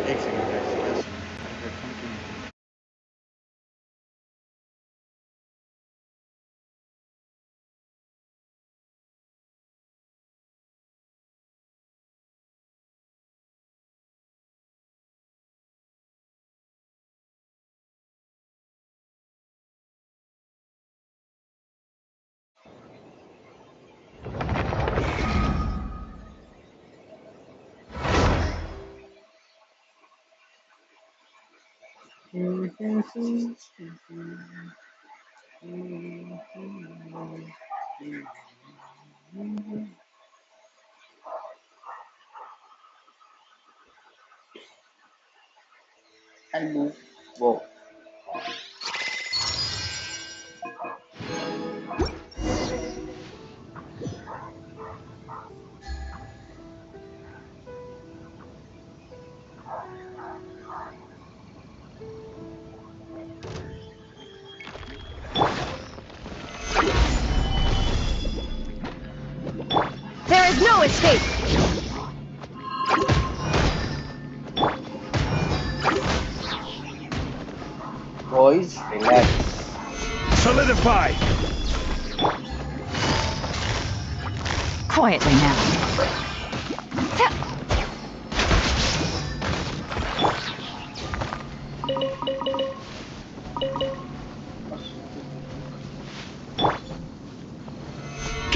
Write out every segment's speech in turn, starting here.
एक second guys, headphone क्यों नहीं? हेलो वो There is no escape! Boys relax. Solidify! Quietly now.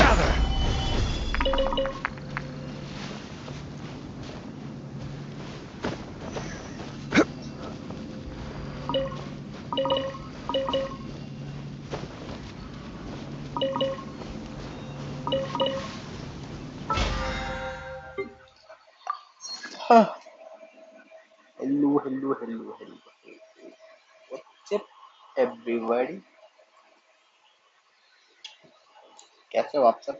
Gather! Hello hello hello hello. What's up everybody? कैसे हो आप सब?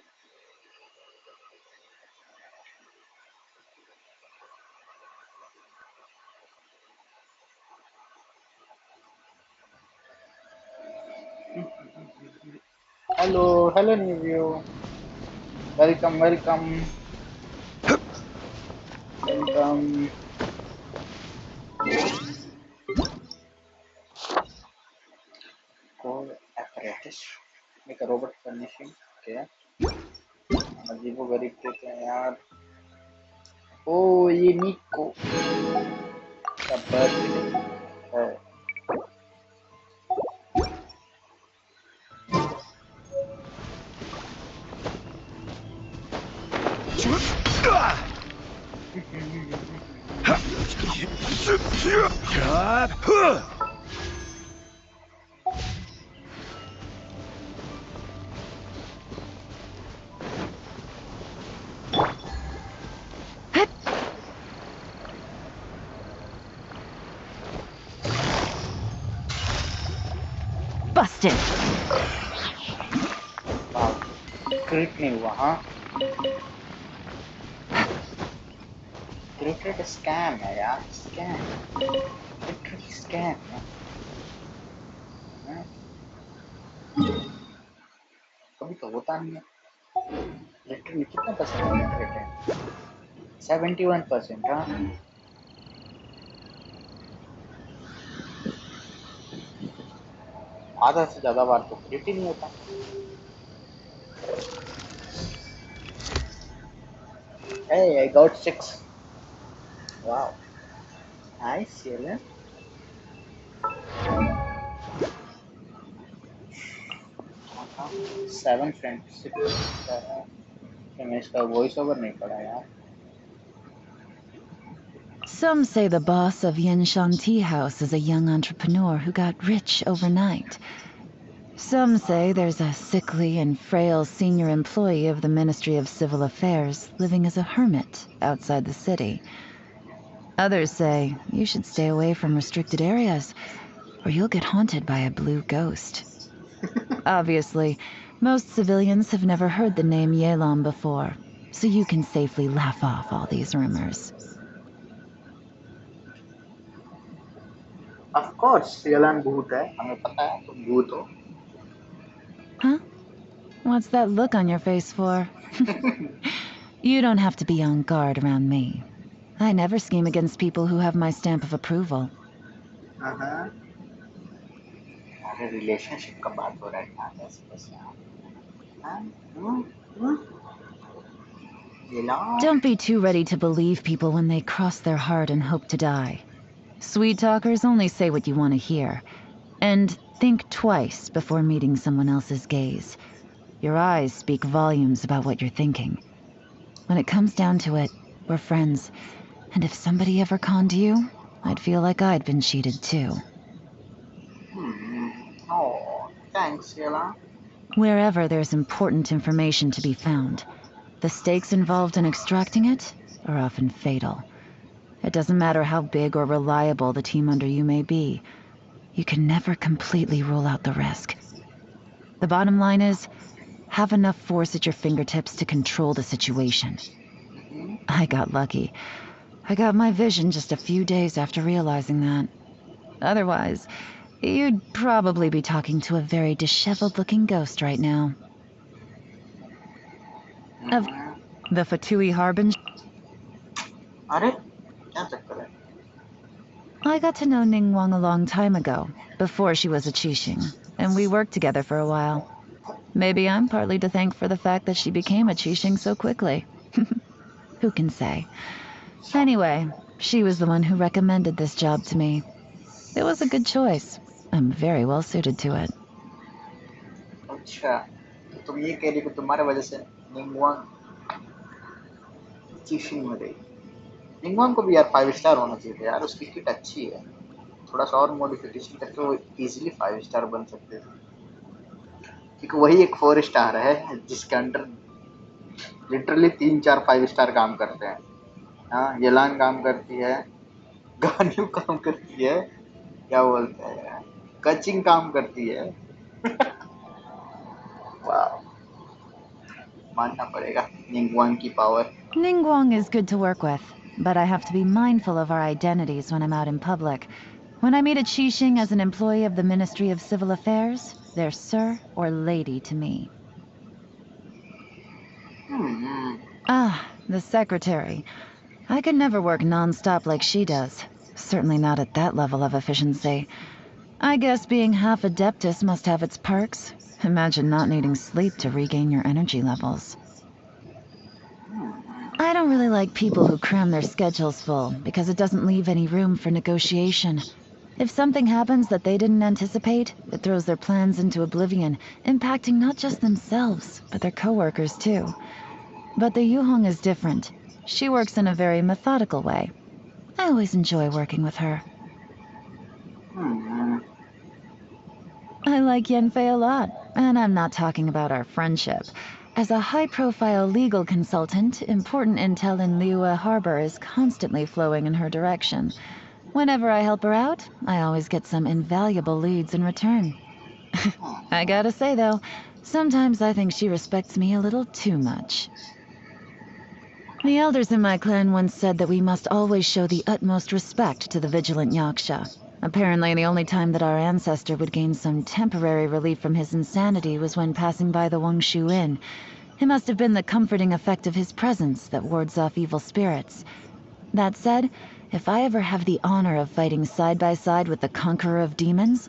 Hello hello new. Welcome welcome welcome. Code apparatus make a robot furnishing. Okay. अजीबो गरीब देते हैं यार. ओ ये निको का बर्थडे है. Busted! वाह, क्रिट नहीं हुआ. हाँ, क्रिटेड स्कैम है यार. स्कैम, लिटरली स्कैम है. हाँ? कभी तो होता नहीं है. लिटरली कितना परसेंट लिटरेट है? 71%. हाँ, आधा से ज्यादा बार तो क्रिट ही नहीं होता. Hey, I got 6. Wow, nice, Yellen. 7 friendship. मैं इसका वॉइस ओवर नहीं पढ़ा यार. Some say the boss of Genshin Tea House is a young entrepreneur who got rich overnight. Some say there's a sickly and frail senior employee of the Ministry of Civil Affairs living as a hermit outside the city. Others say you should stay away from restricted areas, or you'll get haunted by a blue ghost. Obviously, most civilians have never heard the name Yelam before, so you can safely laugh off all these rumors. Of course, Yellen भूत है. हमें पता है तुम भूत हो. Huh? What's that look on your face for? You don't have to be on guard around me. I never scheme against people who have my stamp of approval. हाँ, अरे रिलेशनशिप का बात हो रहा है यहाँ कैसे कैसे हाँ? हम्म, हम्म, ये लो Don't be too ready to believe people when they cross their heart and hope to die. Sweet talkers only say what you want to hear. And think twice before meeting someone else's gaze. Your eyes speak volumes about what you're thinking. When it comes down to it, we're friends. And if somebody ever conned you, I'd feel like I'd been cheated too. oh thanks Yela Wherever there's important information to be found, the stakes involved in extracting it are often fatal. It doesn't matter how big or reliable the team under you may be, you can never completely rule out the risk. The bottom line is, have enough force at your fingertips to control the situation. I got lucky. I got my vision just a few days after realizing that. Otherwise, you'd probably be talking to a very disheveled-looking ghost right now. Of the Fatui Harbinger. अरे क्या चक्कर है I got to know Ningguang a long time ago, before she was a Qixing, and we worked together for a while. Maybe I'm partly to thank for the fact that she became a Qixing so quickly. Who can say? Anyway, she was the one who recommended this job to me. It was a good choice. I'm very well suited to it. अच्छा तो तुम ये कह रही हो कि तुम्हारे वजह से निंगवांग चीशिंग में गई निंगवांग को भी यार 5 स्टार होना चाहिए था यार उसकी किट अच्छी है थोड़ा सा और मॉडिफिकेशन करके वो इजीली 5 स्टार बन सकते थे क्योंकि वही एक 4 स्टार है जिसके अंडर लिटरली 3 4 5 स्टार काम करते हैं हाँ येलान काम करती है गानियो काम करती है क्या बोलते हैं कचिंग काम करती है वाह मानना पड़ेगा निंगवांग की power Ningguang is good to work with, but I have to be mindful of our identities when I'm out in public. When I meet a Qixing as an employee of the Ministry of Civil Affairs, they're sir or lady to me. Ah, the secretary. I could never work non-stop like she does. Certainly not at that level of efficiency. I guess being half Adeptus must have its perks. Imagine not needing sleep to regain your energy levels. I don't really like people who cram their schedules full, because it doesn't leave any room for negotiation. If something happens that they didn't anticipate, it throws their plans into oblivion, impacting not just themselves, but their coworkers too. But the Yuhong is different. She works in a very methodical way. I always enjoy working with her. I like Yanfei a lot, and I'm not talking about our friendship. As a high-profile legal consultant, important intel in Liyue Harbor is constantly flowing in her direction. Whenever I help her out, I always get some invaluable leads in return. I gotta say, though, sometimes I think she respects me a little too much. The elders in my clan once said that we must always show the utmost respect to the vigilant Yaksha. Apparently, the only time that our ancestor would gain some temporary relief from his insanity was when passing by the Wangshu Inn. It must have been the comforting effect of his presence that wards off evil spirits. That said, if I ever have the honor of fighting side by side with the conqueror of demons,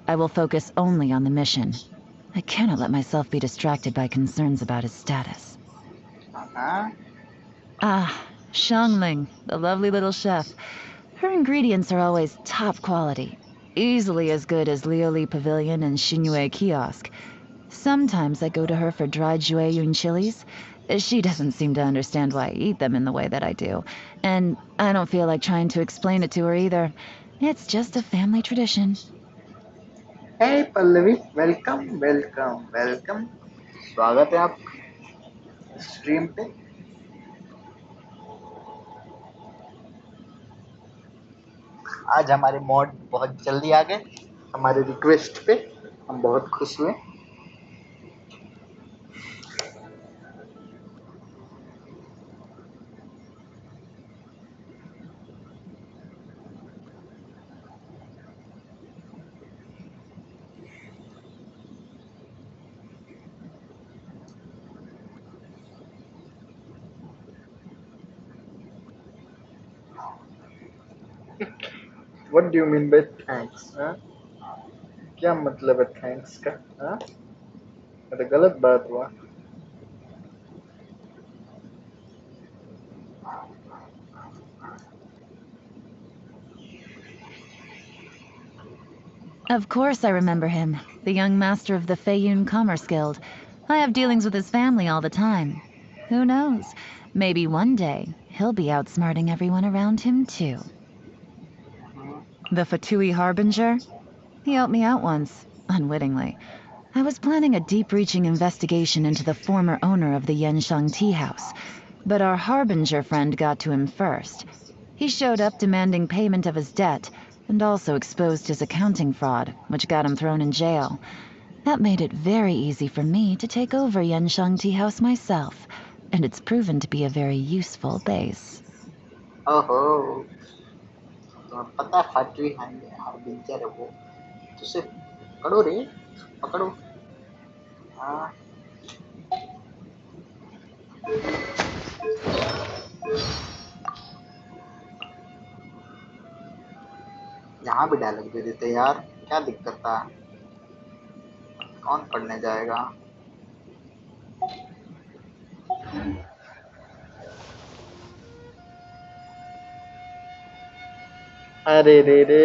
I will focus only on the mission. I cannot let myself be distracted by concerns about his status. Ah, Shangling, the lovely little chef. Her ingredients are always top quality, easily as good as Lioli Pavilion and Xinyue Kiosk. Sometimes I go to her for dried Jueyun chilies. She doesn't seem to understand why I eat them in the way that I do, and I don't feel like trying to explain it to her either. It's just a family tradition. Hey Pallavi, welcome. स्वागत है आप stream पे आज हमारे mod बहुत जल्दी आ गए हमारे रिक्वेस्ट पे हम बहुत खुश हुए What do you mean by thanks? हाँ? क्या मतलब है thanks का? हाँ? ये तो गलत बात हुआ. Of course I remember him, the young master of the Feiyun Commerce Guild. I have dealings with his family all the time. Who knows? Maybe one day he'll be outsmarting everyone around him too. The Fatui Harbinger? He helped me out once, unwittingly. I was planning a deep-reaching investigation into the former owner of the Yenshang Tea House, but our Harbinger friend got to him first. He showed up demanding payment of his debt, and also exposed his accounting fraud, which got him thrown in jail. That made it very easy for me to take over Yenshang Tea House myself, and it's proven to be a very useful base. Oh, तुम्हें पता है factory harbinger है वो. तो सिर्फ पकड़ो रे, पकड़ो. हाँ. यहाँ भी डायलॉग दे देते यार, क्या दिक्कत था? कौन पढ़ने जाएगा? अरे रे रे,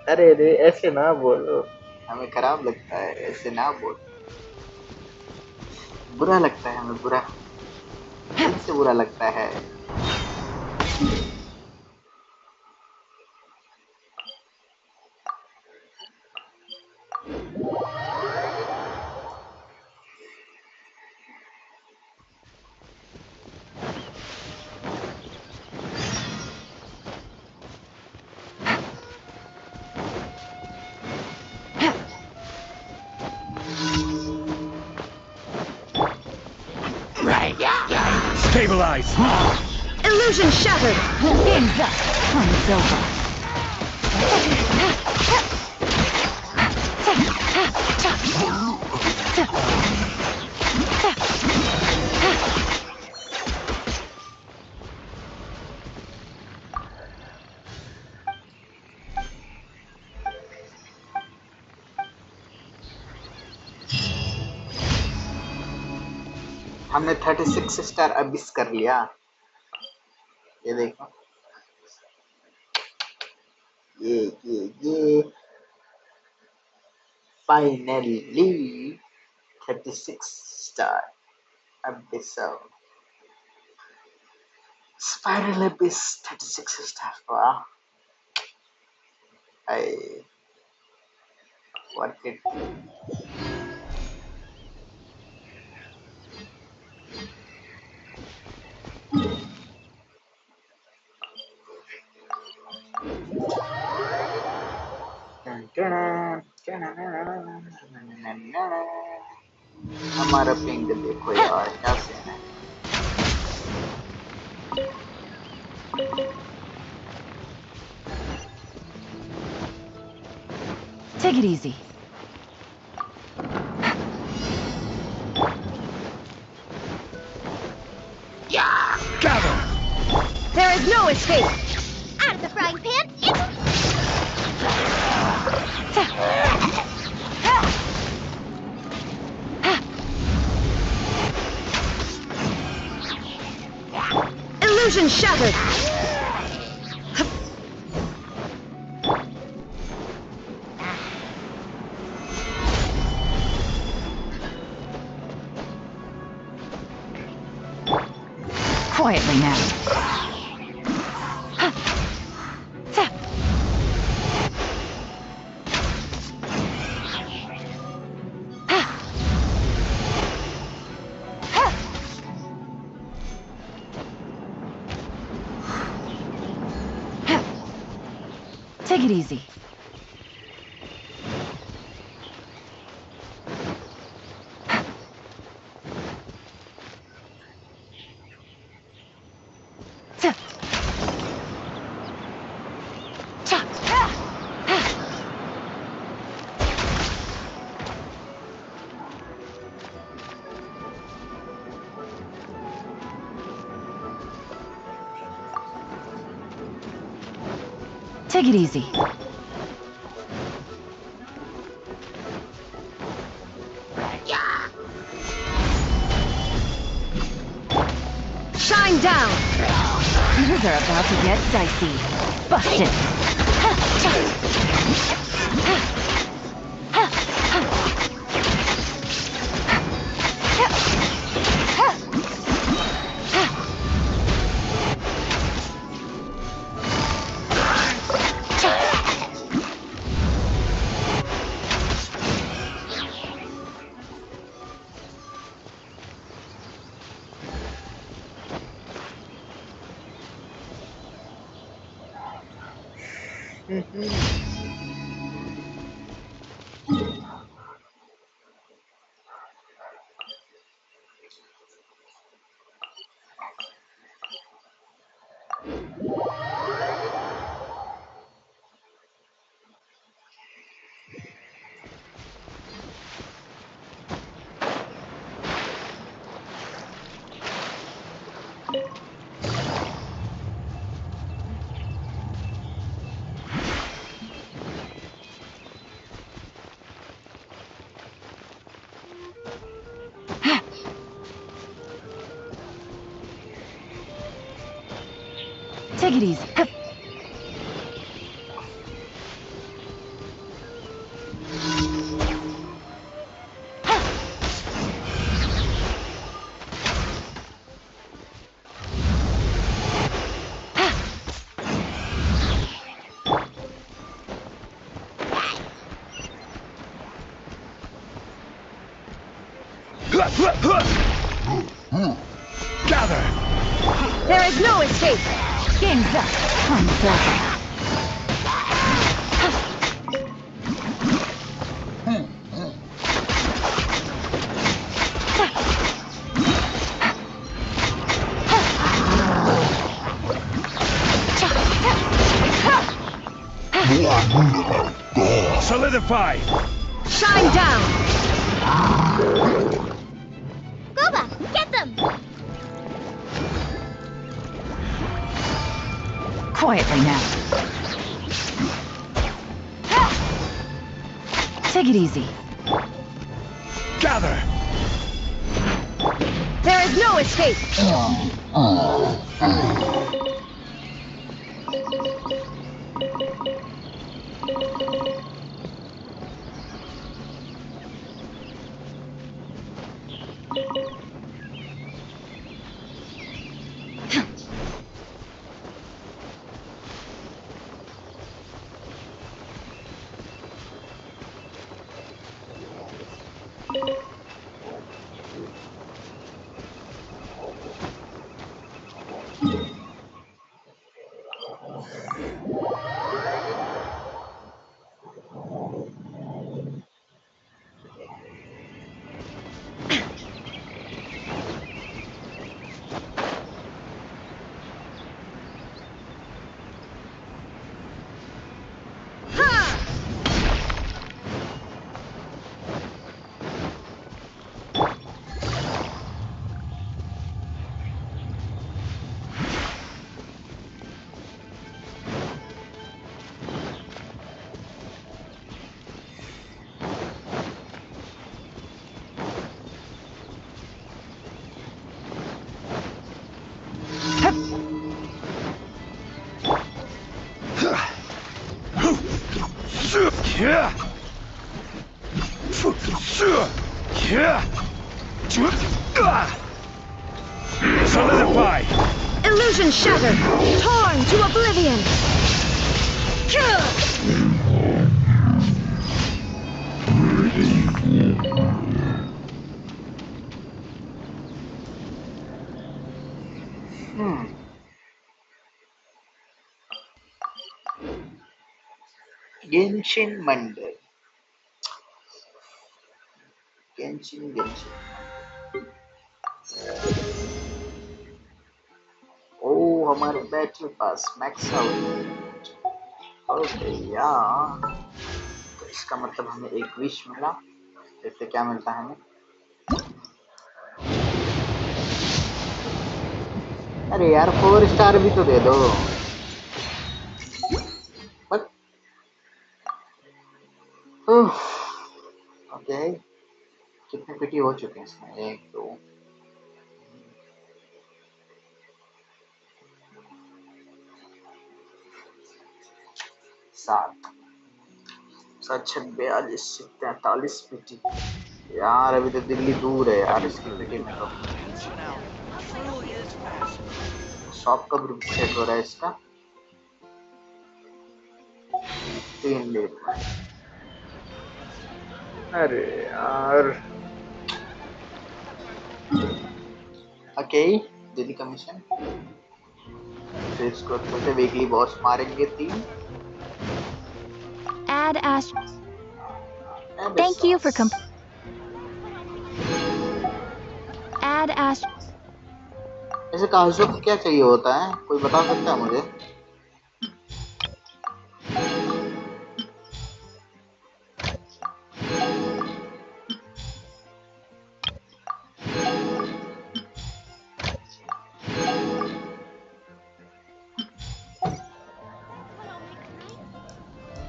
अरे रे, ऐसे ना बोलो. हमें खराब लगता है, ऐसे ना बोलो. बुरा लगता है हमें, बुरा, दिल से बुरा लगता है. Stabilize! Illusion shattered! Game's up! Hunt's over. हमने 36 स्टार अबिस कर लिया. ये देखो, ये finally 36 star Abish. Spiral Abish 36 star. वाह, आई वर्थ इट. हमारा पिंग देखो यार, क्या सीन है. Take it easy. Gather! There is no escape! Out of the frying pan, Illusion shattered! Quietly now. Take it easy. Take it easy. Shine down! Things are about to get dicey. Busted. Take it easy. Gather! There is no escape! Game's up. Almost over. Solidify! Shine down! Go back! Get them! Quietly now. Take it easy. Gather! There is no escape! Solidify! Illusion shattered! Torn to oblivion! Genshin Monday. Genshin. ओ हमारे battle pass max out. Okay यार, तो इसका मतलब हमें एक wish मिला। देखते क्या मिलता है हमें। अरे यार 4 स्टार भी तो दे दो। ओके, कितने पिटी हो चुके हैं इसमें? 1 2 7 7 6 42 43 पिटी। यार अभी तो दिल्ली दूर है यार इसकी पिटी में तो। शॉप कब रिसेट हो रहा है इसका? 3 लेट में। अरे यार। ओके, दिल्ली कमीशन फिर इसको चलते वीकली बॉस मारेंगे 3। Add Ash. अबे Thank you for सास। Add Ash. ऐसे काजू को क्या चाहिए होता है, कोई बता सकता है मुझे?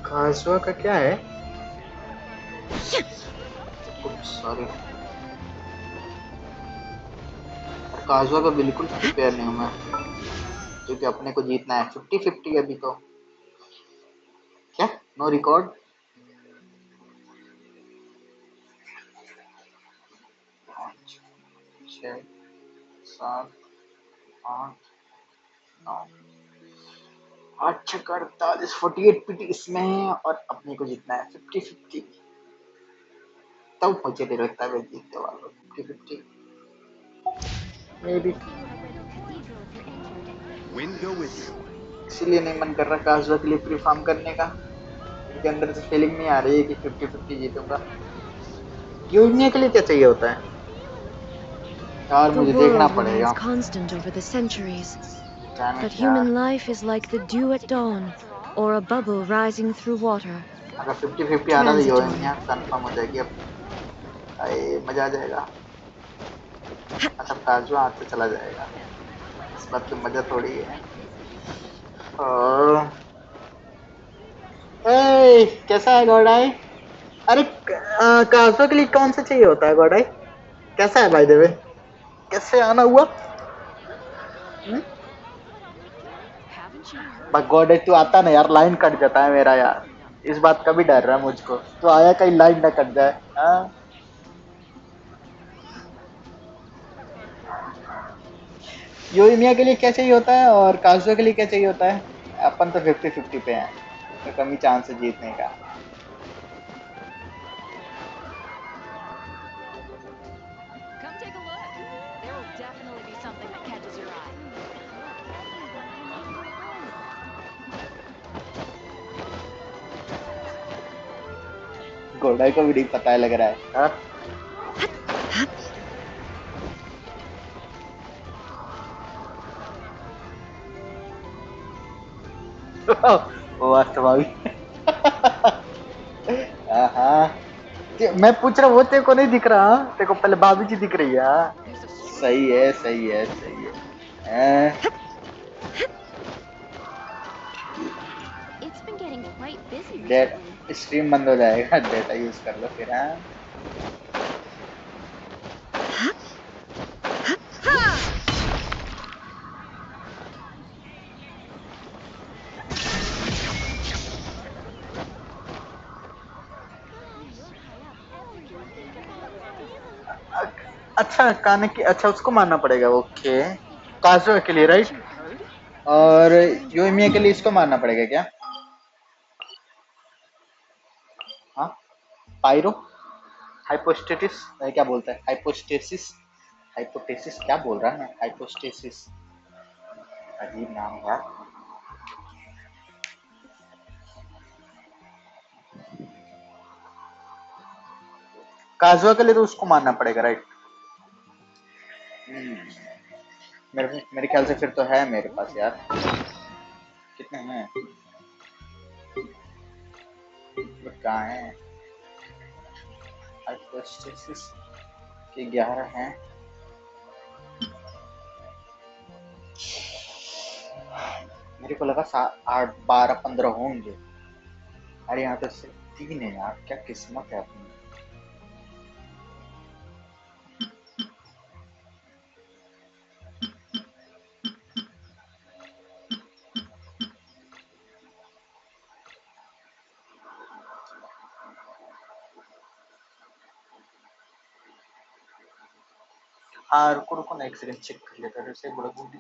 काजू का क्या है? सॉरी, काजू का बिल्कुल प्रिपेयर नहीं हूँ मैं, क्योंकि अपने को जीतना है 50-50 अभी तो। क्या नो रिकॉर्ड? 5 6 7 8 9 8 6 48 48 पीटी इसमें है और अपने को जीतना है 50-50। तब मुझे नहीं लगता मैं जीतने वाला हूँ 50-50 मे बी। इसीलिए नहीं मन कर रहा काजू के लिए प्री फार्म करने का, क्योंकि अंदर से फीलिंग नहीं आ रही है कि 50-50 जीतूंगा। यूनिया के लिए क्या चाहिए होता है यार? The मुझे देखना world पड़ेगा। remains constant over the centuries, जाने but यार, human life is like the dew at dawn, or a bubble rising through water, अगर 50-50 आ रहा तो transitory. यूनिया कंफर्म हो जाएगी अपनी। अरे मजा आ जाएगा, मतलब काजू हाथ से चला जाएगा, इस बात की मजा थोड़ी है। और ए, कैसा है गौड़ाई? अरे काजू के लिए कौन सा चाहिए होता है गौड़ाई? कैसा है भाई देवे? कैसे आना हुआ? गॉड तू आता ना यार, लाइन कट जाता है मेरा यार, इस बात का भी डर रहा है मुझको, तो आया कहीं लाइन ना कट जाए। हाँ, यूएमिया के लिए क्या चाहिए होता है और काजुआ के लिए क्या चाहिए होता है? अपन तो 50-50 पे हैं, तो कम ही चांस है जीतने का। Come take a look. There will definitely be something that catches your eye. घोड़ा को भी नहीं पता है लग रहा है। हाँ? वो वास्तविक। हाँ, मैं पूछ रहा हूँ, वो तेरे को नहीं दिख रहा? तेरे को पहले भाभी जी दिख रही है। हाँ? सही है सही है सही है। It's been getting quite busy date recently. Stream बंद हो जाएगा, डेटा यूज कर लो फिर। हाँ, अच्छा काने की, अच्छा उसको मारना पड़ेगा। ओके, काजो के लिए राइट, और यूएमए के लिए इसको मारना पड़ेगा क्या? हाँ, पायरो हाइपोस्टेटिस क्या बोलता है? हाइपोस्टेसिस, हाइपोटेसिस क्या बोल रहा है मैं? हाइपोस्टेसिस, अजीब नाम है यार। काजुआ के लिए तो उसको मारना पड़ेगा राइट। मेरे ख्याल से फिर तो है मेरे पास यार। कितने हैं? कहाँ है? हाइपोस्टेसिस के 11 हैं। मेरे को लगा 8 12 15 होंगे। अरे यहाँ तो 3 है यार, क्या किस्मत है अपनी। हाँ रुको रुको ना, एक सेकंड चेक कर लेता हूँ। से बड़ा जल्दी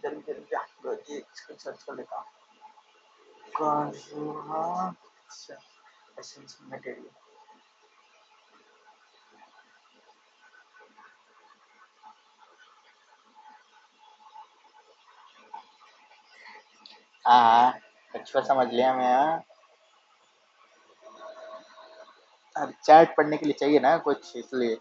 जल्दी जल्दी ये इसको सर्च कर लेता हूँ। काजुहा एसेंस मटेरियल। हाँ अच्छा समझ लिया मैं। हाँ अरे चैट पढ़ने के लिए चाहिए ना कुछ, इसलिए।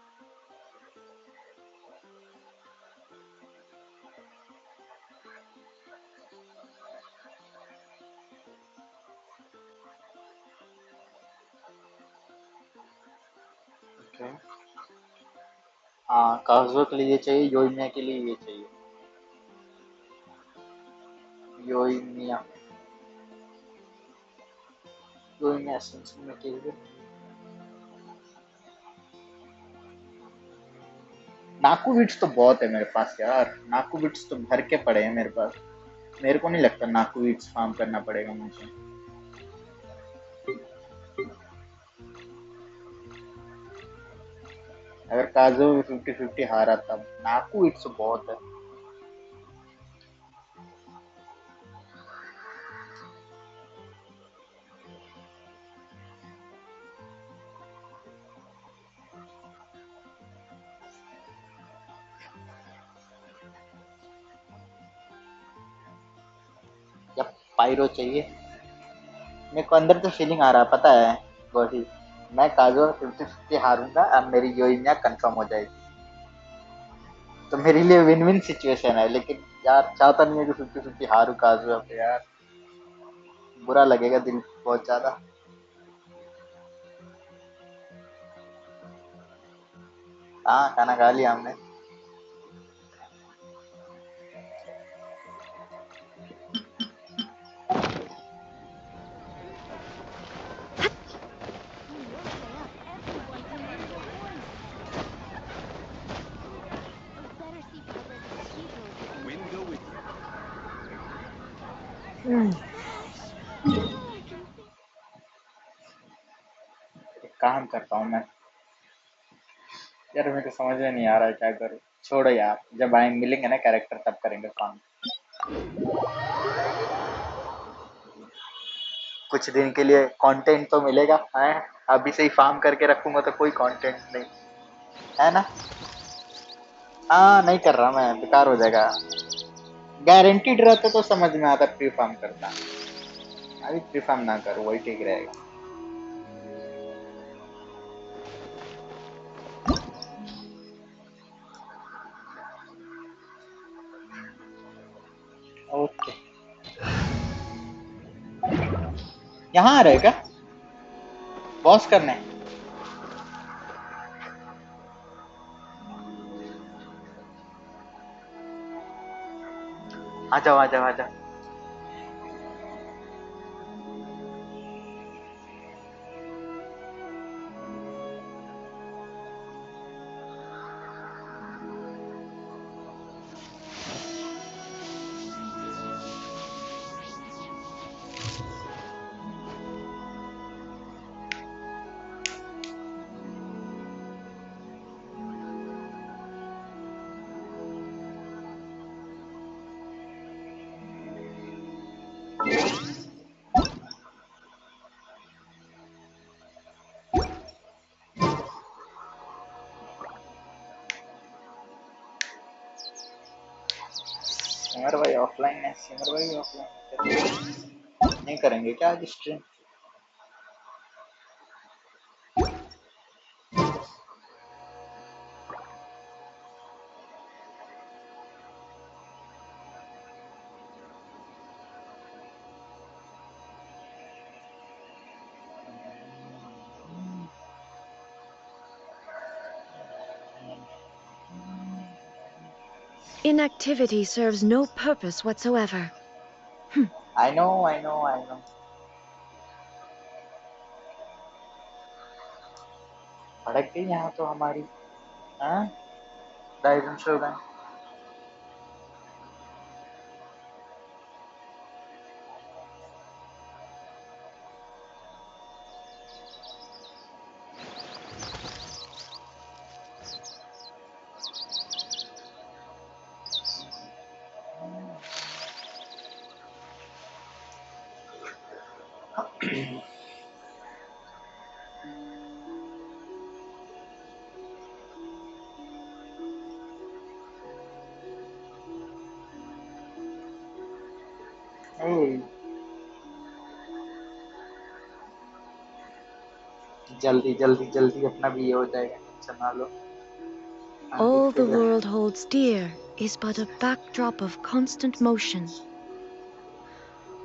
ओके हाँ, काजुआ के लिए ये चाहिए, योइमिया के लिए ये चाहिए। योइमिया योइमिया एसेंस मटेरियल। नाकू बिट्स तो बहुत है मेरे पास यार, नाकू बिट्स तो भर के पड़े हैं मेरे पास। मेरे को नहीं लगता नाकू बिट्स फार्म करना पड़ेगा मुझे। अगर काजू 50-50 हारा तब नाकू बिट्स तो बहुत है। या पायरो चाहिए। मेरे को अंदर तो फीलिंग आ रहा पता है वही, मैं काजू 50-50 हारूंगा, अब मेरी योइमिया कंफर्म हो जाएगी। तो मेरे लिए विन विन सिचुएशन है, लेकिन यार चाहता नहीं है कि 50-50 हारू काजू पे यार, बुरा लगेगा दिल बहुत ज्यादा। हाँ खाना खा लिया हमने। Wind go with you. एक काम करता हूँ मैं, यार मेरे को समझ में नहीं आ रहा है क्या करूँ। छोड़ो यार, जब आए मिलेंगे ना कैरेक्टर तब करेंगे काम। कुछ दिन के लिए कंटेंट तो मिलेगा है। अभी से ही फार्म करके रखूंगा तो कोई कंटेंट नहीं है ना। हाँ नहीं कर रहा मैं, बेकार हो जाएगा। गारंटीड रहता तो समझ में आता, प्री फार्म करता। अभी प्री फार्म ना करो, वही ठीक रहेगा। ओके यहाँ आ रहे क्या बॉस करने। आ जाओ आ जाओ आ जाओ। सिमर भाई ऑफलाइन है, सिमर भाई ऑफलाइन नहीं करेंगे क्या आज stream. Inactivity serves no purpose whatsoever. I know I know I know. भड़क गई यहाँ तो हमारी। हाँ, डायजन शोगन। जल्दी जल्दी जल्दी अपना भी ये हो जाएगा, टेंशन ना लो। All the world holds dear is but a backdrop of constant motion.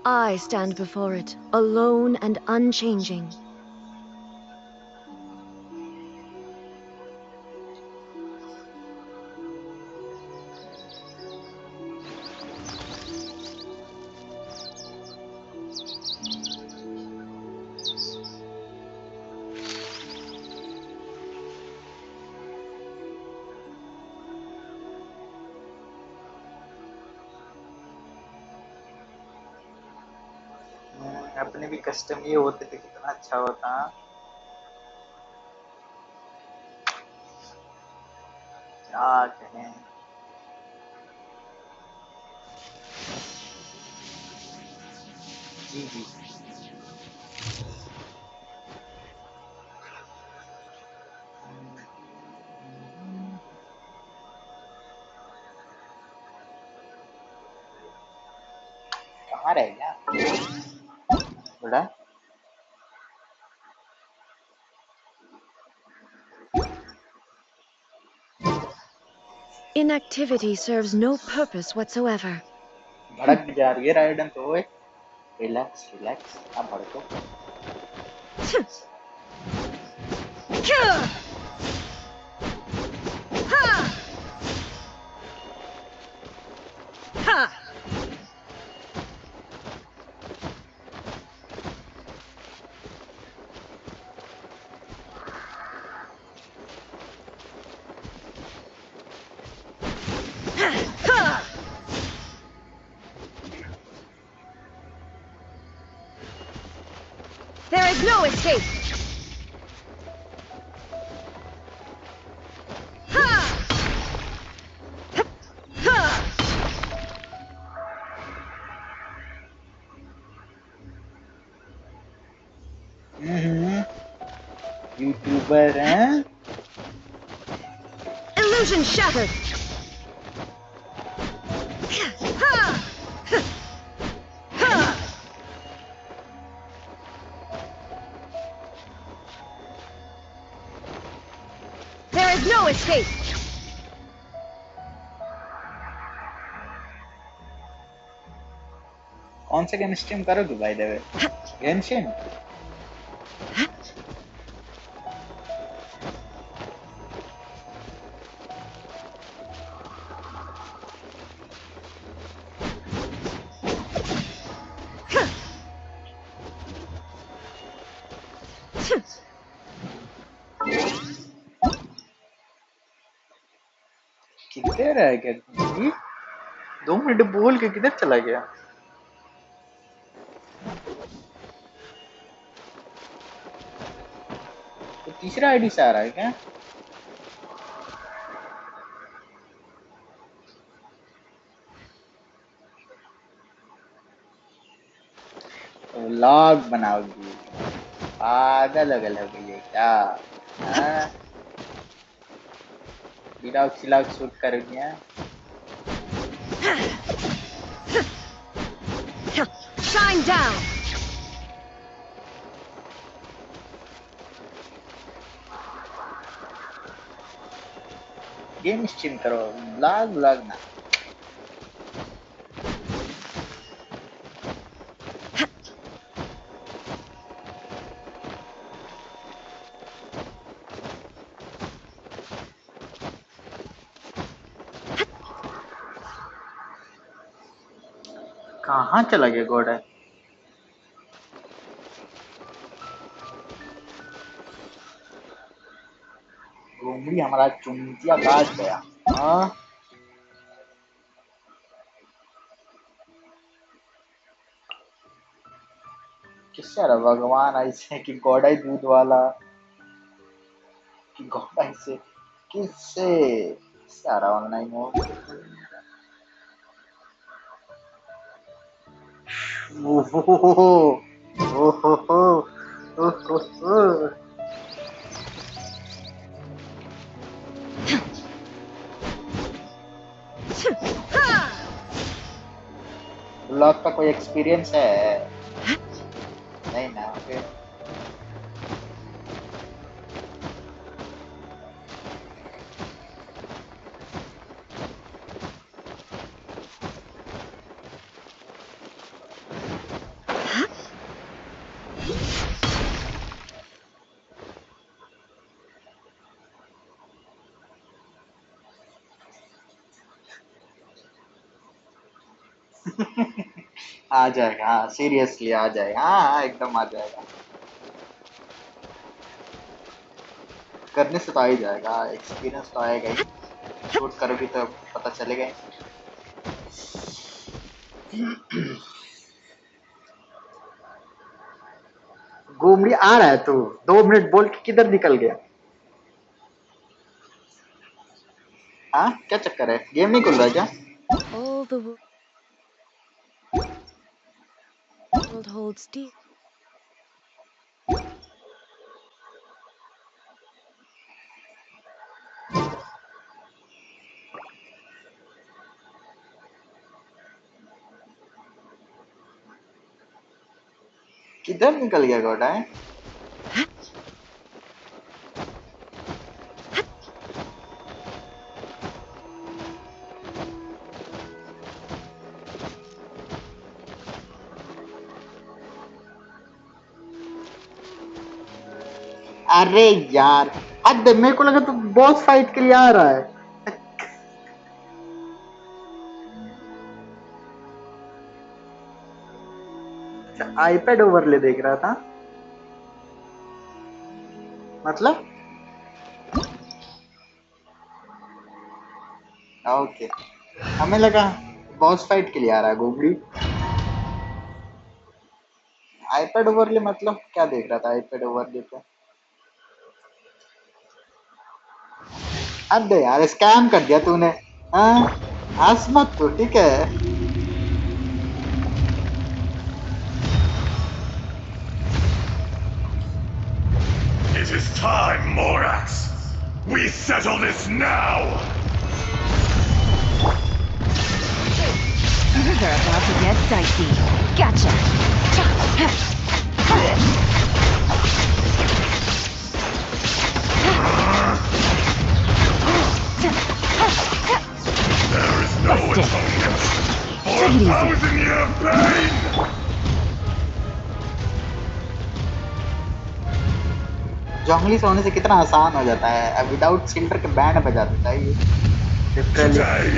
I stand before it, alone and unchanging. अपने भी कस्टम ये होते तो कितना अच्छा होता। क्या कहें। जी जी। कहाँ रह गया बड़ा। Inactivity serves no purpose whatsoever. भड़क जा रही है राइडन तो। ओए रिलैक्स रिलैक्स, अब भड़को। There is no escape! YouTuber हैं। Illusion shattered! There is no escape! कौन सा गेम स्ट्रीम करोगे बाय द वे? गेंशिन? किधर रह गया? 2 मिनट बोल के किधर चला गया? तो तीसरा आईडी से आ रहा है क्या? तो लॉग बनाओगी? पागल अगल हो गई है क्या? हाँ? विदाउट सिलॉग शूट करोगी? हाँ? Shine down! गेम स्ट्रीम करो, ब्लॉग ब्लॉग ना। कहाँ चला गया घोड़ा? गोमड़ी हमारा चुंटिया काट गया। हाँ किससे आ रहा भगवान ऐसे कि गौड़ाई दूध वाला कि गौड़ाई से किससे किससे आ रहा ऑनलाइन वो। ओहो ओहो ओहो ब्लॉग का कोई एक्सपीरियंस है? नहीं ना फिर आ जाएगा। हाँ सीरियसली आ जाएगा। हाँ हाँ एकदम आ जाएगा। करने से तो आ ही जाएगा, एक्सपीरियंस तो आएगा ही। शूट करोगी तो पता चलेगा ही। गोमड़ी आ रहा है तू 2 मिनट बोल के किधर निकल गया? हाँ क्या चक्कर है, गेम नहीं खुल रहा है क्या? All the world holds dear. किधर निकल गया गोटा है? अरे यार हद, मेरे को लगा तू बॉस फाइट के लिए आ रहा है। आईपैड ओवरले देख रहा था मतलब। ओके हमें लगा बॉस फाइट के लिए आ रहा है गोमड़ी। आईपैड ओवरले मतलब क्या देख रहा था आईपैड ओवरले पे? अबे यार स्कैम कर दिया तूने। हाँ हंस मत तू ठीक है। It is time, Morax. We settle this now. Things are about to get dicey. Gotcha. There is no Busted. atonement for Take it easy. 1,000-year pain. जंगली से होने से कितना आसान हो जाता है, विदाउट सिल्वर के बैंड बजा देता है ये literally. Today,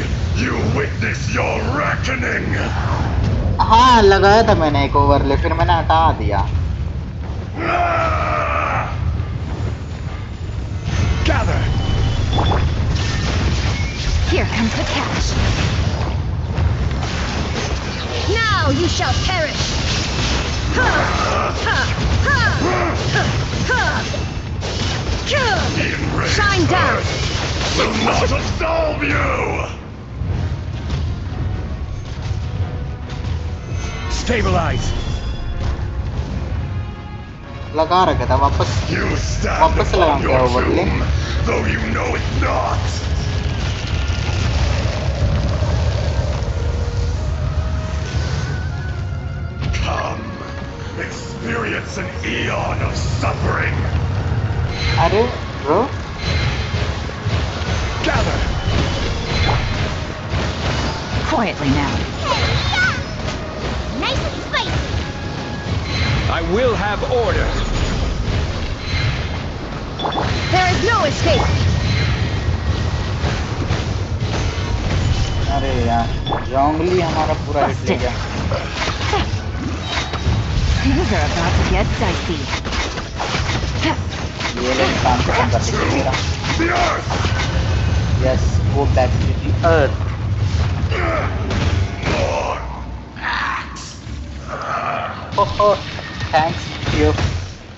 you witness your reckoning. हाँ लगाया था मैंने एक ओवरले, फिर मैंने हटा दिया। Gather. Here comes the catch. Now you shall perish! Ha! Ha! Ha! Ha! Ha! Enraged Shine down! earth will not absolve you. Stabilize. लगा रखा था वापस। You stand वापस upon लगाऊंगा your overlay. tomb, though you know it not. Come, experience an eon of suffering. अरे bro Gather. Quietly now. Nice and spicy! I will have order. There is no escape! अरे यार जंगली हमारा पूरा hit ले गया। Things are about to get dicey. ये लोग काम खत्म कर देंगे मेरा। the earth! Yes, go back to the earth. More axe! Oh, thanks you.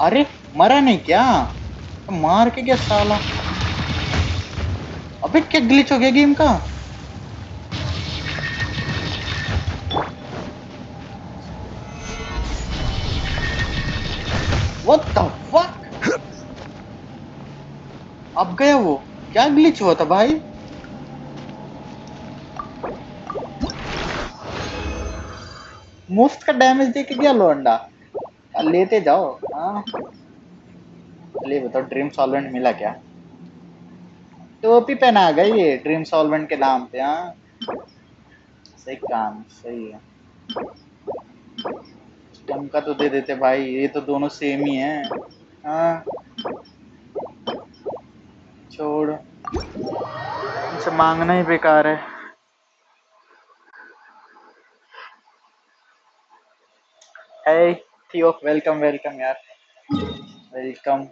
अरे मरा नहीं क्या? मार के क्या साला? अबे क्या ग्लिच हो गया गेम का? What the fuck? अब गया वो? क्या ग्लिच हुआ था भाई? मुफ्त का डैमेज दे के गया लोंडा। लेते जाओ। हाँ, चलिए बताओ ड्रीम सॉल्वेंट मिला क्या? टोपी पहना गई ये ड्रीम सॉल्वेंट के नाम पे। हाँ, सही काम, सही है। स्टम का तो दे देते भाई, ये तो दोनों सेम ही है। हाँ, छोड़, इनसे मांगना ही बेकार है। Hey थियो, वेलकम वेलकम यार, वेलकम।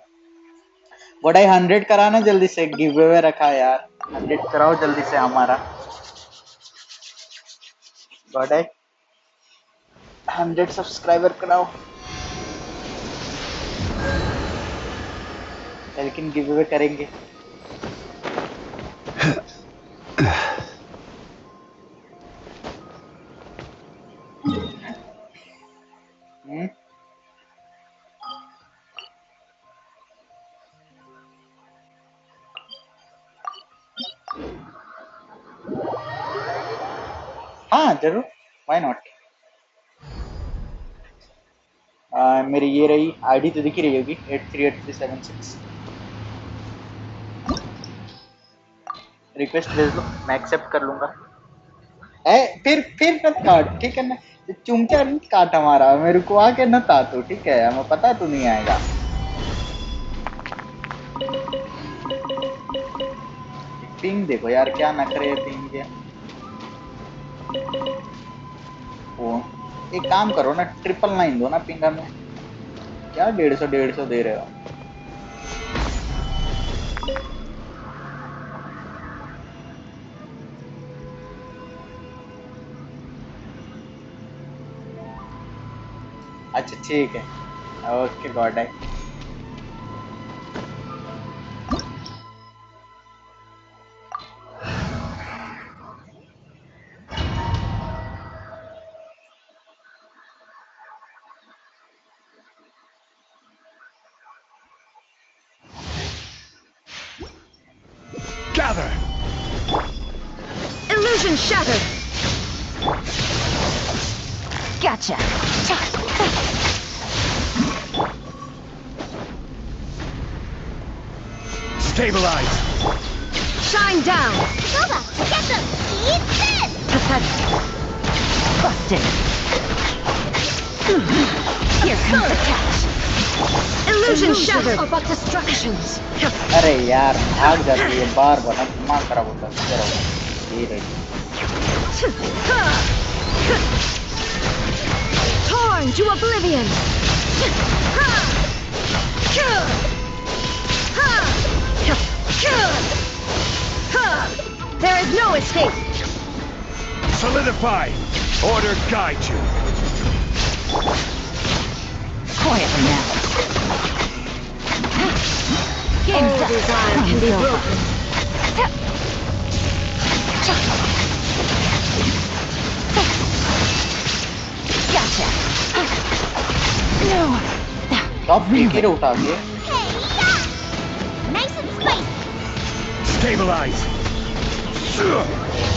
बड़ा 100 कराना जल्दी से, गिव अवे रखा है यार, 100 कराओ जल्दी से हमारा। बड़ा 100 सब्सक्राइबर कराओ, लेकिन गिव अवे करेंगे। हाँ जरूर, व्हाई नॉट। मेरी ये रही आईडी, तो दिख ही रही होगी 838376। रिक्वेस्ट भेज दो, मैं एक्सेप्ट कर लूंगा। फिर मत काट, ठीक है ना? चुमचा नहीं काट हमारा, मेरे को आके न तातो, ठीक है? हमें पता तू नहीं आएगा। पिंग देखो यार, क्या नखरे पिंग के। वो एक काम करो ना, 999 दो ना पिंग हमें। क्या 150 दे रहे हो? अच्छा ठीक है, ओके गॉड है। Gather! Illusion shattered! Gotcha. Stabilize! Shine down! Nova, get them! Eat this! Pathetic. Busted. Here comes the catch. Illusion Illusions shattered! are but distractions. अरे यार भाग जाती है बार बार, दिमाग खराब होता है। चलो ये रही। Torn to oblivion! There is no escape! Solidify! Order guide you! Quietly now. Game's All done. desire can be broken. Gotcha. No. Top की उठा के। Hey, yeah! Nice and spicy! Stabilize!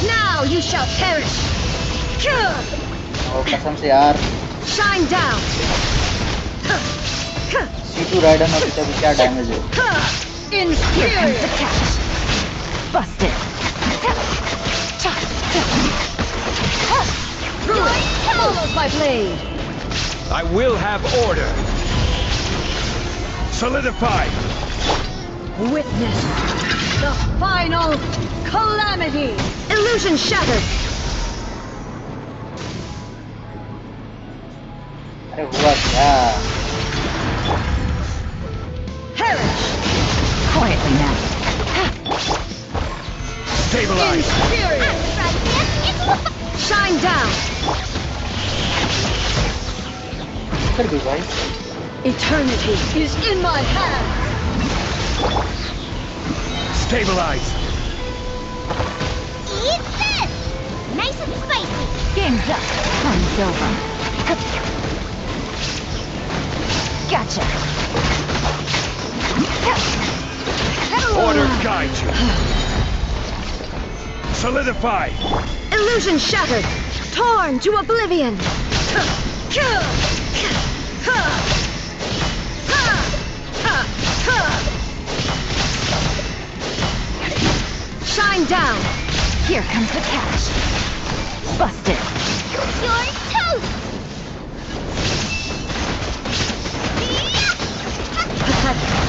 Now you shall perish! ओ कसम से यार, Shine down! C2 rider में अभी क्या damage है? Here comes the Infuriate! catch. Busted. Ruin followed by blade! I will have order! Solidify! Witness the final calamity! Illusion shattered! अरे हुआ क्या? Perish! Quietly now. Stabilize! Inferior! Shine down! कर दो भाई। Eternity is in my hands! Stabilize! Eat this! Nice and spicy. Game's up. Time's over. Gotcha. Order guide you! Solidify! Illusion shattered! Torn to oblivion! Shine down! Here comes the catch. Busted. You're toast! Pathetic.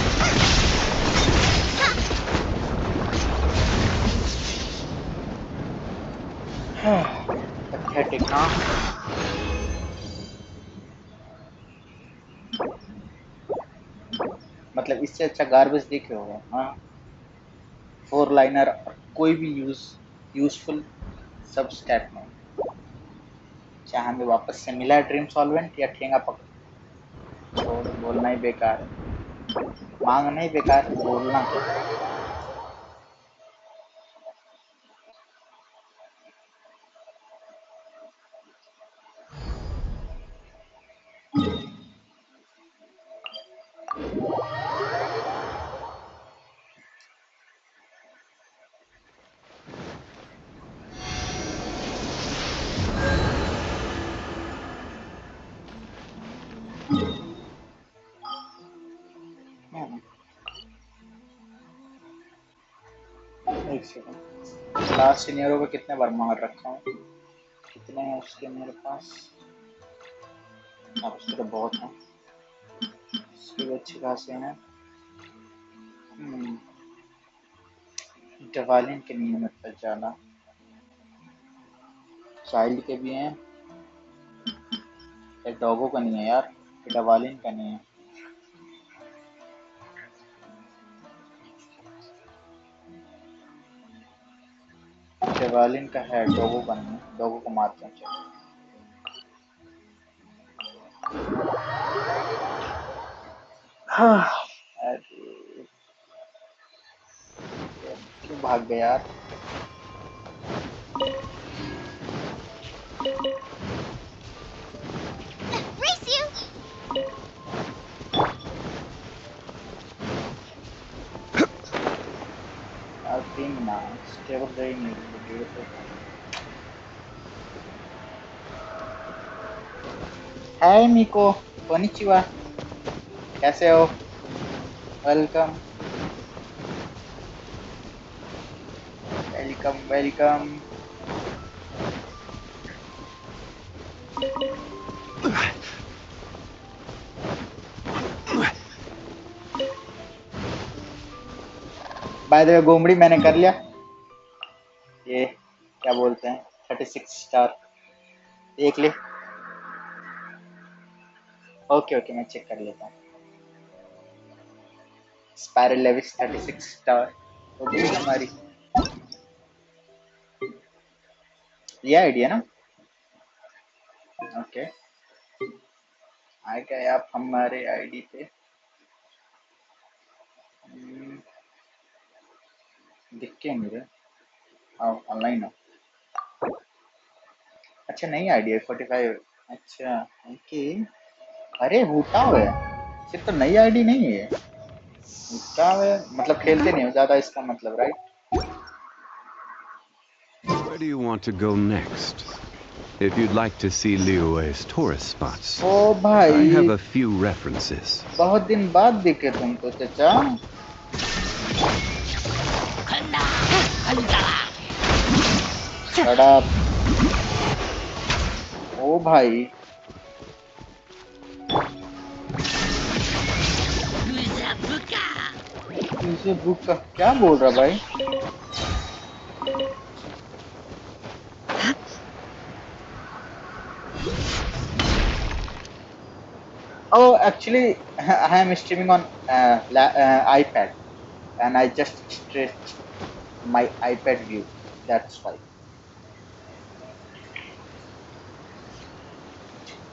Pathetic हाँ। मतलब इससे अच्छा garbage देखे होगा हाँ। 4 liner कोई भी useful सब स्टैट में, चाहे हमें वापस से मिला ड्रीम सॉल्वेंट या ठेंगा पकड़। छोड़, बोलना ही बेकार है, मांगना ही बेकार है, बोलना क्या। एक सेकंड, लास्ट सीनियरों को कितने बार मार रखा हूँ, कितने हैं उसके मेरे पास। अब उसके तो बहुत हैं, उसके भी अच्छे खासे हैं। डवालिन के नियमित पर जाना, चाइल्ड के भी हैं, एक डॉगो का नहीं है यार, डवालिन का नहीं है। डवालिन का है, डॉगो का नहीं है, डॉगो को मारते हैं। चलो हाँ, अरे क्यों भाग गया यार। Race you! I think now stable very need to do it. Hi Miko, konnichiwa. कैसे हो? Welcome welcome welcome. By the way गोमड़ी मैंने कर लिया, ये क्या बोलते हैं 36 स्टार देख ले। ओके ओके मैं चेक कर लेता हूँ। स्पाइरल लेविस 36 स्टार तो भी हमारी ये आइडिया ना। ओके आ गए आप हमारे आईडी पे। दिख के मेरे ऑनलाइन हो। अच्छा नई आईडी है 45। अच्छा ओके। अरे हुटाव है, सिर्फ तो नई आईडी नहीं है, हुटाव है मतलब खेलते नहीं हो ज्यादा इसका मतलब, right. Where do you want to go next? If you'd like to see Liyue's tourist spots, ओ भाई I have a few references. बहुत दिन बाद दिखे तुम तो चाचा। Shut up. ओ भाई इसे बुक का क्या बोल रहा भाई। Oh, actually, I am streaming on iPad, and I just my iPad view. That's why.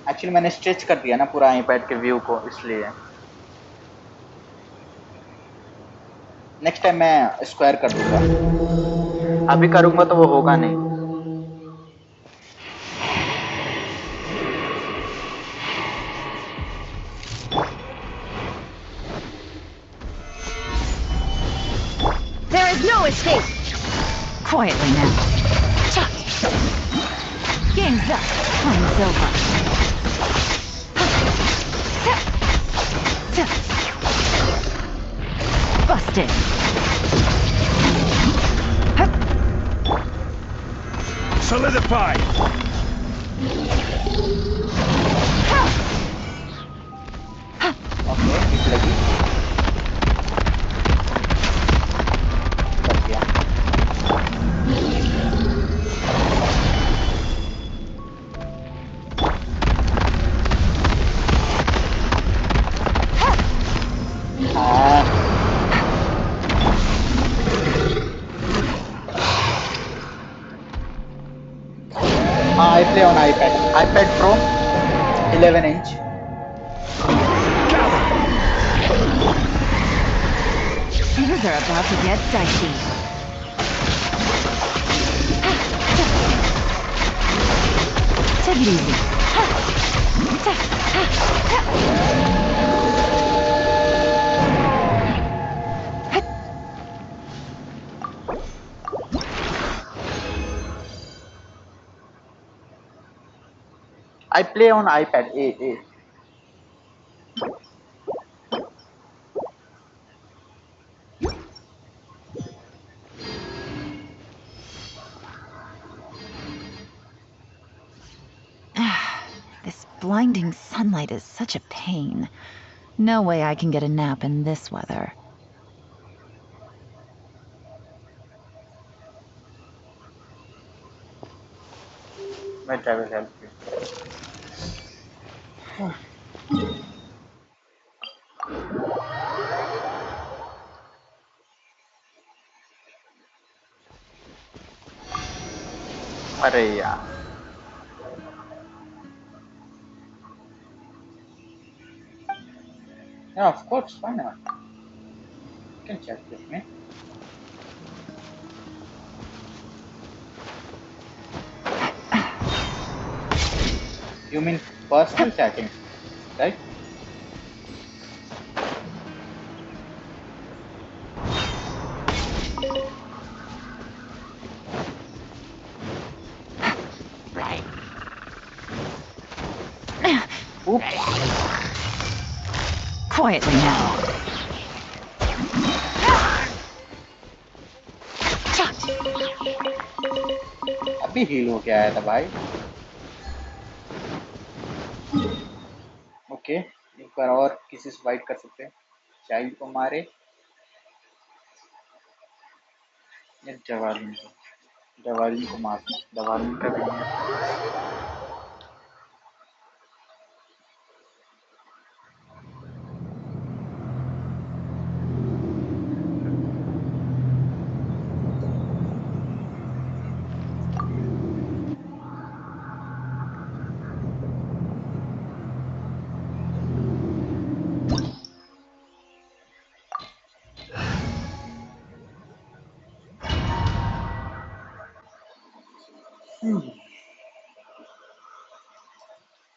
Actually मैंने स्ट्रेच कर दिया ना पूरा iPad के व्यू को, इसलिए नेक्स्ट टाइम मैं स्क्वायर कर दूंगा, अभी करूंगा तो वो होगा नहीं। There is no escape! Quietly now. Game's up. Time's over. Busted. Solidify! Okay hit लगी, कर दिया। I play on iPad Pro 11 inch. Things are about to get dicey. Take it easy. I play on iPad 8. This blinding sunlight is such a pain. No way I can get a nap in this weather. Wait, I will help you. अरे यार, yeah, of course, why not? You can chat with me. You mean personal chatting, right? Oops. Quietly now. अभी heal हो के आया था भाई। Okay, एक बार और किसी से फाइट कर सकते हैं। चाइल्ड को मारे या जवालिन को मारना, जवालिन का भी नहीं है।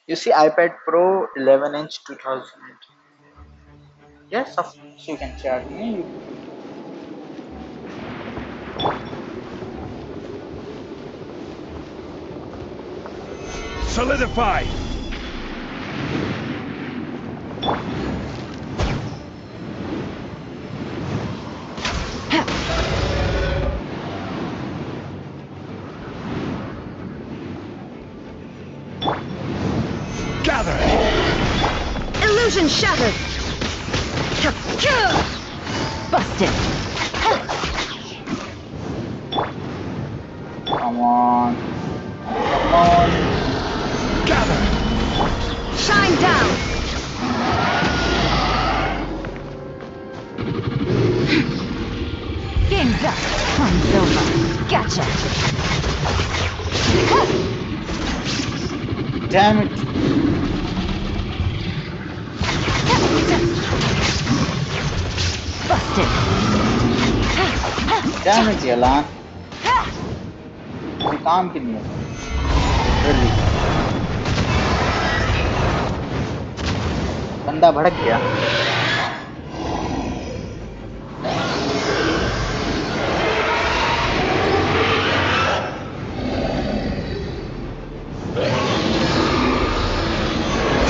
You see iPad Pro 11 inch 2018. Yes, of course you can chat me. Solidify! Gather! Illusion shattered! Busted. Come on. Come on. Gather! Shine down! Game's up. Time's Damn it! Busted. Damn it, Yalan. ये काम की नहीं है। Really. बंदा भड़क गया।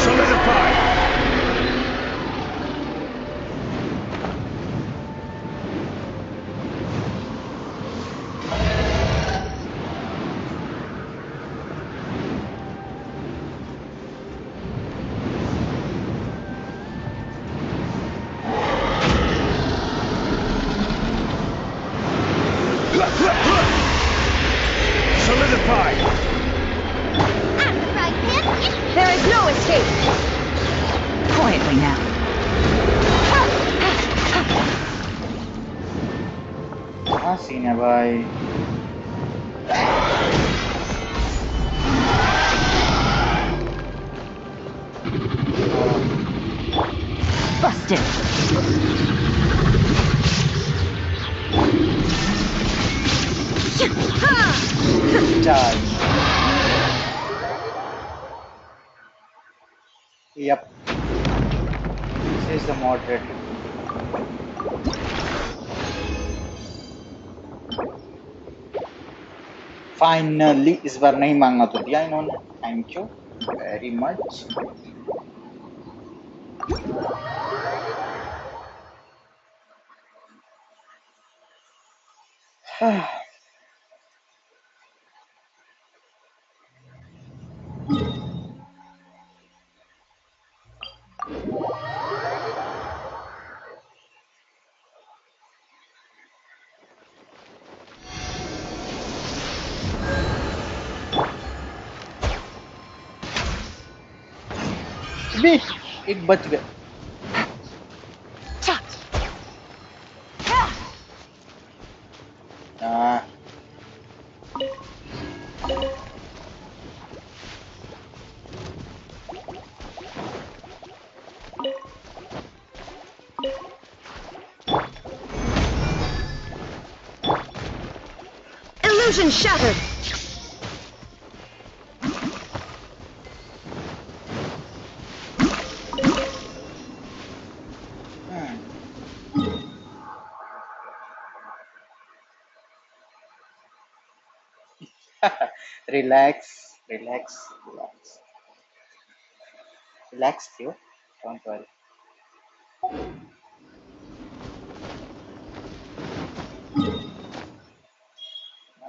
Solidify! Solidify! There is no escape! Quietly now. हाँ scene है भाई। Busted. Charge. Yep. This is the moderator. Finally, इस बार नहीं मांगा तो दिया इन्होंने। Thank you very much. बे एक बच गया। Illusion shattered! Relax, relax, relax. Relax, Theo. Don't worry.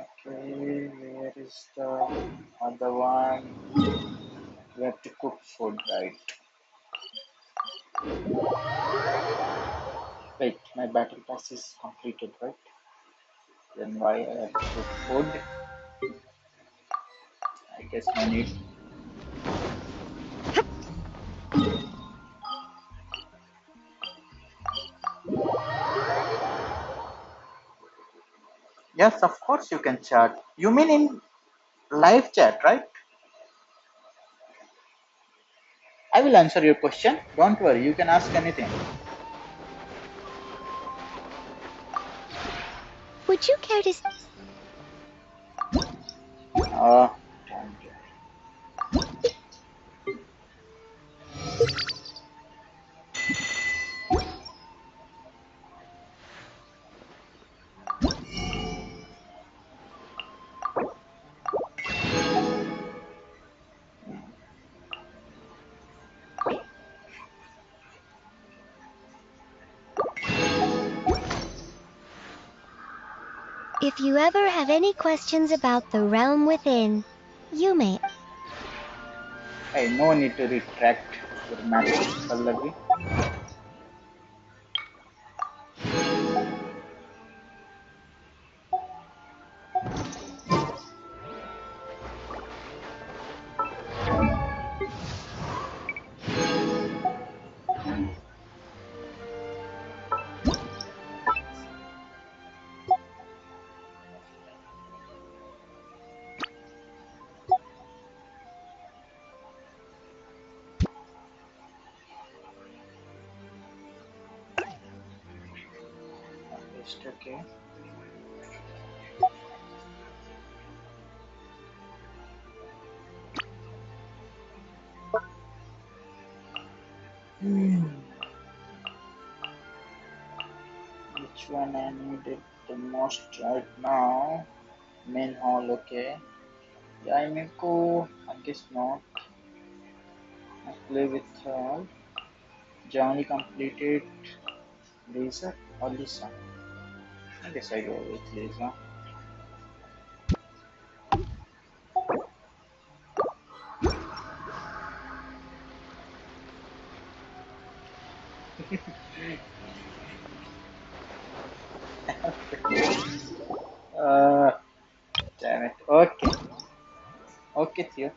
Okay, where is the other one? We have to cook food, right? Wait, my battle pass is completed, right? Then why I have to cook food? I guess no need. Yes, of course you can chat. You mean in live chat, right? I will answer your question. Don't worry, you can ask anything. Would you care to... Uh, damn it. If you ever have any questions about the realm within, you may... Hey, no need to retract your message, Pallavi. Just okay. Which one I needed the most right now? Main hall, okay. Yeah, I guess not. I play with her. Johnny completed Lisa or Lisa? I guess I go with Lisa. uh, Damn it. Okay. Okay, Theo.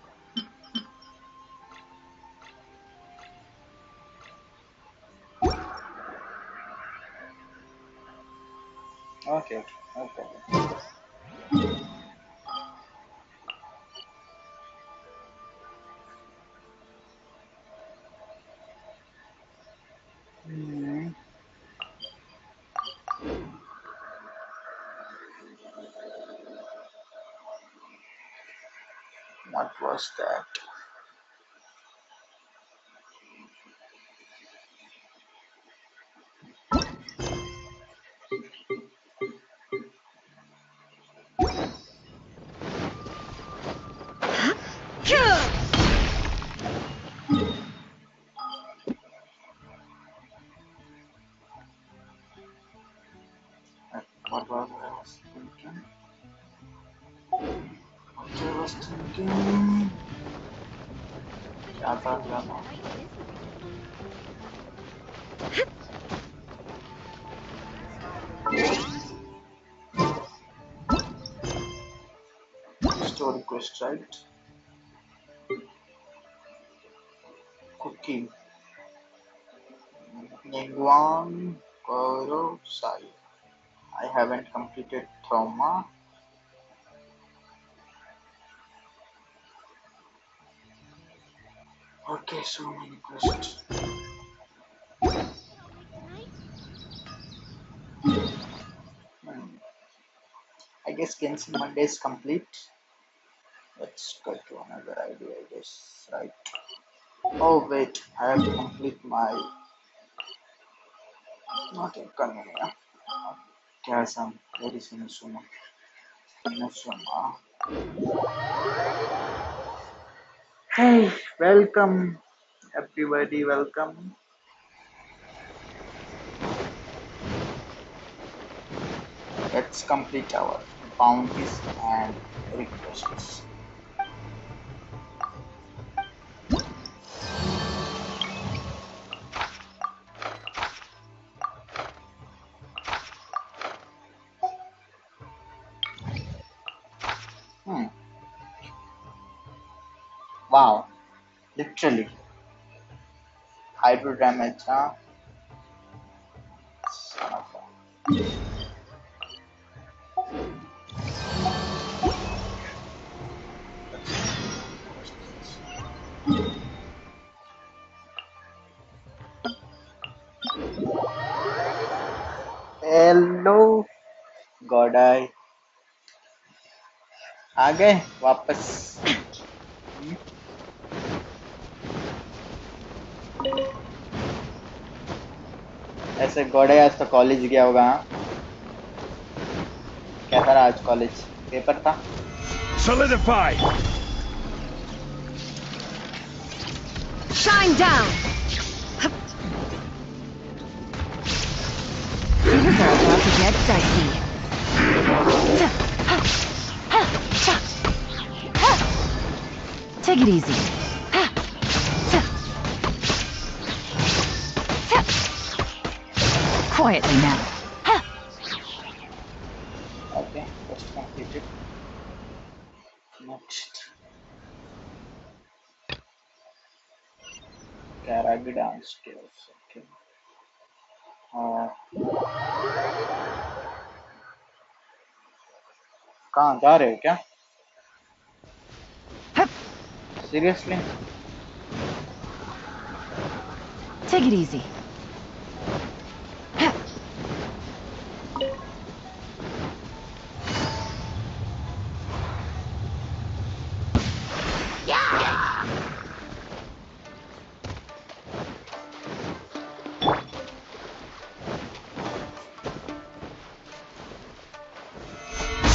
Okay, no problem. What was that? What was I thinking? I was thinking. क्या था क्या था? Story quest, right? Cooking. Ningguang Koro Sai. I haven't completed Trauma. Okay, so many questions. I guess Genshin Monday is complete. Let's go to another idea, I guess, right? Oh wait, I have to complete my not Inconvenia. Kasam, very soon. Hey, welcome everybody, welcome. Let's complete our bounties and requests. Wow, literally. Hydro damage, huh? Son of a... Hello, God I. आ गए वापस. ऐसे गोड़े आज तो college गया होगा. क्या था आज कॉलेज? पेपर था. Solidify! Shine down! Things are about to get dicey. Take it easy. Quietly now. Okay, first completed. Next. Karagi downstairs. Okay. कहाँ जा रहे हो क्या? Seriously? Take it easy.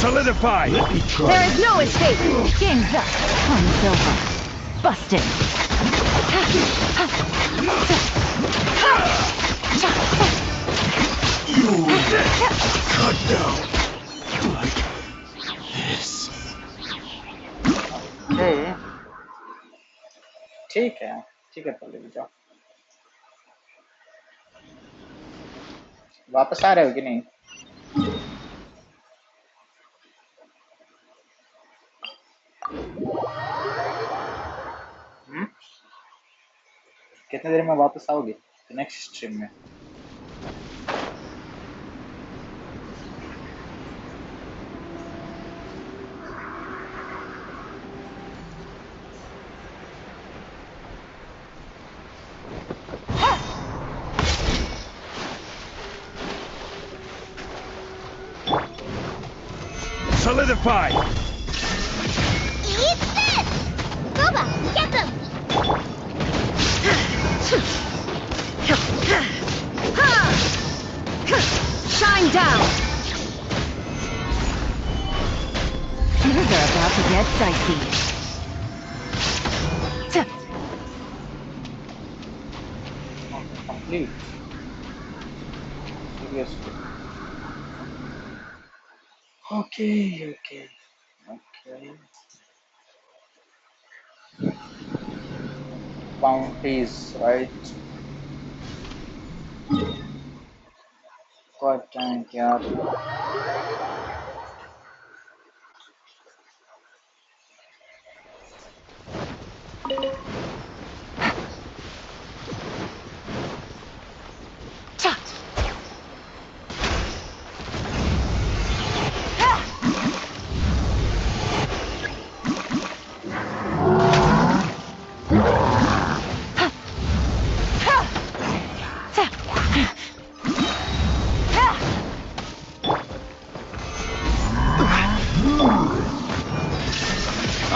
Solidify! There is no escape! Game's up. Time's over. Busted. Cut down. Like this. ठीक है पल्लवी जाओ। वापस आ रहे हो कि नहीं? कितने देर में वापस आओगे नेक्स्ट स्ट्रीम में? Solidify! Eat this! Boba, get them! Shine down! Things are about to get dicey. Complete. Seriously. Okay. Bounties, right? God damn, yaar.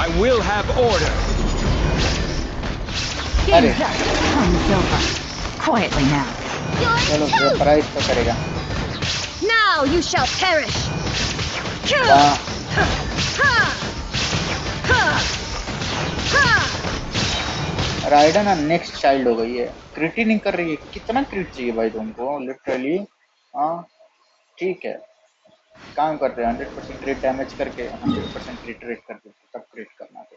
I will have order. Game's up. Time's over. Quietly now. चलो वो price तो करेगा। Now you shall perish! राइडा ना next child हो गई है, क्रिट ही नहीं कर रही है। कितना क्रिट चाहिए भाई तुमको लिटरली? हाँ ठीक है, काम करते हैं 100% क्रिट डैमेज करके 100% क्रिट रेट करके तब क्रिट करना तो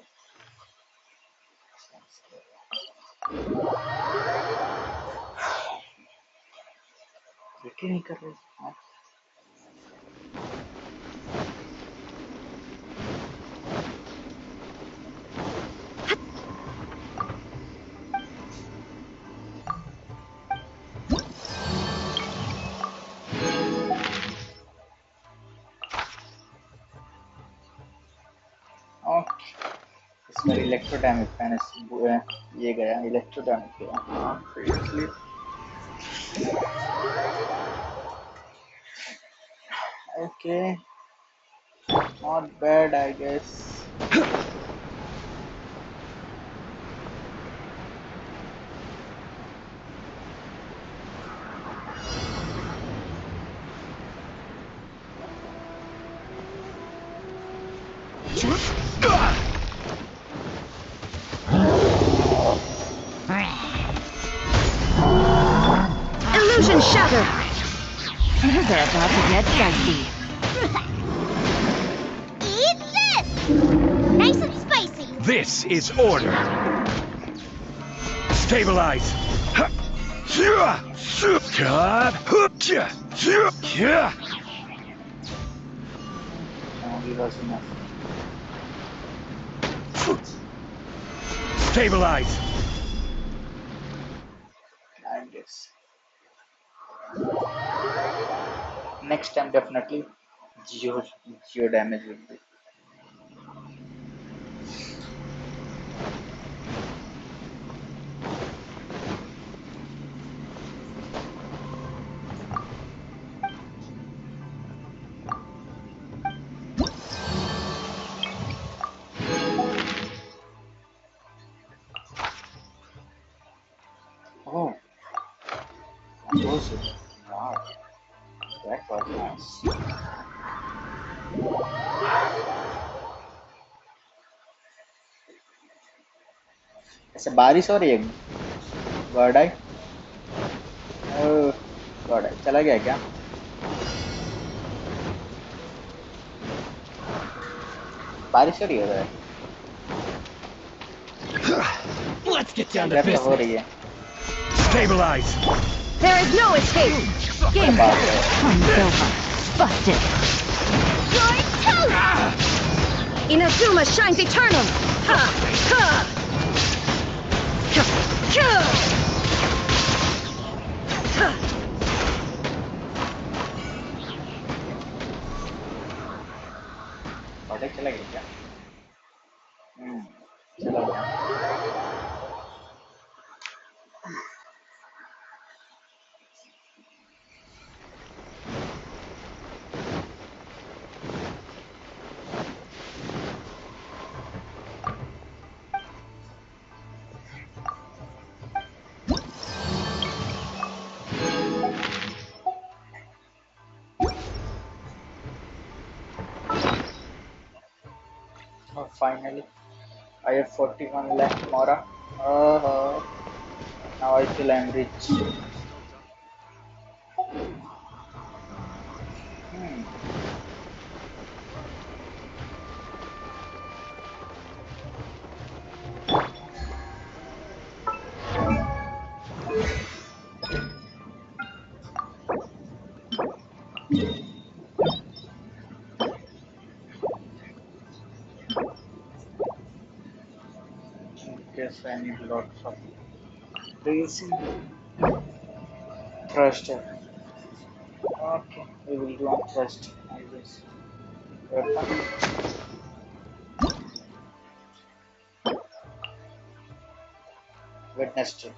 क्रिट ही नहीं कर रही। हाँ इस बार इलेक्ट्रो डैमेज मैंने ये गया इलेक्ट्रो डैमेज गया। Okay not bad I guess. Illusion shattered! Things are about to get dicey. Eat this! Nice and spicy! This is order. Stabilize. He was enough. Stabilize. I guess. Next time definitely geo damage will be. Oh, that was it. Wow, that was nice. ऐसे बारिश हो रही है। God I, God I चला गया क्या? बारिश हो रही है उधर? Let's get down to इधर तो हो business. रही है। Stabilize. There is no escape. Game time's over. Busted. You're toast! Inazuma shines eternal. Ha! Ha! Ha! Ha! Ha! God I चला गया क्या? चला गया। Oh, finally, I have 41 left, Mora. Now I feel I'm rich. Guess I need lots of crazy thruster. Okay, we will do on thrust, I guess. Weapon. Wednesday.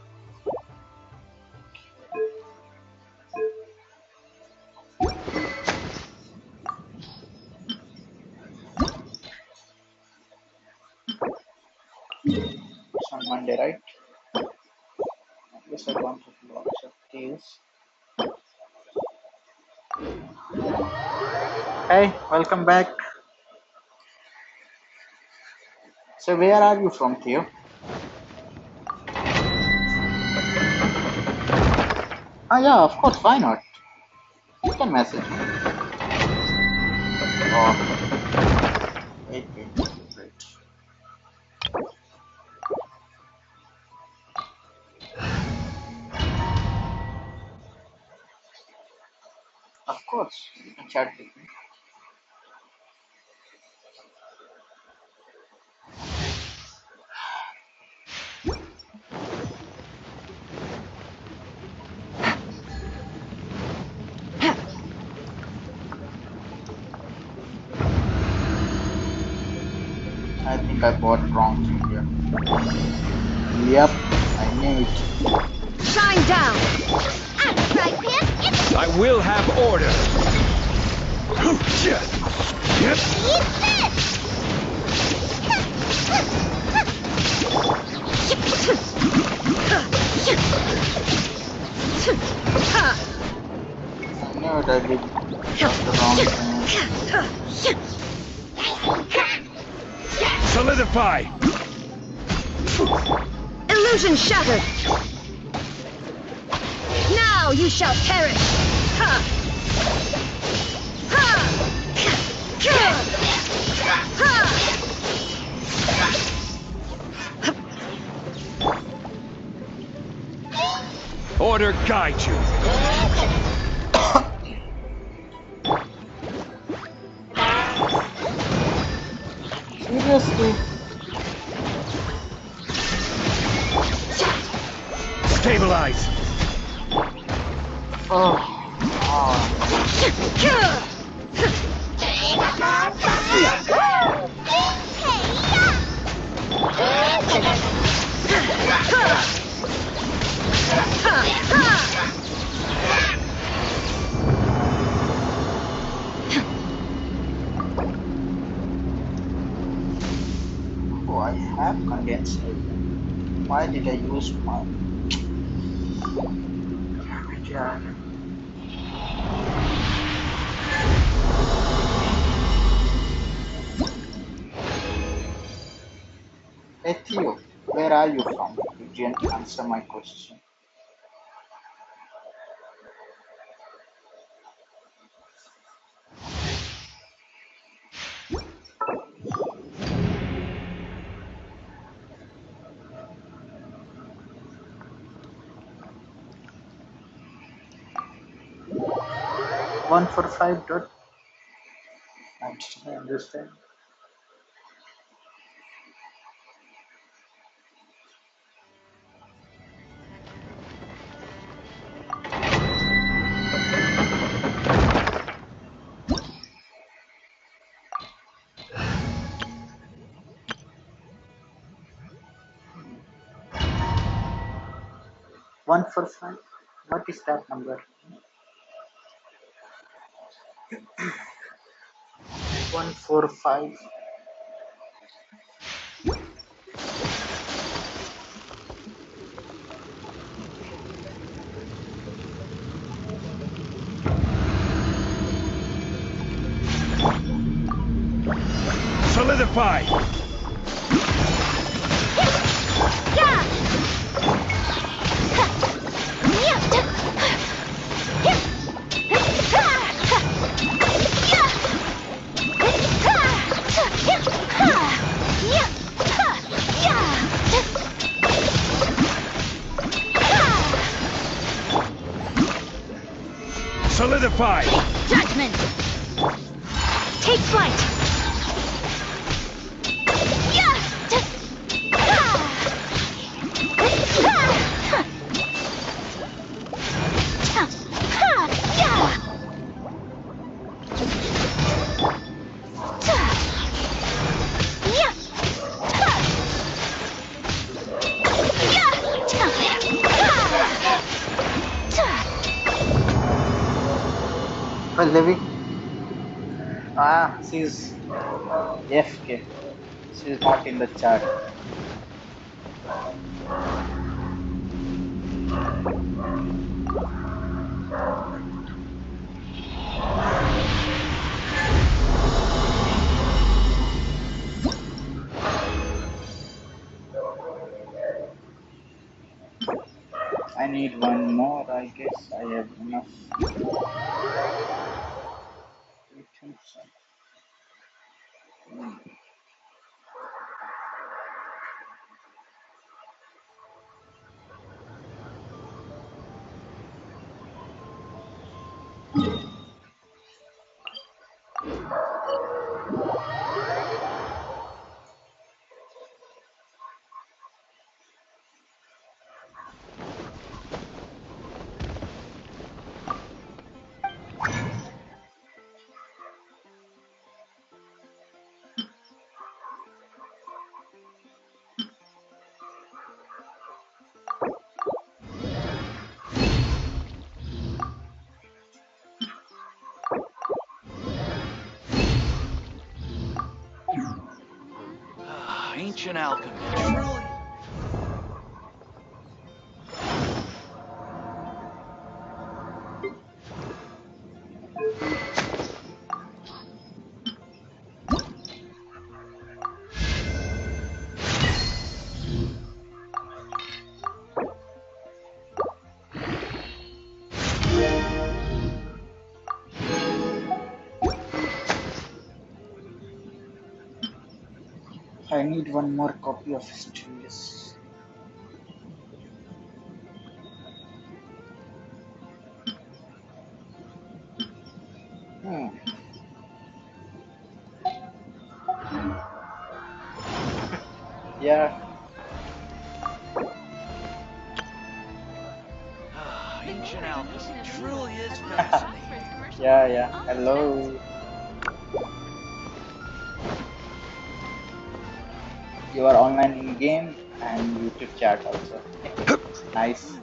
It's on Monday, right? I guess I don't have lots of these. Hey, welcome back. So where are you from, Theo? Ah yeah, of course, why not? You can message me. Oh, wait. Of course, you can chat with me. I think I bought wrong thing here. Yep, I knew it. Shine down. That's right, Pip. It's I will have order. eat I knew it, I did just the wrong thing. Solidify. Illusion shattered. Now you shall perish. Ha! Ha! Ha! Order guide you. Seriously? Stabilize. Oh. Oh, I have condensed. Why did I use my... Yeah. Theo, where are you from? You didn't answer my question. One for five dot. I don't understand. One for five. What is that number? 145. Solidify! Solidify! Judgment! Take flight! Well, Levi. She's AFK. She's not in the chat. I need one more. I guess I have enough. I think so. Ancient alchemy, truly. I need one more copy of Stillness. Yeah. Ancient alchemy truly is fascinating. Yeah. Hello. You are online in game and YouTube chat also. Nice.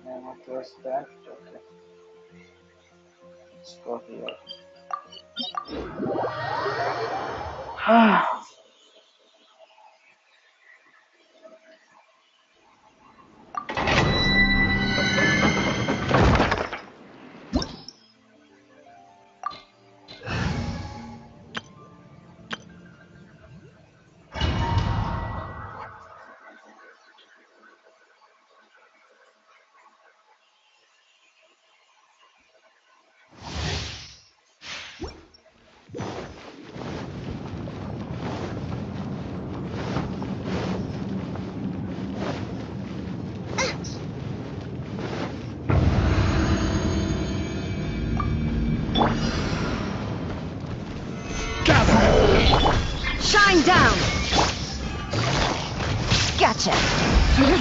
And what was that? Okay. Let's go here.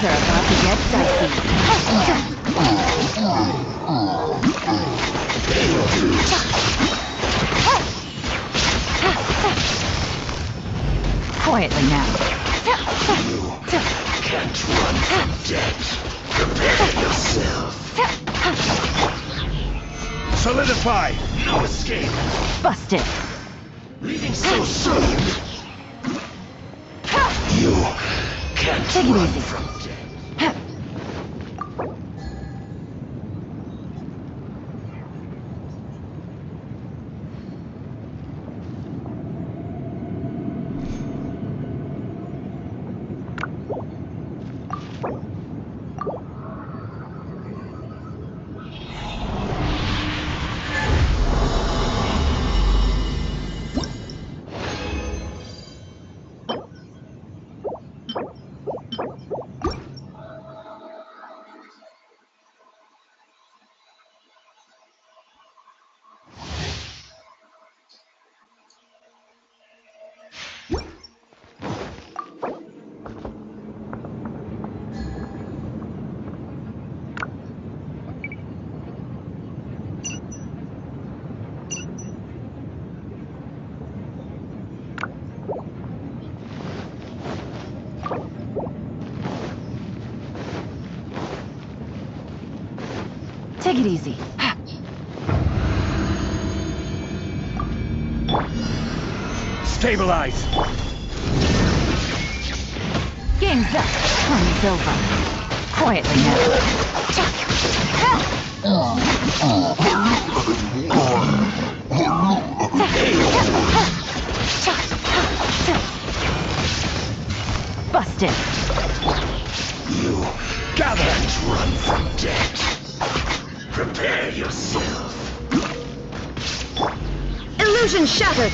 Things are about to get dicey. Quietly now. Can't run from death. Prepare yourself. Solidify. No escape. Busted. Leaving so soon. You can't Take it run easy. from death. Take it easy. Stabilize. Game's up. Time's over. Quietly now. Busted. You gather and run from death. Prepare yourself. Illusion shattered.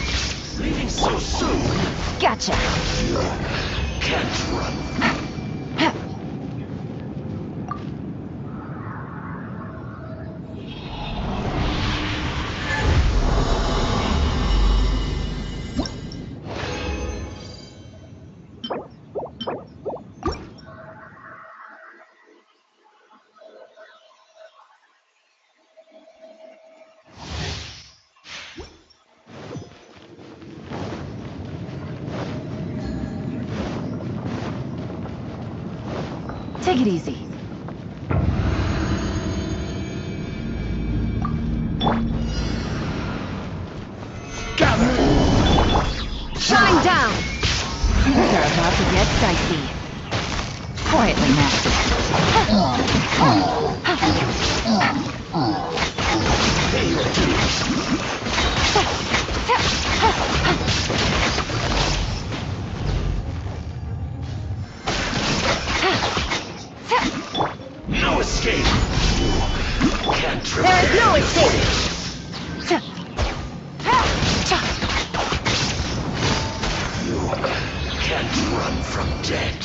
Leaving so soon. Gotcha. You can't run. Take it easy. Gather. Shutting down. Things are about to get dicey. Quietly now. Pay your dues. No escape. You can't There is no escape. You can't run from death.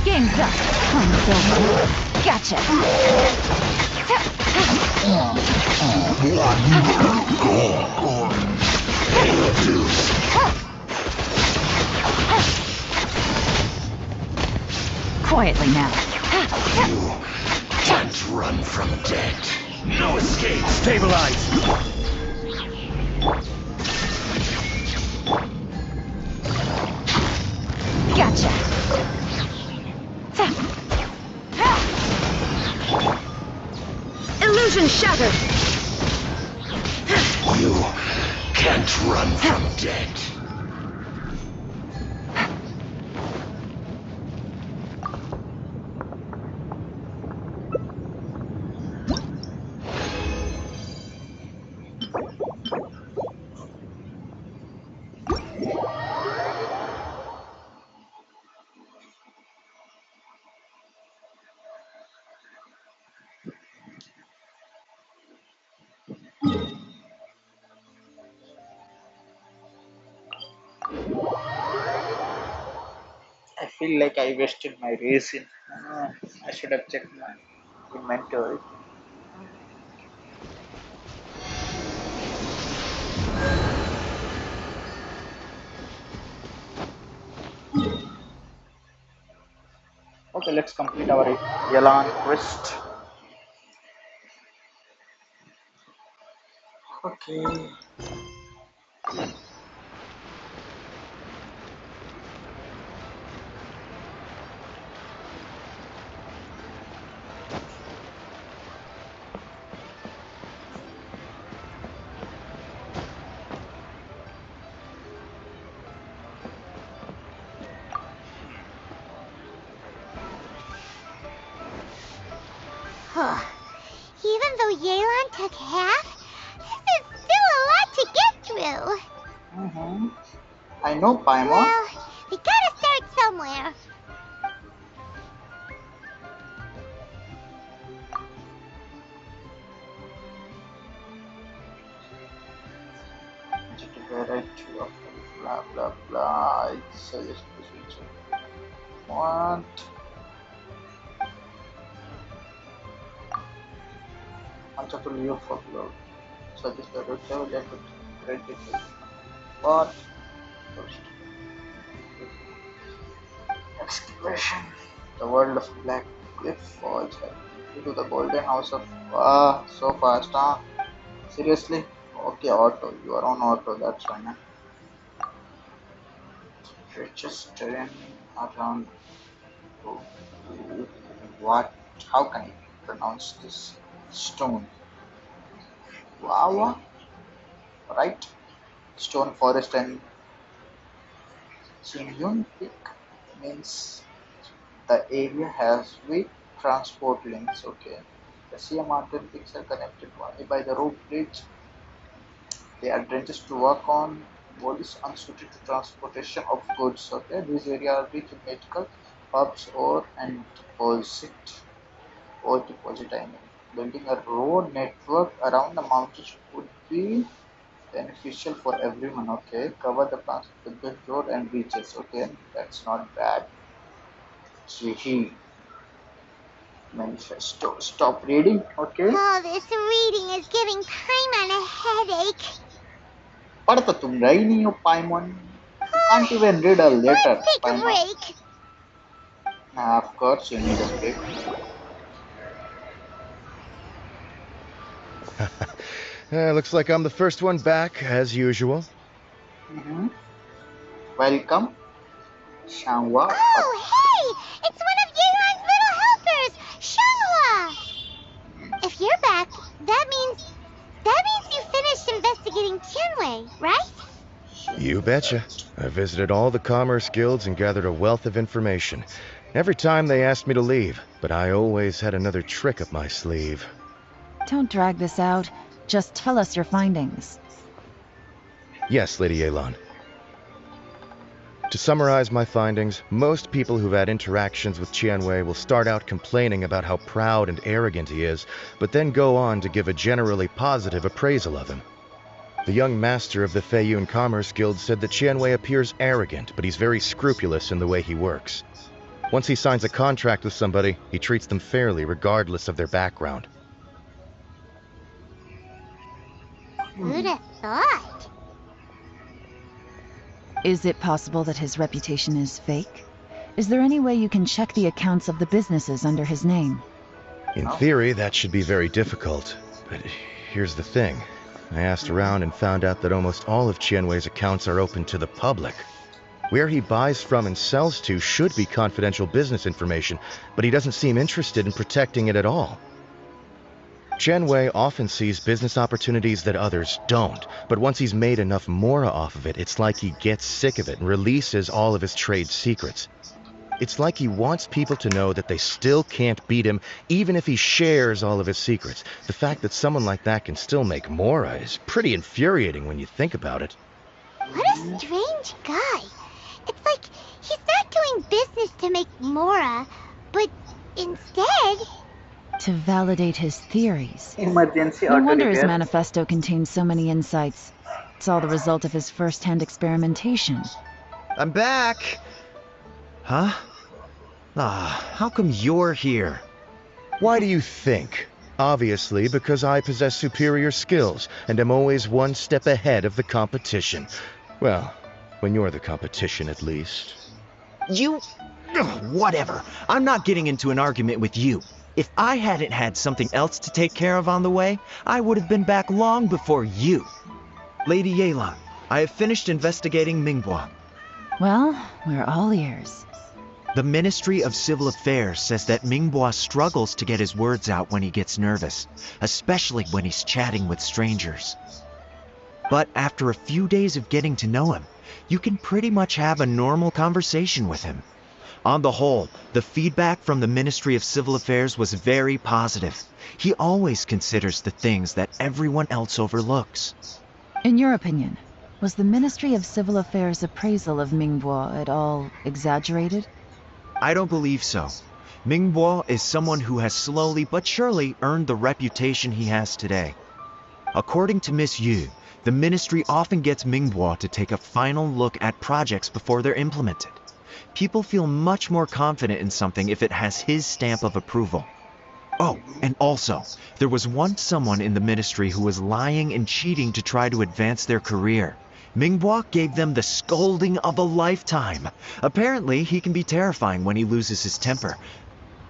Game's up. Time's over. Gotcha. Quietly now. You can't run from death. No escape. Stabilize. Gotcha. Illusion shattered. You can't run from death. I feel like I wasted my race in. I should have checked my inventory. Okay, let's complete our Yalan quest. Okay. Even though Yelan took half, this is still a lot to get through. I know, Paimon. Well, we gotta start somewhere. Variety of blah blah blah. I suggest this feature. What? Answer to Leo for upload. Suggest the router that could create it. What? First. Excavation. The world of Black Cliff Falls. To the golden house of so fast, huh? Seriously? Okay, auto. You are on auto, that's fine. Richest terrain around. Oh, what? How can I pronounce this? Stone. Lava? Right? Stone forest and Chingyun Peak means the area has weak transport links. Okay. The Sia mountain peaks are connected only by the rope bridge. They are trenches to work on. Bodies unsuited to transportation of goods. Okay, these areas are rich in medical hubs and deposit. I mean, building a road network around the mountains would be beneficial for everyone. Okay, cover the plans with the road and beaches. Okay, that's not bad. Gee, manifesto. Stop reading. Okay. Oh, this reading is giving Paimon a headache. पढ़ तुम रही नहीं हो Paimon. You can't even read a letter. Let's take a break. Of course you need a break. Looks like I'm the first one back, as usual. Welcome, Shangwa. Oh, hey! It's one of Yelan's little helpers, Shanghua. If you're back, that means you finished investigating Tianwei, right? You betcha. I visited all the commerce guilds and gathered a wealth of information. Every time they asked me to leave, but I always had another trick up my sleeve. Don't drag this out. Just tell us your findings. Yes, Lady Yelan. To summarize my findings, most people who've had interactions with Tianwei will start out complaining about how proud and arrogant he is, but then go on to give a generally positive appraisal of him. The young master of the Feiyun Commerce Guild said that Tianwei appears arrogant, but he's very scrupulous in the way he works. Once he signs a contract with somebody, he treats them fairly regardless of their background. Who'd have thought? Is it possible that his reputation is fake? Is there any way you can check the accounts of the businesses under his name? In theory, that should be very difficult. But here's the thing. I asked around and found out that almost all of Tianwei's accounts are open to the public. Where he buys from and sells to should be confidential business information, but he doesn't seem interested in protecting it at all. Tianwei often sees business opportunities that others don't, but once he's made enough mora off of it, it's like he gets sick of it and releases all of his trade secrets. It's like he wants people to know that they still can't beat him, even if he shares all of his secrets. The fact that someone like that can still make Mora is pretty infuriating when you think about it. What a strange guy. It's like he's not doing business to make Mora, but instead... To validate his theories. Emergency No auto wonder his repair. manifesto contains so many insights. It's all the result of his first-hand experimentation. I'm back! Huh? How come you're here? Why do you think? Obviously, because I possess superior skills and am always one step ahead of the competition. Well, when you're the competition, at least. You... Ugh, whatever. I'm not getting into an argument with you. If I hadn't had something else to take care of on the way, I would have been back long before you. Lady Yelan, I have finished investigating Ningbo. Well, we're all ears. The Ministry of Civil Affairs says that Ningbo struggles to get his words out when he gets nervous, especially when he's chatting with strangers. But after a few days of getting to know him, you can pretty much have a normal conversation with him. On the whole, the feedback from the Ministry of Civil Affairs was very positive. He always considers the things that everyone else overlooks. In your opinion, was the Ministry of Civil Affairs' appraisal of Ningbo at all exaggerated? I don't believe so. Ningbo is someone who has slowly but surely earned the reputation he has today. According to Miss Yu, the Ministry often gets Ningbo to take a final look at projects before they're implemented. People feel much more confident in something if it has his stamp of approval. Oh, and also, there was once someone in the Ministry who was lying and cheating to try to advance their career. Ningbo gave them the scolding of a lifetime. Apparently, he can be terrifying when he loses his temper.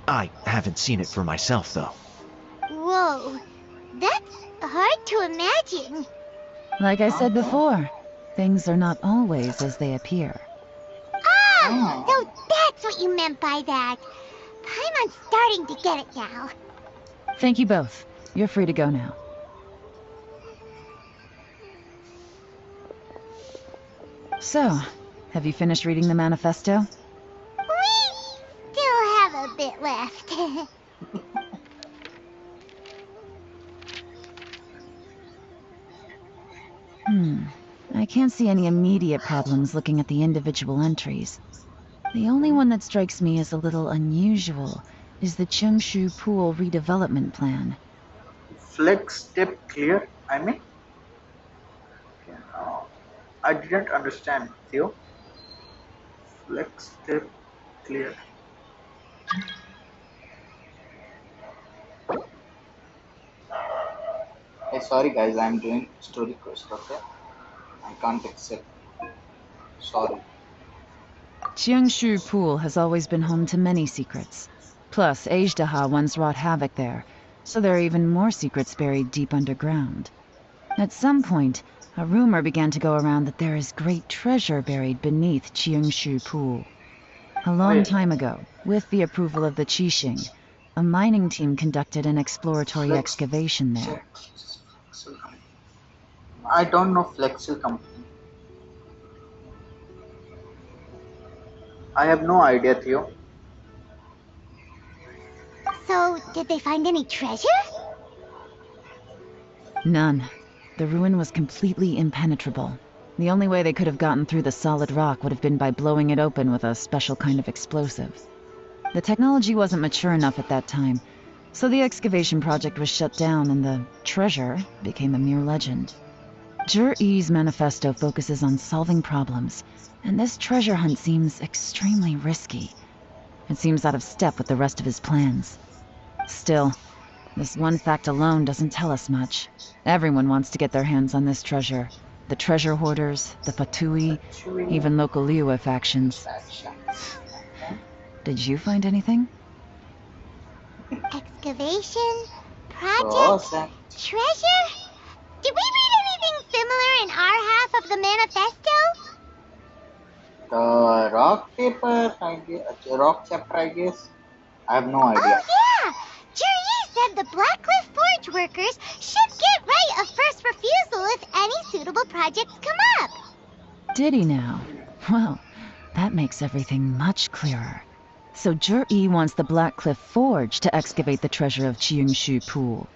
I haven't seen it for myself, though. Whoa, that's hard to imagine. Like I said before, things are not always as they appear. Ah, so that's what you meant by that. Paimon's starting to get it now. Thank you both. You're free to go now. So, have you finished reading the manifesto? We still have a bit left. I can't see any immediate problems looking at the individual entries. The only one that strikes me as a little unusual is the Chengshu Pool redevelopment plan. Flex step clear, I mean? Okay, I didn't understand, Theo. Flex step clear. Hey, sorry guys, I'm doing story quest, okay? I can't accept. Sorry. Chengshu Pool has always been home to many secrets. Plus, Ajdaha once wrought havoc there, so there are even more secrets buried deep underground. At some point, a rumor began to go around that there is great treasure buried beneath Chengshu Pool. A long time ago, with the approval of the Qixing, a mining team conducted an exploratory excavation there. I don't know Flexil company. I have no idea, Theo. So, did they find any treasure? None. The ruin was completely impenetrable. The only way they could have gotten through the solid rock would have been by blowing it open with a special kind of explosive. The technology wasn't mature enough at that time, so the excavation project was shut down and the treasure became a mere legend. Zhi Yi's manifesto focuses on solving problems, and this treasure hunt seems extremely risky. It seems out of step with the rest of his plans. Still, this one fact alone doesn't tell us much. Everyone wants to get their hands on this treasure. The treasure hoarders, the Fatui, even local Liyue factions. Did you find anything? Excavation? Project? Treasure? Did we read anything similar in our half of the manifesto? The rock paper, I guess, rock chapter, I guess. I have no idea. Oh yeah! Zhi said the Blackcliff Forge workers should get right of first refusal if any suitable projects come up. Did he now? Well, that makes everything much clearer. So Jur-E wants the Black Cliff Forge to excavate the treasure of Qingshu Pool.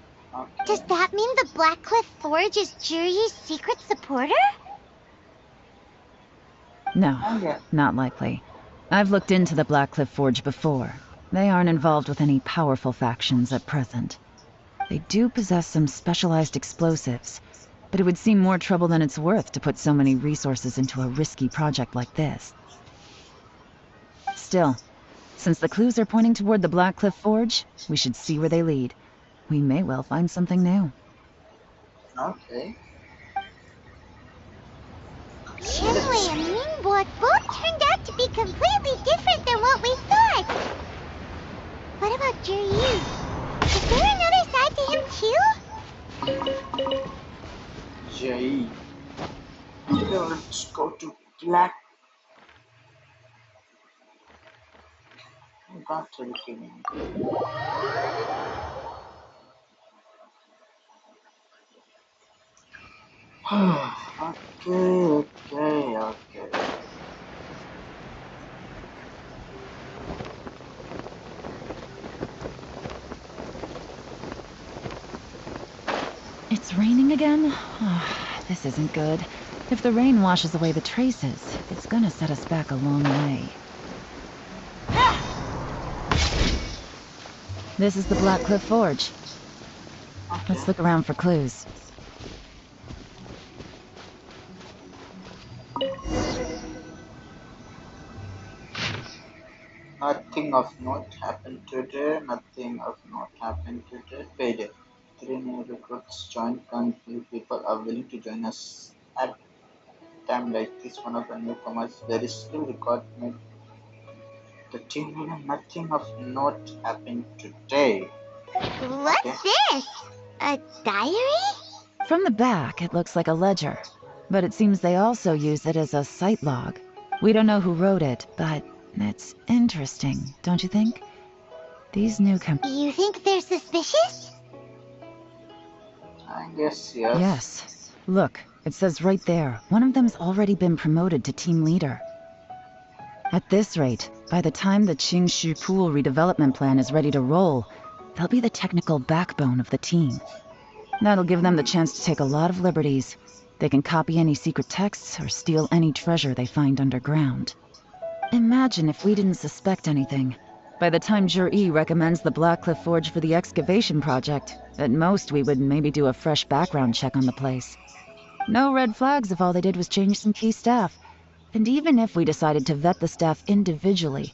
Does that mean the Blackcliff Forge is Juri's secret supporter? No, Okay. not likely. I've looked into the Black Cliff Forge before. They aren't involved with any powerful factions at present. They do possess some specialized explosives, but it would seem more trouble than it's worth to put so many resources into a risky project like this. Still, since the clues are pointing toward the Black Cliff Forge, we should see where they lead. We may well find something new. Okay. Qianwei and Ningbo both turned out to be completely different than what we thought. What about Juri? Is there another side to him too? Jai. Let's go to Black. I can't tell you. Okay. It's raining again? Oh, this isn't good. If the rain washes away the traces, it's gonna set us back a long way. This is the Black Cliff Forge. Let's look around for clues. Nothing of note happened today. Payday. 3 new recruits joined. Few people are willing to join us at time like this. One of the newcomers, very skilled record made the team leader. Nothing of note happened today. What's this? A diary? From the back, it looks like a ledger, but it seems they also use it as a site log. We don't know who wrote it, but it's interesting, don't you think? These newcomers... You think they're suspicious? I guess yes. Yes. Look, it says right there, one of them's already been promoted to team leader. At this rate, by the time the Qingshu Pool redevelopment plan is ready to roll, they'll be the technical backbone of the team. That'll give them the chance to take a lot of liberties. They can copy any secret texts or steal any treasure they find underground. Imagine if we didn't suspect anything. By the time Jur-E recommends the Black Cliff Forge for the excavation project, at most we would maybe do a fresh background check on the place. No red flags if all they did was change some key staff. And even if we decided to vet the staff individually,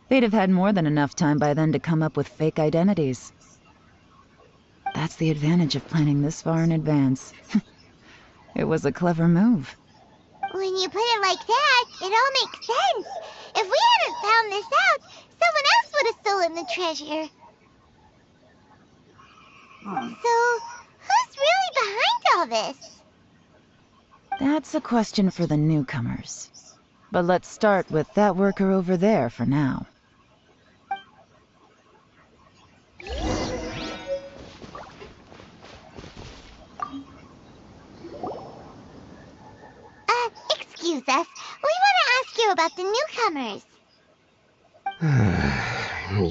they'd have had more than enough time by then to come up with fake identities. That's the advantage of planning this far in advance. It was a clever move. When you put it like that, it all makes sense. If we hadn't found this out, someone else would have stolen the treasure. So, who's really behind all this? That's a question for the newcomers. But let's start with that worker over there for now. Excuse us. We want to ask you about the newcomers.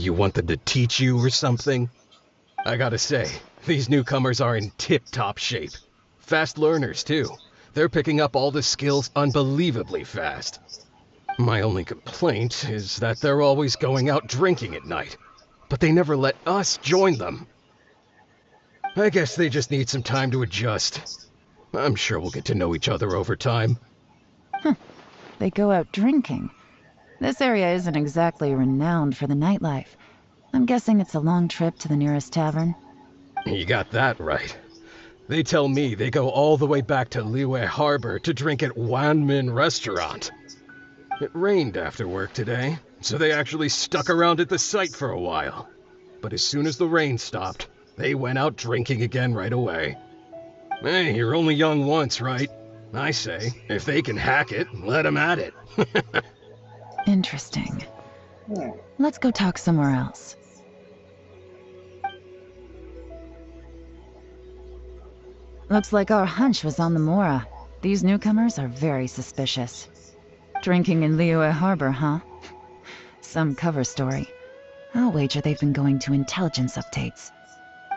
You want them to teach you or something? I gotta say, these newcomers are in tip-top shape. Fast learners, too. They're picking up all the skills unbelievably fast. My only complaint is that they're always going out drinking at night, but they never let us join them. I guess they just need some time to adjust. I'm sure we'll get to know each other over time. They go out drinking. This area isn't exactly renowned for the nightlife. I'm guessing it's a long trip to the nearest tavern. You got that right. They tell me they go all the way back to Liyue Harbor to drink at Wanmin Restaurant. It rained after work today, so they actually stuck around at the site for a while. But as soon as the rain stopped, they went out drinking again right away. Hey, you're only young once, right? I say, if they can hack it, let them at it. Interesting. Let's go talk somewhere else. Looks like our hunch was on the Mora. These newcomers are very suspicious. Drinking in Liyue Harbor, huh? Some cover story. I'll wager they've been going to intelligence updates.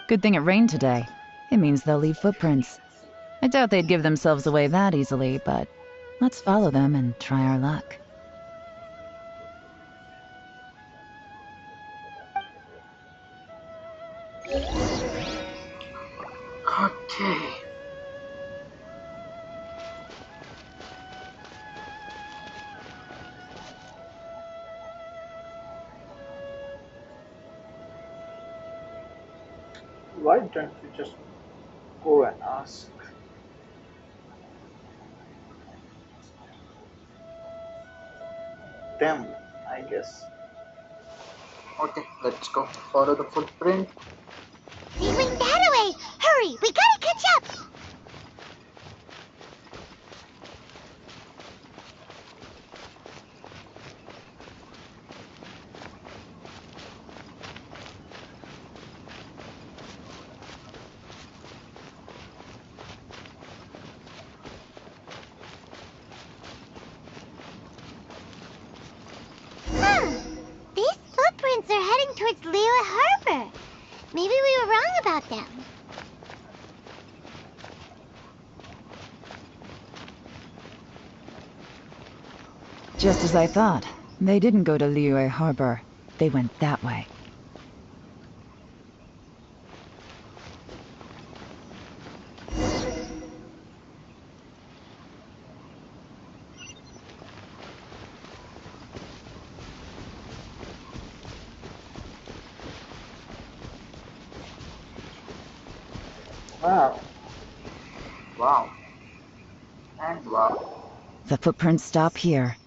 Good thing it rained today. It means they'll leave footprints. I doubt they'd give themselves away that easily, but let's follow them and try our luck. Okay. Why don't we just go and ask? Them, I guess. Okay, let's go. Follow the footprint. They went that way! Hurry, we gotta catch up! These footprints are heading towards Liyue Harbor. Maybe we were wrong about them. Just as I thought. They didn't go to Liyue Harbor. They went that way. Wow. Wow. And wow. The footprints stop here.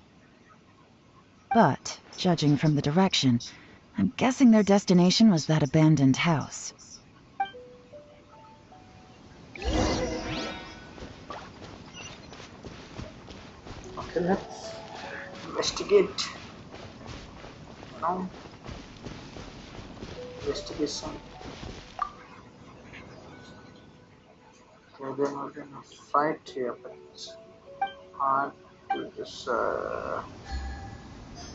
But, judging from the direction, I'm guessing their destination was that abandoned house. Okay, let's investigate. No. Investigation. Okay, they're not in a fight here, but it's hard to just.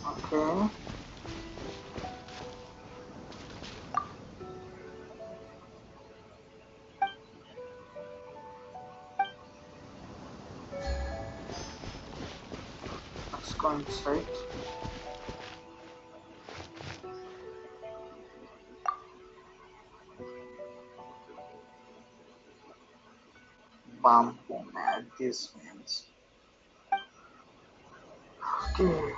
Okay. Let's go inside. Bamboo mat, this means. Okay.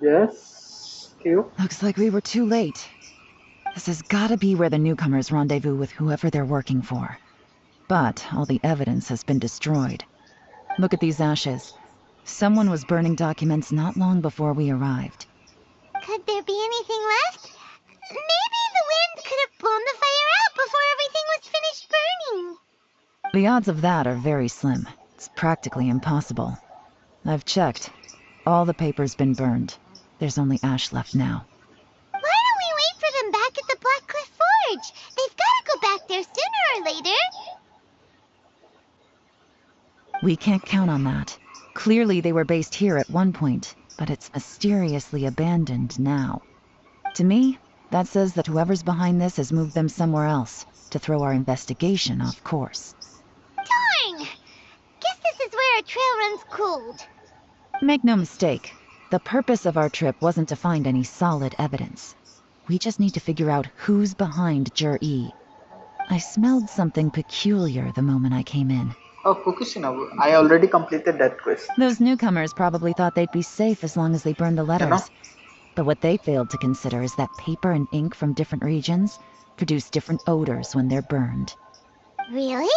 Yes, Q. Looks like we were too late. This has gotta be where the newcomers rendezvous with whoever they're working for. But all the evidence has been destroyed. Look at these ashes. Someone was burning documents not long before we arrived. Could there be anything left? Maybe the wind could have blown the fire out before everything was finished burning. The odds of that are very slim. It's practically impossible. I've checked. All the paper's been burned. There's only ash left now. Why don't we wait for them back at the Black Cliff Forge? They've gotta go back there sooner or later. We can't count on that. Clearly they were based here at one point, but it's mysteriously abandoned now. To me, that says that whoever's behind this has moved them somewhere else, to throw our investigation off course. Darn! Guess this is where our trail runs cold. Make no mistake, the purpose of our trip wasn't to find any solid evidence. We just need to figure out who's behind Jur-E. I smelled something peculiar the moment I came in. Oh, Fukushima, I already completed that quest. Those newcomers probably thought they'd be safe as long as they burned the letters. But what they failed to consider is that paper and ink from different regions produce different odors when they're burned. Really?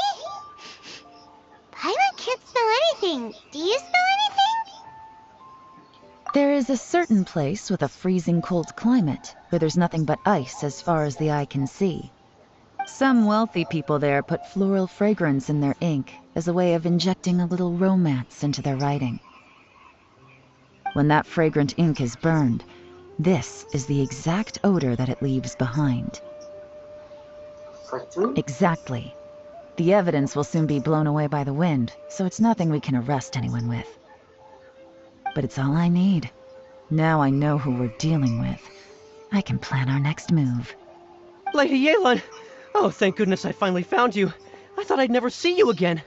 Paimon can't smell anything. Do you smell anything? There is a certain place with a freezing cold climate where there's nothing but ice as far as the eye can see. Some wealthy people there put floral fragrance in their ink as a way of injecting a little romance into their writing. When that fragrant ink is burned, this is the exact odor that it leaves behind. Factory? Exactly. The evidence will soon be blown away by the wind, so it's nothing we can arrest anyone with. But it's all I need. Now I know who we're dealing with. I can plan our next move. Lady Yelan! Oh, thank goodness I finally found you. I thought I'd never see you again.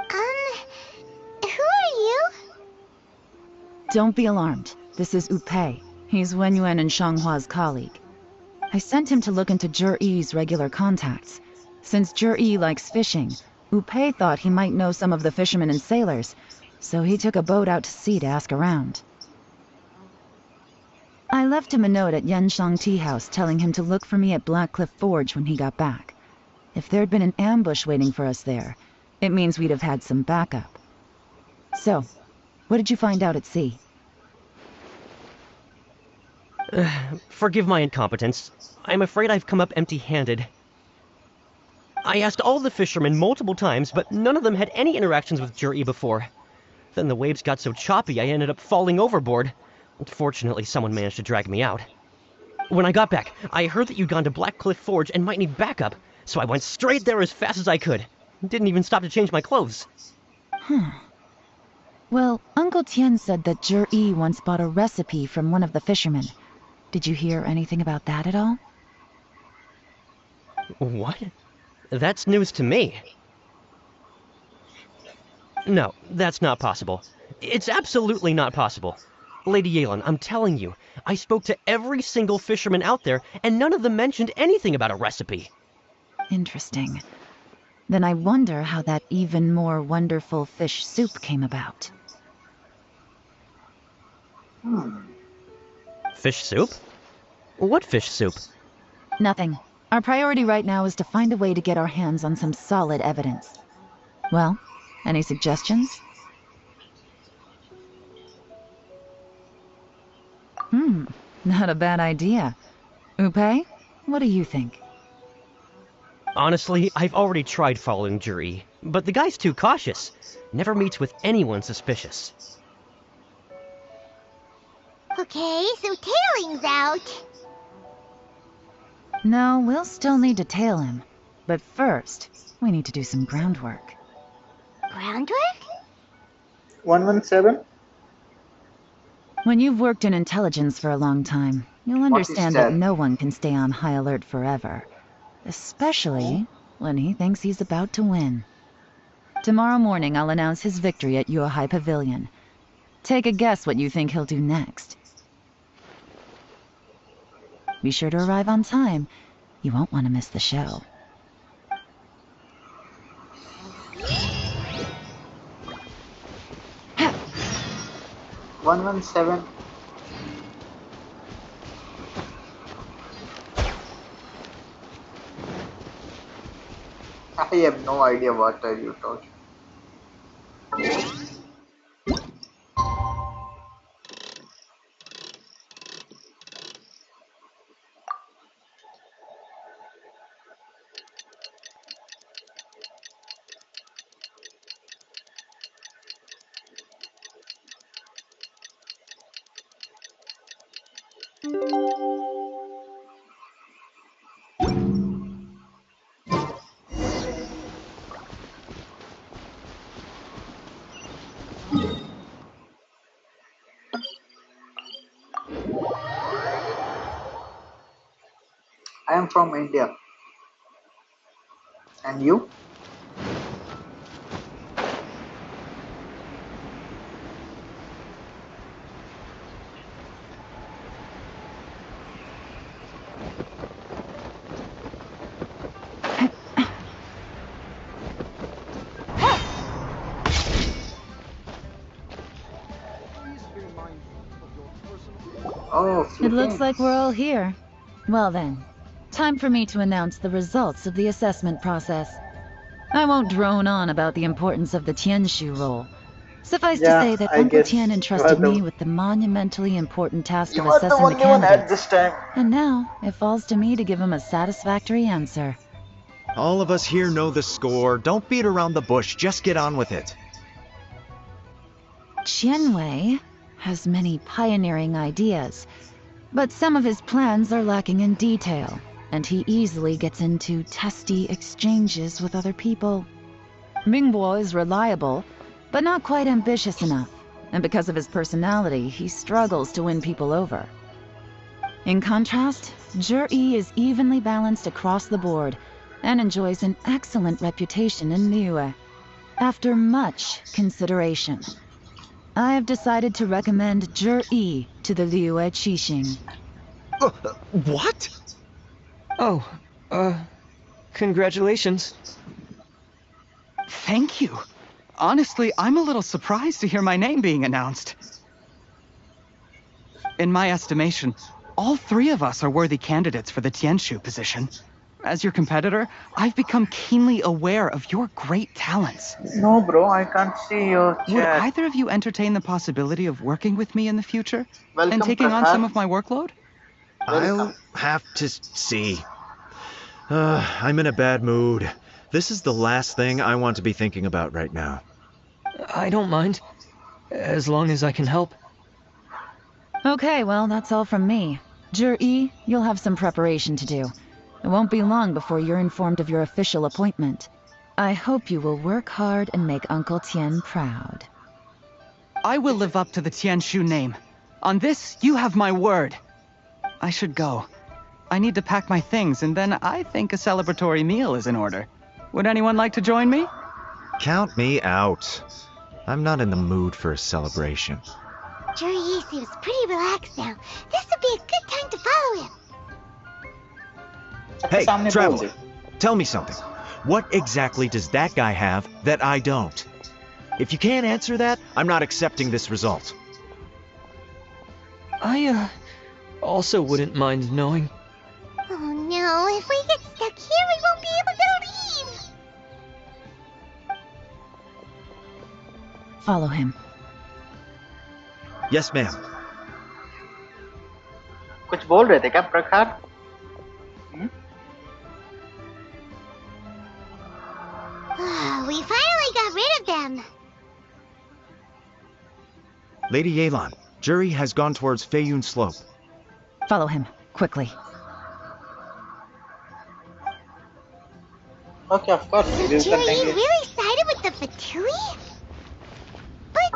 Who are you? Don't be alarmed. This is Upei. He's Wenyuan and Shanghua's colleague. I sent him to look into Zhi-Yi's regular contacts. Since Zhi-Yi likes fishing, Upei thought he might know some of the fishermen and sailors, so he took a boat out to sea to ask around. I left him a note at Yenshang Tea House telling him to look for me at Blackcliff Forge when he got back. If there'd been an ambush waiting for us there, it means we'd have had some backup. So, what did you find out at sea? Forgive my incompetence. I'm afraid I've come up empty-handed. I asked all the fishermen multiple times, but none of them had any interactions with Zhi-Yi before. Then the waves got so choppy I ended up falling overboard. Fortunately, someone managed to drag me out. When I got back, I heard that you'd gone to Blackcliff Forge and might need backup, so I went straight there as fast as I could. Didn't even stop to change my clothes. Well, Uncle Tian said that Zhi-Yi once bought a recipe from one of the fishermen. Did you hear anything about that at all? What? That's news to me. No, that's not possible. It's absolutely not possible. Lady Yelan, I'm telling you, I spoke to every single fisherman out there, and none of them mentioned anything about a recipe. Interesting. Then I wonder how that even more wonderful fish soup came about. Fish soup? What fish soup? Nothing. Our priority right now is to find a way to get our hands on some solid evidence. Well, any suggestions? Not a bad idea. Upei, what do you think? Honestly, I've already tried following Zhi-Yi, but the guy's too cautious. Never meets with anyone suspicious. Okay, so tailing's out. No, we'll still need to tail him. But first, we need to do some groundwork. Groundwork? 117? When you've worked in intelligence for a long time, you'll understand that no one can stay on high alert forever. Especially when he thinks he's about to win. Tomorrow morning, I'll announce his victory at Yuehai Pavilion. Take a guess what you think he'll do next. Be sure to arrive on time. You won't want to miss the show. Ha! 117. I have no idea what are you talking. I am from India. And you? Oh, it looks like we're all here. Well then, time for me to announce the results of the assessment process. I won't drone on about the importance of the Tianshu role. Suffice to say that Uncle Tian entrusted me with the monumentally important task of assessing the candidates. And now, it falls to me to give him a satisfactory answer. All of us here know the score. Don't beat around the bush, just get on with it. Qianwei has many pioneering ideas, but some of his plans are lacking in detail. and he easily gets into testy exchanges with other people. Mingbo is reliable, but not quite ambitious enough, and because of his personality, he struggles to win people over. In contrast, Zhi is evenly balanced across the board and enjoys an excellent reputation in Liyue. After much consideration, I have decided to recommend Zhi to the Liyue Qixing. What? Oh, congratulations. Thank you. Honestly, I'm a little surprised to hear my name being announced. In my estimation, all three of us are worthy candidates for the Tianshu position. As your competitor, I've become keenly aware of your great talents. No, bro, I can't see your chat. Would either of you entertain the possibility of working with me in the future? Welcome, and taking on Prakash. some of my workload? I'll have to see. I'm in a bad mood. This is the last thing I want to be thinking about right now. I don't mind, as long as I can help. Okay, well, that's all from me. Zhi, you'll have some preparation to do. It won't be long before you're informed of your official appointment. I hope you will work hard and make Uncle Tien proud. I will live up to the Tianshu name. On this, you have my word. I should go. I need to pack my things, and then I think a celebratory meal is in order. Would anyone like to join me? Count me out. I'm not in the mood for a celebration. Zhi seems pretty relaxed now. This would be a good time to follow him. Hey, Traveler, tell me something. What exactly does that guy have that I don't? If you can't answer that, I'm not accepting this result. I, also wouldn't mind knowing. Oh no, if we get stuck here, we won't be able to leave! Follow him. Yes, ma'am. कुछ बोल रहे थे क्या प्रखार? We finally got rid of them. Lady Yelan, Zhi has gone towards Feiyun Slope. Follow him, quickly. Okay, of course. Zhi really sided with the Fatui? But...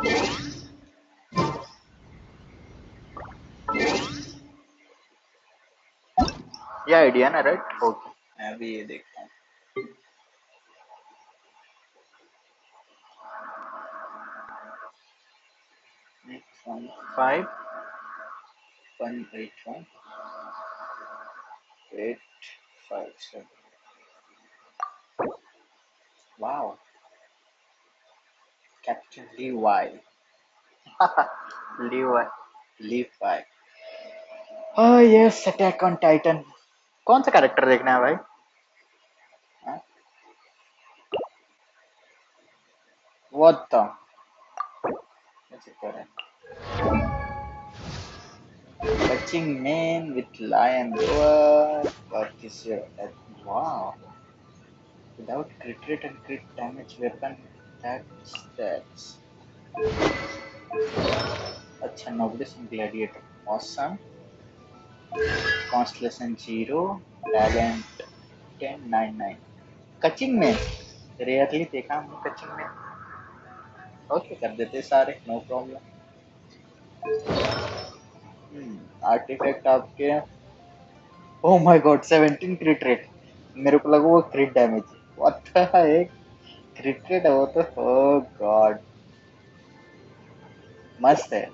ये idea ना, right? Okay, मैं अभी ये देखता हूँ. Next one, 5, 1, 8, 1, 8, 5, 7. Wow. Captain Levi. Levi. Oh yes, Attack on Titan. कौन सा character देखना है भाई? What the? Touching main with lion roar. What is your wow? Without crit rate and crit damage weapon attack stats. अच्छा, Noblesse and Gladiator. Awesome. Constellation 0, Talent 10, 9, 9. Kaching में rarely देखा हमने कचिंग में. ओके, कर देते सारे, नो प्रॉब्लम. आर्टिफैक्ट आपके. Oh my god, 17 crit rate. मेरे को लगा वो crit damage. What the heck? Crit rate है वो तो. ओह गॉड, मस्त है.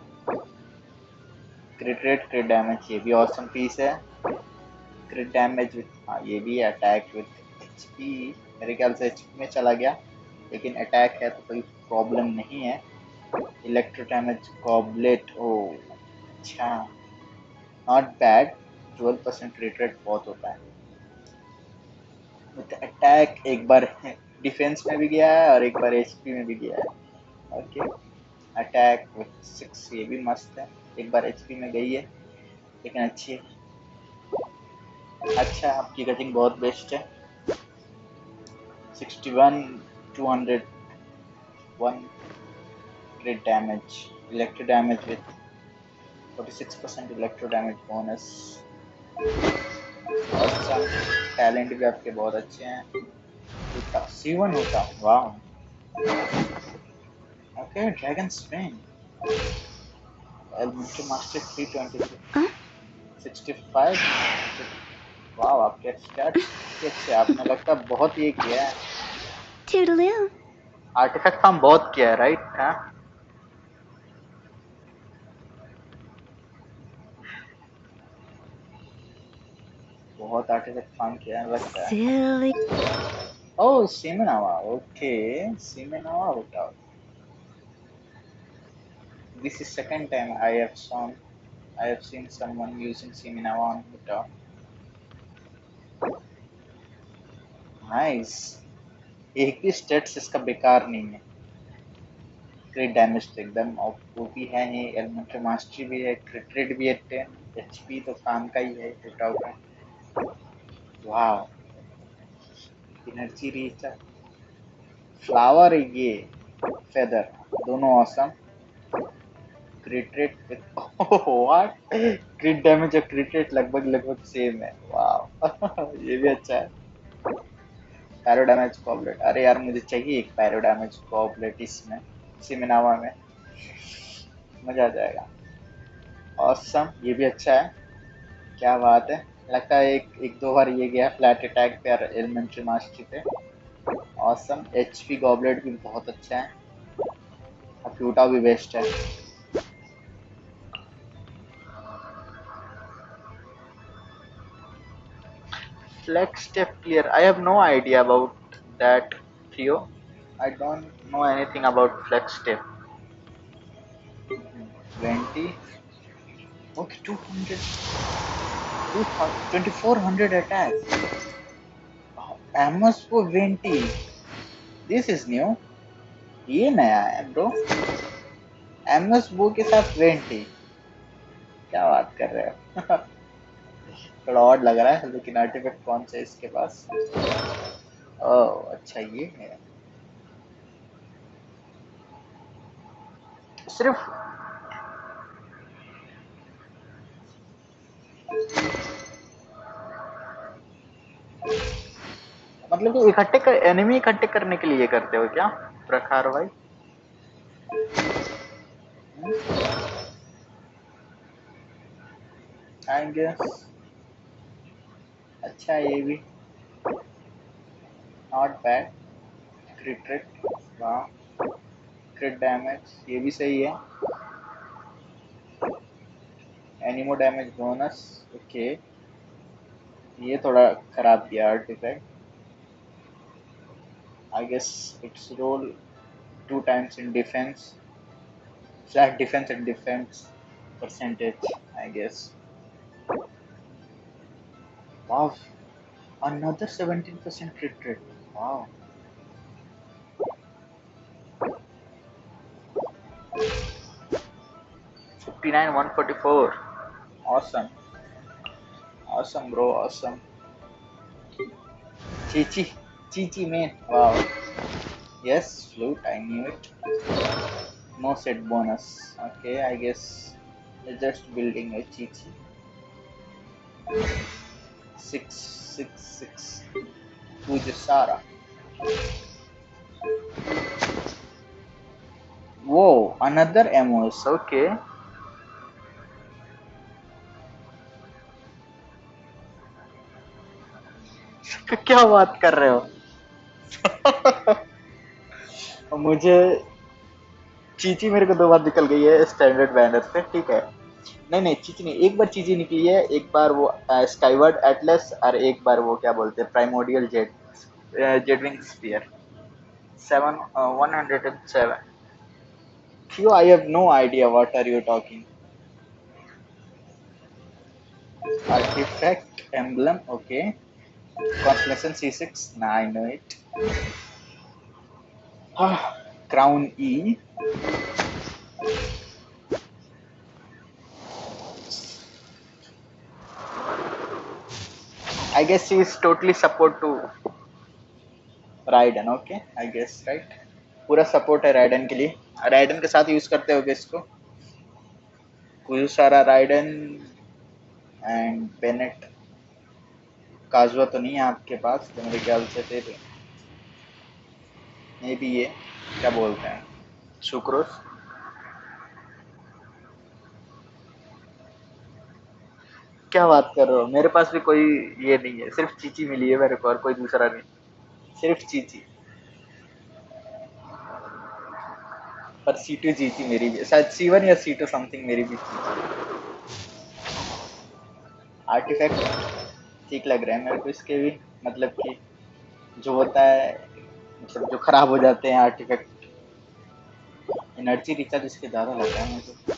क्रिट रेट, क्रिट डैमेज, ये भी ऑसम पीस है. क्रिट डैमेज विद, हाँ ये भी है. अटैक विद एचपी, मेरे ख्याल से एचपी में चला गया, लेकिन अटैक है तो कोई प्रॉब्लम नहीं है. Electro damage goblet. ओ अच्छा, नॉट बैड. 12% क्रिट रेट बहुत होता है. विद अटैक एक बार डिफेंस में भी गया है और एक बार एचपी में भी गया है. ओके, अटैक विद 6, ये भी मस्त है. एक बार एचपी में गई है, लेकिन अच्छी है. अच्छा, आपकी कटिंग बहुत बेस्ट है. 61, 201 crit damage, electro damage with 46% electro damage bonus. और टैलेंट भी आपके बहुत अच्छे हैं। C1 होता, वाह। Okay, dragon spin, elementary master 323, 65। वाह, आपके स्टैट्स अच्छे, आपने लगता है बहुत ये किया है। Toodaloo. आर्टिफैक्ट फार्म बहुत किया है, राइट? हाँ, बहुत आर्टिफैक्ट फार्म किया है लगता है। Silly. ओह, सीमेनावा, ओके, सीमेनावा होता। This is second time I have seen someone using Seminawa on Buddha. Nice. एक भी स्टेट्स इसका बेकार नहीं है। क्रिट डैमेज तो एकदम ओपी है, ये एलिमेंट्री मास्टरी भी है, क्रिट रेट भी है 10, एचपी तो काम का ही है टूटा हुआ। वाह, एनर्जी रीच, फ्लावर, ये फेदर, दोनों ऑसम। क्रिट रेट व्हाट, क्रिट डैमेज और क्रिट रेट लगभग लगभग सेम है। वाह ये भी अच्छा है। पैरो डैमेज गॉबलेट, अरे यार मुझे चाहिए एक पैरो डैमेज गॉबलेट इसमें, सिमिनावा में, मजा आ जाएगा। ऑसम, ये भी अच्छा है, क्या बात है। लगता है एक दो बार ये गया फ्लैट अटैक पे और एलिमेंट्री मास्टरी पे। ऑसम, एचपी गॉबलेट भी बहुत अच्छा है, अक्यूटा भी बेस्ट है। Flex step clear, I have no idea about that, Theo. I don't know anything about flex step. 20, okay, 200, 2400 attack. Amos for 20, this is new, ये नया है ब्रो। एमएस बो के साथ 20, क्या बात कर रहे हो थोड़ा ऑड लग रहा है, लेकिन आर्टिफैक्ट कौन सा है इसके पास? ओह अच्छा, ये है सिर्फ। मतलब कि इकट्ठे कर, एनिमी इकट्ठे करने के लिए करते हो क्या प्रखार भाई? आई गेस अच्छा, ये भी नॉट बैड। क्रिट रेट, वाह, क्रिट डैमेज ये भी सही है। एनिमो डैमेज बोनस, ओके, ये थोड़ा खराब किया artefact. I guess its role 2 times in defense, flat defense and defense percentage, I guess. Wow, another 17% crit rate. Wow. $59, 144. Awesome. Awesome, bro. Awesome. Chichi, man. Wow. Yes, flute. I knew it. No set bonus. Okay, I guess it's just building a Chichi. 666. Pujasara. Whoa, another Amos. Okay. क्या बात कर रहे हो मुझे चीची मेरे को 2 बार निकल गई है स्टैंडर्ड बैनर से, ठीक है। नहीं चीची नहीं, एक बार चीची निकली है, एक बार वो स्काईवर्ड एटलस, और एक बार वो क्या बोलते हैं primordial जेडविंग spear. 107। Theo, I have no idea what are you talking. Artifact emblem, okay. Constellation C6, nah, I know it. Crown E. I guess she is totally support to Raiden, okay? I guess, right? पूरा support है ridden के लिए। Ridden के साथ use करते हो इसको? कुछ सारा राइडन एंड बेनेट, काजुआ तो नहीं है आपके पास तो मेरे ख्याल से फिर मे बी ये क्या बोलते हैं सुक्रोज। क्या बात कर रहे हो, मेरे पास भी कोई ये नहीं है, सिर्फ चीची मिली है मेरे को और कोई दूसरा नहीं, सिर्फ चीची। पर C2 जीती मेरी भी, शायद C1 या C2 समथिंग मेरी भी जीती। आर्टिफैक्ट ठीक लग रहे हैं मेरे को इसके भी, मतलब कि जो होता है, मतलब जो खराब हो जाते हैं आर्टिफैक्ट। एनर्जी रिचार्ज इसके ज़्यादा लग रहा है मुझे।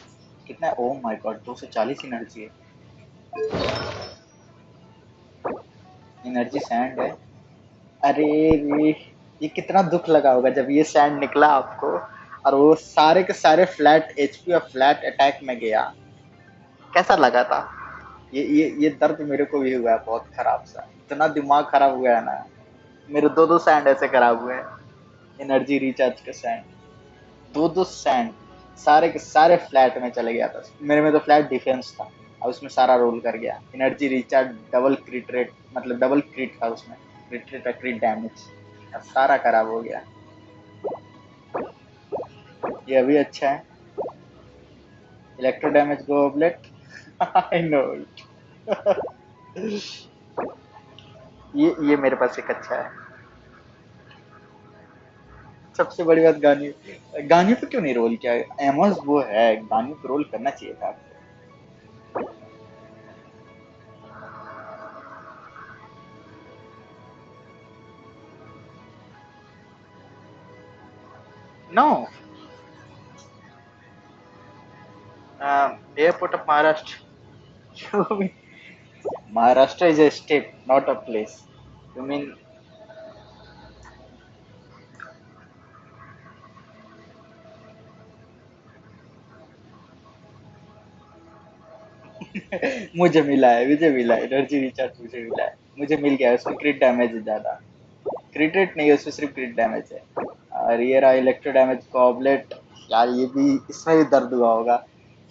कितना है? ओह माय गॉड, 240 एनर्जी है। एनर्जी सैंड है। अरे रे, ये कितना दुख लगा होगा जब ये सैंड निकला आपको और वो सारे के सारे फ्लैट एचपी और फ्लैट अटैक में गया। कैसा लगा था? ये दर्द मेरे को भी हुआ है बहुत खराब सा, इतना दिमाग खराब हुआ है ना। मेरे दो दो सैंड ऐसे खराब हुए हैं, एनर्जी रिचार्ज के सैंड, दो दो सैंड सारे के सारे फ्लैट में चले गया था। मेरे में तो फ्लैट डिफेंस था और उसमें सारा रोल कर गया। एनर्जी रिचार्ज डबल क्रिट रेट, मतलब डबल क्रिट था उसमें, क्रिट रेट क्रिट डैमेज सारा खराब हो गया। ये अभी अच्छा है। Electro damage goblet I know ये मेरे पास एक अच्छा है। सबसे बड़ी बात गानी, गानी पे क्यों नहीं रोल किया? एमोस वो है, गानी पे रोल करना चाहिए था आपको। No, airport of Maharashtra Maharashtra is a state, not a place. You mean मुझे मिला है एनर्जी रिचार्ज, मुझे मिला है, मुझे मिल गया है। उसमें क्रिट डैमेज है ज्यादा, क्रिट रेट नहीं है उसमें, सिर्फ क्रिट डैमेज है। और ये रहा इलेक्ट्रो डैमेज गॉबलेट। यार ये भी, इसमें भी दर्द हुआ होगा।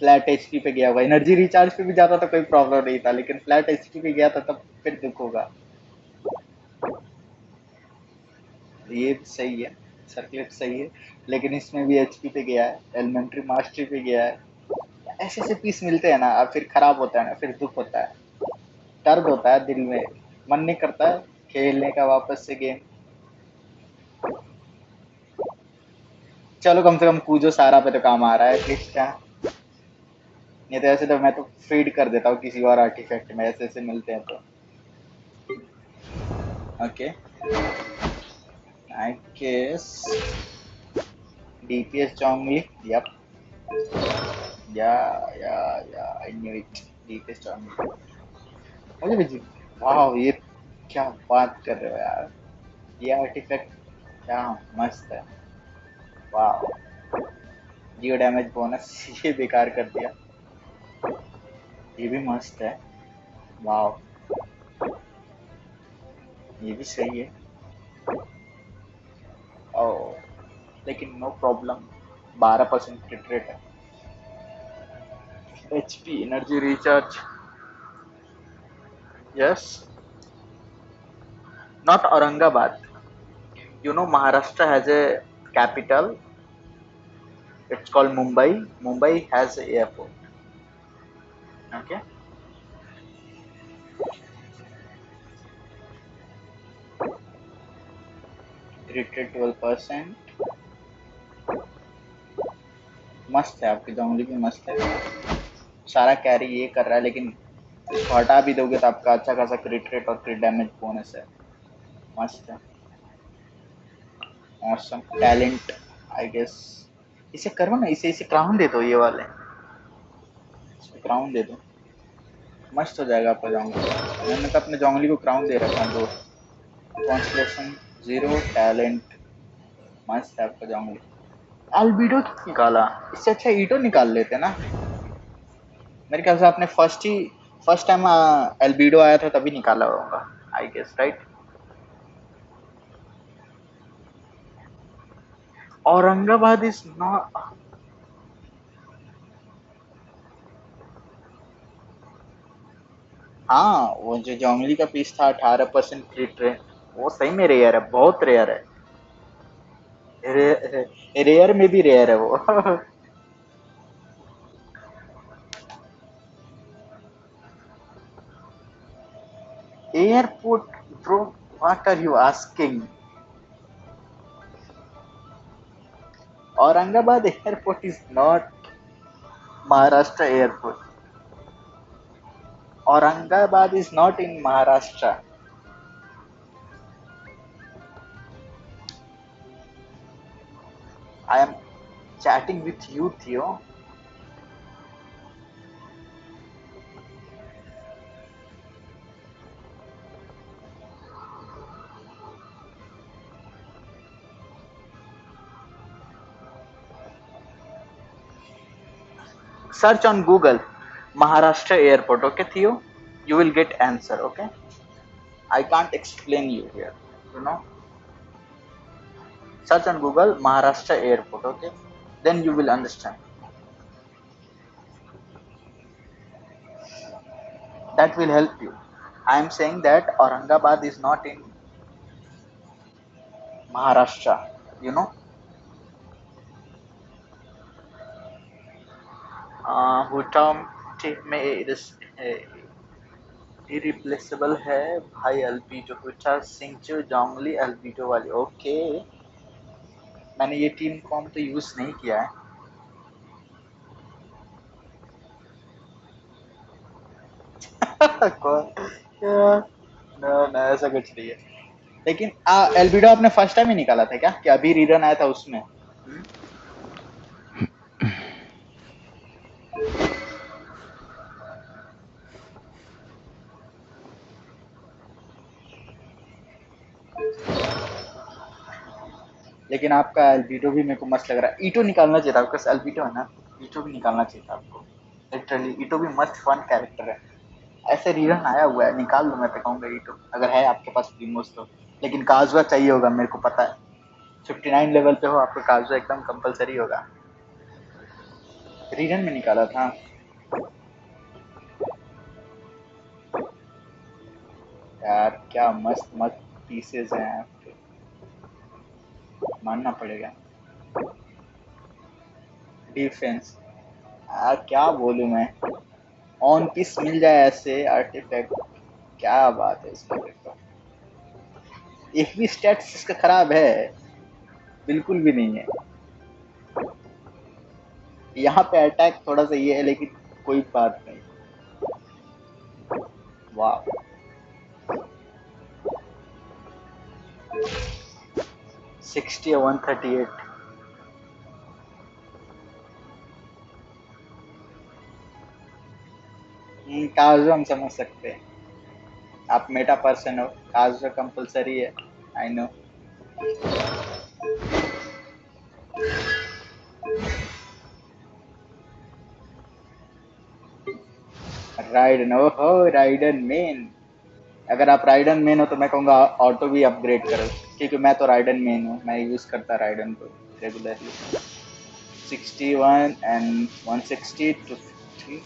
फ्लैट एचपी पे गया होगा, एनर्जी रिचार्ज पे भी जाता तो कोई प्रॉब्लम नहीं था, लेकिन फ्लैट एचपी पे गया था तब फिर दुख होगा। ये भी सही है, सर्कलेट सही है, लेकिन इसमें भी एचपी पे गया है, एलिमेंट्री मास्टरी पे गया है। ऐसे ऐसे पीस मिलते हैं ना, अब फिर खराब होता है ना, फिर दुख होता है, दर्द होता है दिल में, मन नहीं करता है खेलने का वापस से गेम। चलो कम से कम कूजो सारा पे तो काम आ रहा है एटलीस्ट। क्या नहीं तो ऐसे तो मैं तो फीड कर देता हूँ किसी और आर्टिफैक्ट में, ऐसे ऐसे मिलते हैं तो। ओके, आई गेस डीपीएस चोंगली, yup, yeah yeah I knew it, DPS चोंगली मुझे भी वाह, ये क्या बात कर रहे हो यार, ये आर्टिफैक्ट क्या मस्त है। वाह, जियो डैमेज बोनस ये बेकार कर दिया, ये भी मस्त है। वाह, ये भी सही है। ओ, लेकिन नो प्रॉब्लम, 12% क्रिट रेट है। HP energy recharge, yes, not Aurangabad, you know Maharashtra has a capital, it's called Mumbai has an airport, okay. Retreat 12%, मस्त है, आपकी जंगली भी मस्त है, सारा कैरी ये कर रहा है, लेकिन इसको हटा भी दोगे तो आपका अच्छा खासा क्रिट रेट और क्रिट डैमेज बोनस है। मस्त है, ऑसम टैलेंट आई गेस। इसे करो ना, इसे क्राउन दे दो, ये वाले इसको क्राउन दे दो, मस्त हो जाएगा आपका जंगली। मैंने तो अपने जंगली को क्राउन दे रखा है, दो कॉन्स्टलेशन 0 टैलेंट, मस्त है आपका जंगली। अल्बीडो निकाला, इससे अच्छा ईटो निकाल लेते ना। मेरे ख्याल से आपने फर्स्ट टाइम एल्बिडो आया था तभी निकाला होगा, I guess, right. Aurangabad is not, हाँ वो जो जोंगली का पीस था 18% क्रिट रेट, वो सही में रेयर है, बहुत रेयर है। रेयर में भी रेयर है वो। Airport bro, what are you asking? Aurangabad airport is not Maharashtra airport. Aurangabad is not in Maharashtra. I am chatting with you, Theo. Search on Google Maharashtra airport, okay, Theo? You will get answer, okay? I can't explain you here, you know. Search on Google Maharashtra airport, okay? Then you will understand. That will help you. I am saying that Aurangabad is not in Maharashtra, you know. हुटाम में irreplaceable है भाई। अल्बीटो हुटा सिंचो जोंगली अल्बीटो वाली, okay. मैंने ये team com तो use नहीं किया है। ना ऐसा कुछ नहीं है। लेकिन एल्बिडो आपने फर्स्ट टाइम ही निकाला था क्या, कि अभी रीरन आया था उसमें? लेकिन आपका एल्बिडो भी मेरे को मस्त लग रहा है। ईटो निकालना चाहिए था आपका, एल्बिडो है ना, ईटो भी निकालना चाहिए था आपको। लिटरली ईटो भी मस्त फन कैरेक्टर है। ऐसे रीरन आया हुआ है, निकाल लो, मैं तो कहूँगा ईटो, अगर है आपके पास प्रीमोस तो। लेकिन काजुआ चाहिए होगा, मेरे को पता है। 59 लेवल पे हो, आपको काजुआ एकदम कंपलसरी होगा। रीजन में निकाला था। यार क्या मस्त मस्त पीसेस हैं आपके, मानना पड़ेगा। डिफेंस, यार क्या बोलूं मैं, ऑन पीस मिल जाए ऐसे आर्टिफैक्ट, क्या बात है इसका। देखो एक भी स्टैट्स इसका खराब है, बिल्कुल भी नहीं है। यहाँ पे अटैक थोड़ा सा ये है, लेकिन कोई बात नहीं। वाह 60 और 138। काजू हम समझ सकते हैं, आप मेटा पर्सन हो, काजू कंपलसरी है, आई नो। राइडन, ओहो राइडन मेन। अगर आप राइडन मेन हो तो मैं कहूँगा ऑटो भी अपग्रेड करो, क्योंकि मैं तो राइडन मेन हूँ, मैं यूज करता राइडन को regularly. 61 and 160 to 50।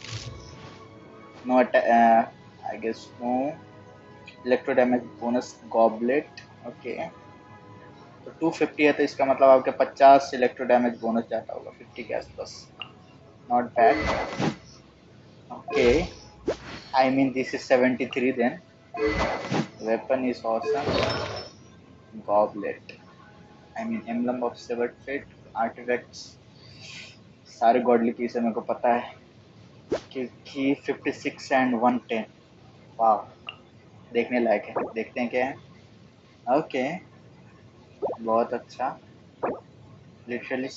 No I guess no electro damage bonus goblet, okay. तो 250 है, तो इसका मतलब आपके 50 इलेक्ट्रो डैमेज बोनस जाता होगा 50 के आसपास। Not bad, okay. I mean this is 73 then. Weapon is awesome. Goblet, I mean emblem of severed fate, artifacts सारे गॉडली पीस है, मेरे को पता है। कि 56 एंड 110, वाह देखने लायक है, देखते हैं क्या है। ओके बहुत अच्छा। लिटरली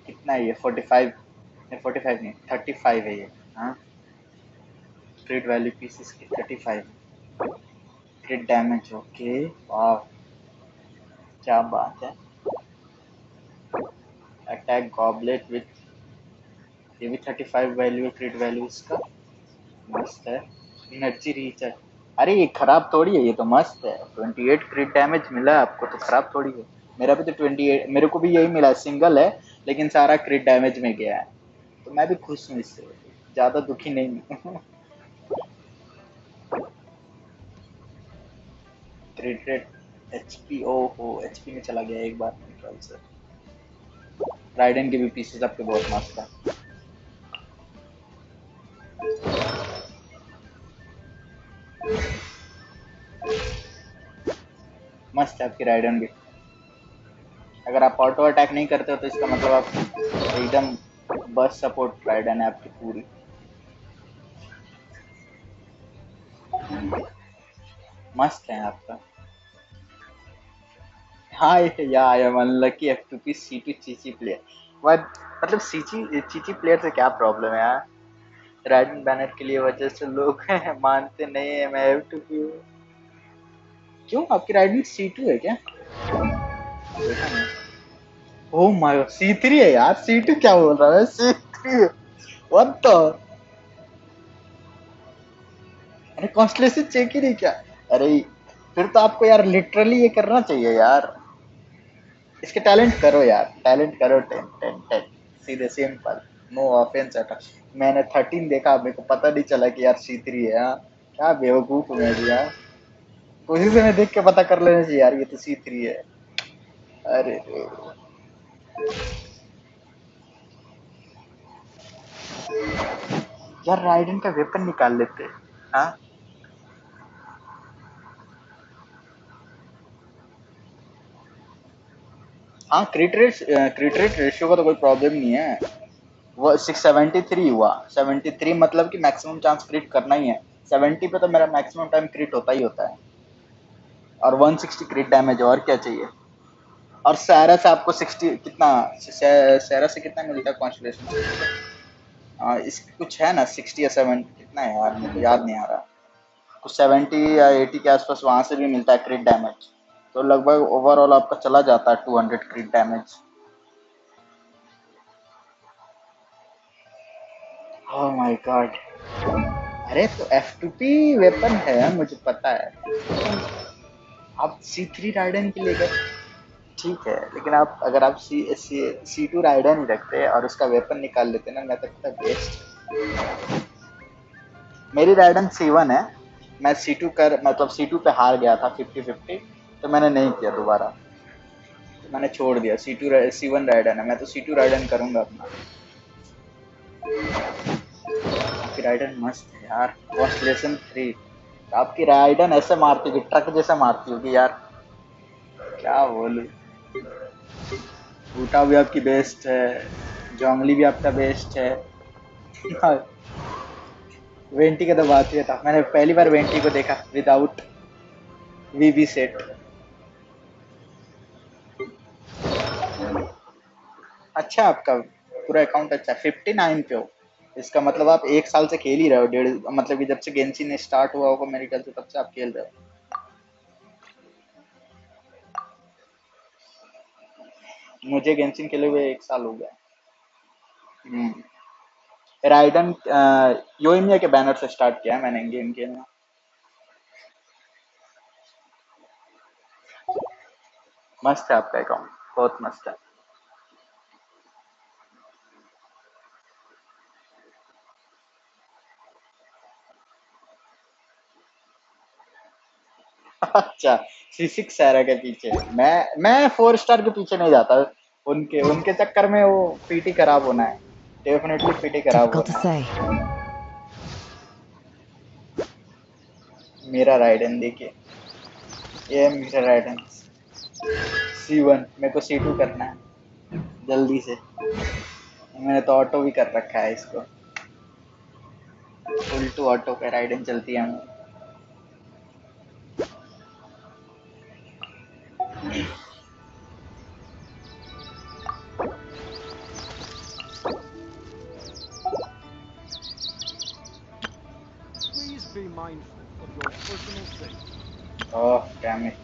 कितना है ये, 45 नहीं, 45 नहीं 35 है ये। हाँ क्रिट वैल्यू पीसेस की 35 क्रिट डैमेज, ओके वाह क्या बात है। अटैक गॉबलेट विथ ये भी 35 वैल्यू, क्रिट वैल्यू इसका मस्त है। एनर्जी रीच है, अरे ये खराब थोड़ी है, ये तो मस्त है। 28 क्रिट डैमेज मिला आपको तो खराब थोड़ी है। मेरा भी तो 28, मेरे को भी यही मिला, सिंगल है लेकिन सारा क्रिट डैमेज में गया है, तो मैं भी खुश हूँ इससे, ज़्यादा दुखी नहीं हूँ। क्रिट रेट एचपी, ओ हो एचपी में चला गया एक बार कंट्रोल से। राइडन के भी पीसेस आपके बहुत मस्त है। मस्त है आपकी राइडन भी। अगर आप ऑटो अटैक नहीं करते हो तो इसका मतलब आप एकदम बस सपोर्ट राइडन है आपकी पूरी। मस्त है आपका। हाँ या I am unlucky F2P C2 Chichi player. But मतलब सीची चीची प्लेयर से क्या प्रॉब्लम है यार? राइडन बैनर के लिए वजह से लोग मानते नहीं है मैं F2P हूँ। क्यों आपकी राइडन C2 है क्या? देखा नहीं। ओह माय गॉड C3 है यार। C2 क्या बोल रहा है? C3 what the. अरे कॉन्स्टलेशन चेक ही नहीं क्या? अरे फिर तो आपको यार लिटरली ये करना चाहिए यार। इसके टैलेंट करो यार, टैलेंट करो 10 10 10 सीधे सिंपल। No offence eight. मैंने 13 देखा, मेरे को पता नहीं चला कि यार C3 है। हाँ क्या बेवकूफ हूँ मैं भी यार। कोशिश से मैं देख के पता कर लेना चाहिए यार ये तो C3 है। अरे यार राइडन का वेपन निकाल लेते। हाँ हाँ क्रिट रेट रेशियो का तो कोई प्रॉब्लम नहीं है। वो 673 हुआ। 73 मतलब कि मैक्सिमम चांस क्रिट करना ही है। 70 पे तो मेरा मैक्सिमम टाइम क्रिट होता ही होता है। और 160 क्रिट डैमेज, और क्या चाहिए? और सैरा से आपको 60 कितना, सैरा से कितना मिलता है कॉन्स्टलेशन से? इस कुछ है ना 60 या 70 कितना है यार, मुझे याद नहीं आ रहा। कुछ 70 या 80 के आसपास वहां से भी मिलता है क्रिट डैमेज। तो लगभग ओवरऑल आपका चला जाता है 200 क्रिट डैमेज। Oh my God. अरे तो F2P वेपन है मुझे पता है। आप C3 राइडन के लिए गए ठीक है, लेकिन आप अगर आप C2 राइडन ही रखते और उसका वेपन निकाल लेते ना, मैं तो कहता बेस्ट। मेरी राइडन C1 है। मैं C2 कर मतलब C2 पे हार गया था 50-50, तो मैंने नहीं किया दोबारा। तो मैंने छोड़ दिया। C1 राइडन है, मैं तो C2 राइडन करूंगा अपना। आपकी राइडन मस्त है यार। कॉन्स्टलेशन 3 आपकी राइडन ऐसे मारती होगी, ट्रक जैसा मारती होगी यार, क्या बोलूं। ऊटा भी आपकी बेस्ट है, जोंगली भी आपका बेस्ट है। वेंटी का तो बात ही था। मैंने पहली बार वेंटी को देखा विदाउट वीबी सेट। अच्छा आपका पूरा अकाउंट अच्छा 59 पे हो। इसका मतलब आप एक साल से खेल ही रहे हो। डेढ़ मतलब कि जब से गेंशिन स्टार्ट हुआ होगा मेरे ख्याल से तब से आप खेल रहे हो। मुझे गेंशिन खेले हुए एक साल हो गया। राइडन योइमिया के बैनर से स्टार्ट किया है मैंने गेम खेलना। मस्त है आपका अकाउंट, बहुत मस्त है। अच्छा C6 सैरा के पीछे। मैं 4 स्टार के पीछे नहीं जाता। उनके उनके चक्कर में वो पीटी खराब होना है। डेफिनेटली पीटी खराब Difficult to होना say. है। मेरा राइडन देखिए, ये है मेरा राइडन C1। मेरे को C2 करना है जल्दी से। मैंने तो ऑटो भी कर रखा है इसको। फुल टू ऑटो पे राइडन चलती है। Please be mindful of your personal safety. Oh damn it.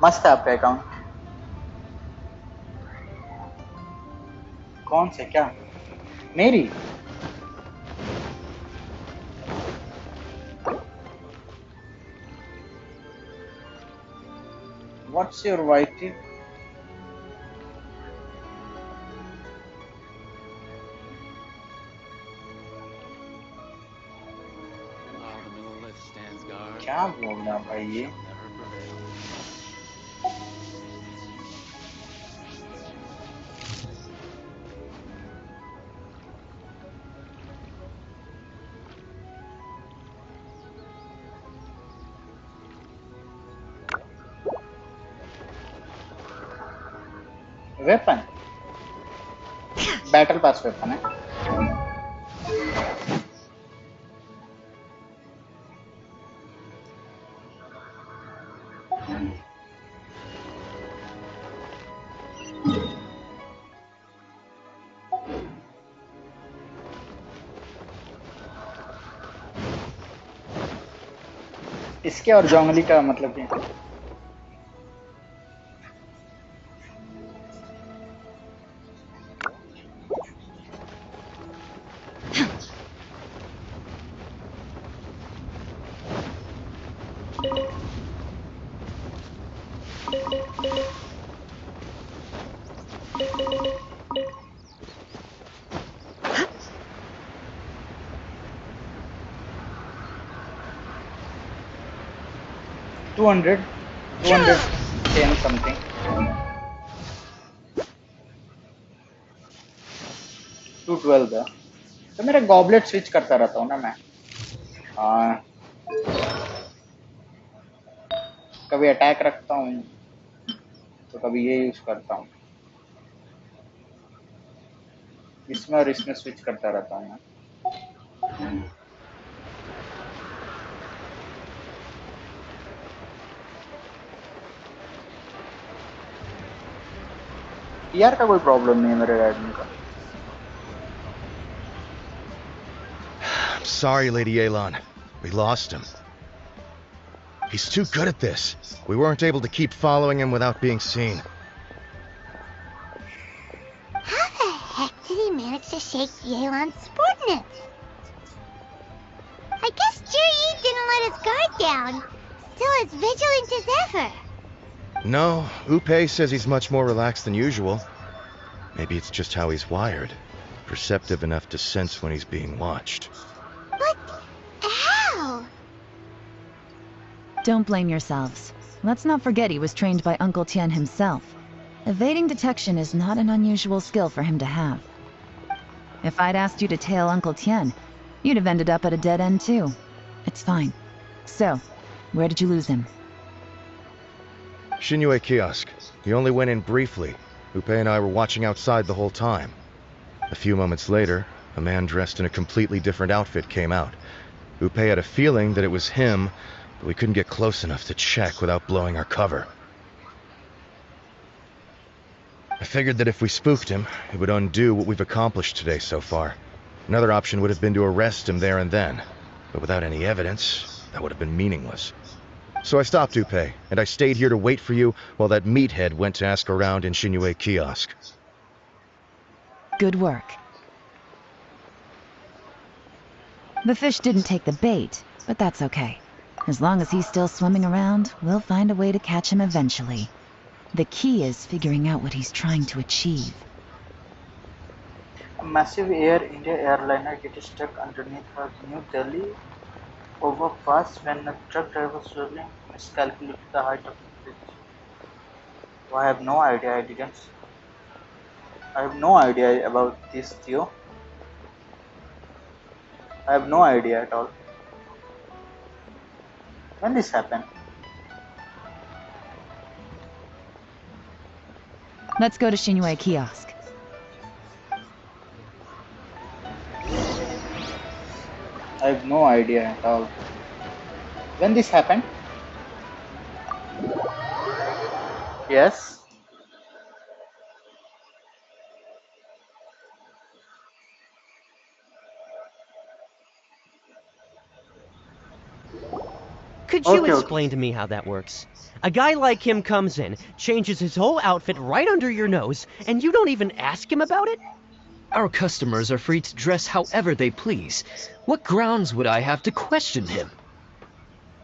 मस्त है आपका अकाउंट। कौन से क्या? मेरी व्हाट्स योर वाईटी? क्या बोलना भाई ये? वेपन बैटल पास वेपन है। इसके और जोंगली का मतलब क्या? $210 something. 212 है। तो मेरा गॉबलेट स्विच करता रहता हूँ ना मैं। कभी अटैक रखता हूँ तो कभी ये यूज करता हूँ। इसमें और इसमें स्विच करता रहता हूँ मैं। यार का कोई प्रॉब्लम नहीं है मेरे रेडमी का। Sorry, Lady Yelan. We lost him. He's too good at this. We weren't able to keep following him without being seen. How the heck did he manage to shake Yelan's subordinates? I guess Juri didn't let his guard down. Still as vigilant as ever. No, Upe says he's much more relaxed than usual. Maybe it's just how he's wired. Perceptive enough to sense when he's being watched. But how? Don't blame yourselves. Let's not forget he was trained by Uncle Tian himself. Evading detection is not an unusual skill for him to have. If I'd asked you to tail Uncle Tian, you'd have ended up at a dead end too. It's fine. So, where did you lose him? Shinyue Kiosk. He only went in briefly. Upe and I were watching outside the whole time. A few moments later, a man dressed in a completely different outfit came out. Upe had a feeling that it was him, but we couldn't get close enough to check without blowing our cover. I figured that if we spooked him, it would undo what we've accomplished today so far. Another option would have been to arrest him there and then, but without any evidence, that would have been meaningless. So I stopped Upe, and I stayed here to wait for you while that meathead went to ask around in Shinyue Kiosk. Good work. The fish didn't take the bait, but that's okay. As long as he's still swimming around, we'll find a way to catch him eventually. The key is figuring out what he's trying to achieve. A massive Air India airliner gets stuck underneath her New Delhi overpass when a truck driver swerving miscalculated the height of the bridge. Oh, I have no idea. I have no idea about this, Theo. I have no idea at all. When this happened? Let's go to Shinyue Kiosk. I have no idea at all. When this happened? Yes. Could you explain to me how that works? A guy like him comes in, changes his whole outfit right under your nose, and you don't even ask him about it? Our customers are free to dress however they please. What grounds would I have to question him?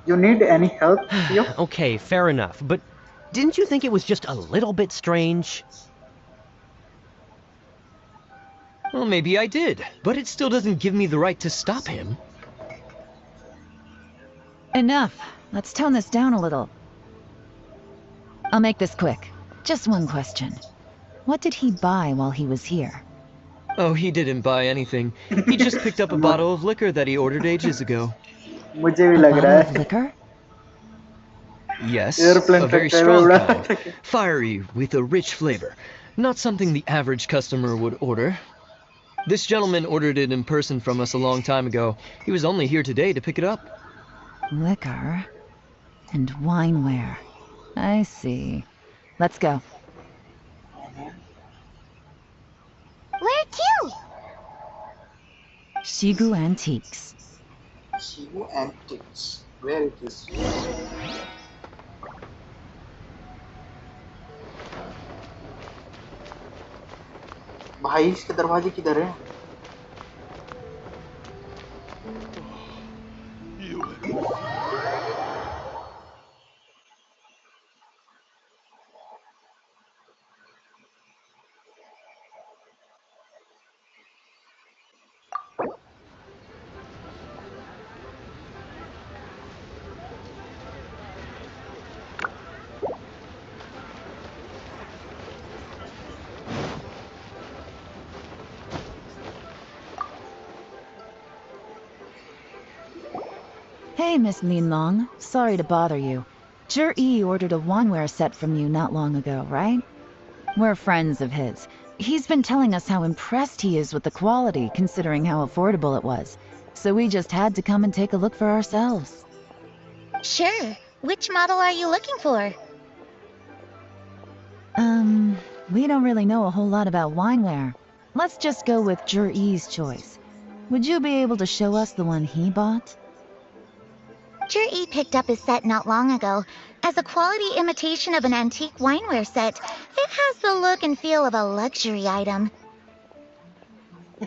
You need any help, Theo? Okay, fair enough, but didn't you think it was just a little bit strange? Well, maybe I did, but it still doesn't give me the right to stop him. Enough. Let's tone this down a little. I'll make this quick. Just one question. What did he buy while he was here? Oh, he didn't buy anything. He just picked up a bottle of liquor that he ordered ages ago. मुझे भी लग रहा है. Liquor? Yes, Airplane a very tractor strong उड़ा. kind. Fiery, with a rich flavor. Not something the average customer would order. This gentleman ordered it in person from us a long time ago. He was only here today to pick it up. Liquor and wineware. I see. Let's go. Where to? Shigu Antiques. Shibu Antiques. Where it is? भाई इसके दरवाजे किधर है? Hey, Miss Linlong. Sorry to bother you. Zhi ordered a wanware set from you not long ago, right? We're friends of his. He's been telling us how impressed he is with the quality, considering how affordable it was. So we just had to come and take a look for ourselves. Sure. Which model are you looking for? We don't really know a whole lot about wineware. Let's just go with Zhi's choice. Would you be able to show us the one he bought? Zhi picked up his set not long ago. As a quality imitation of an antique wineware set, it has the look and feel of a luxury item.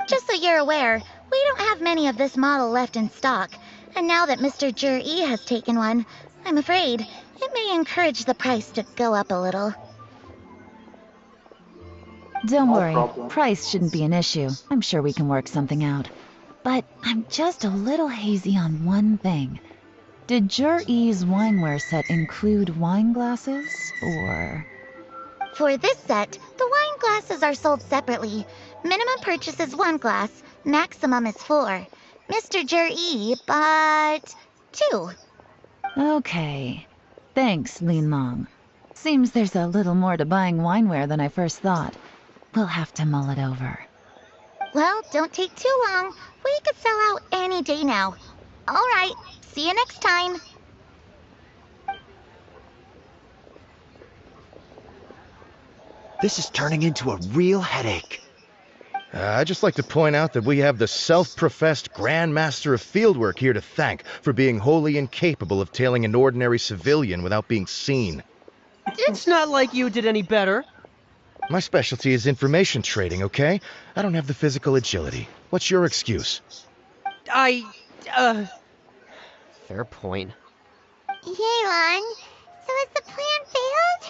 Just so you're aware, we don't have many of this model left in stock. And now that Mr. Zhi has taken one, I'm afraid it may encourage the price to go up a little. Don't No worry, problem. price shouldn't be an issue. I'm sure we can work something out. But I'm just a little hazy on one thing. Did Zhi's wineware set include wine glasses, or...? For this set, the wine glasses are sold separately. Minimum purchase is 1 glass, maximum is 4. Mr. Zhi bought 2. Okay. Thanks, Linlong. Seems there's a little more to buying wineware than I first thought. We'll have to mull it over. Well, don't take too long. We could sell out any day now. All right, see you next time. This is turning into a real headache. I'd just like to point out that we have the self-professed Grand Master of Fieldwork here to thank for being wholly incapable of tailing an ordinary civilian without being seen. It's not like you did any better. My specialty is information trading, okay? I don't have the physical agility. What's your excuse? Fair point. Yelan, so has the plan failed?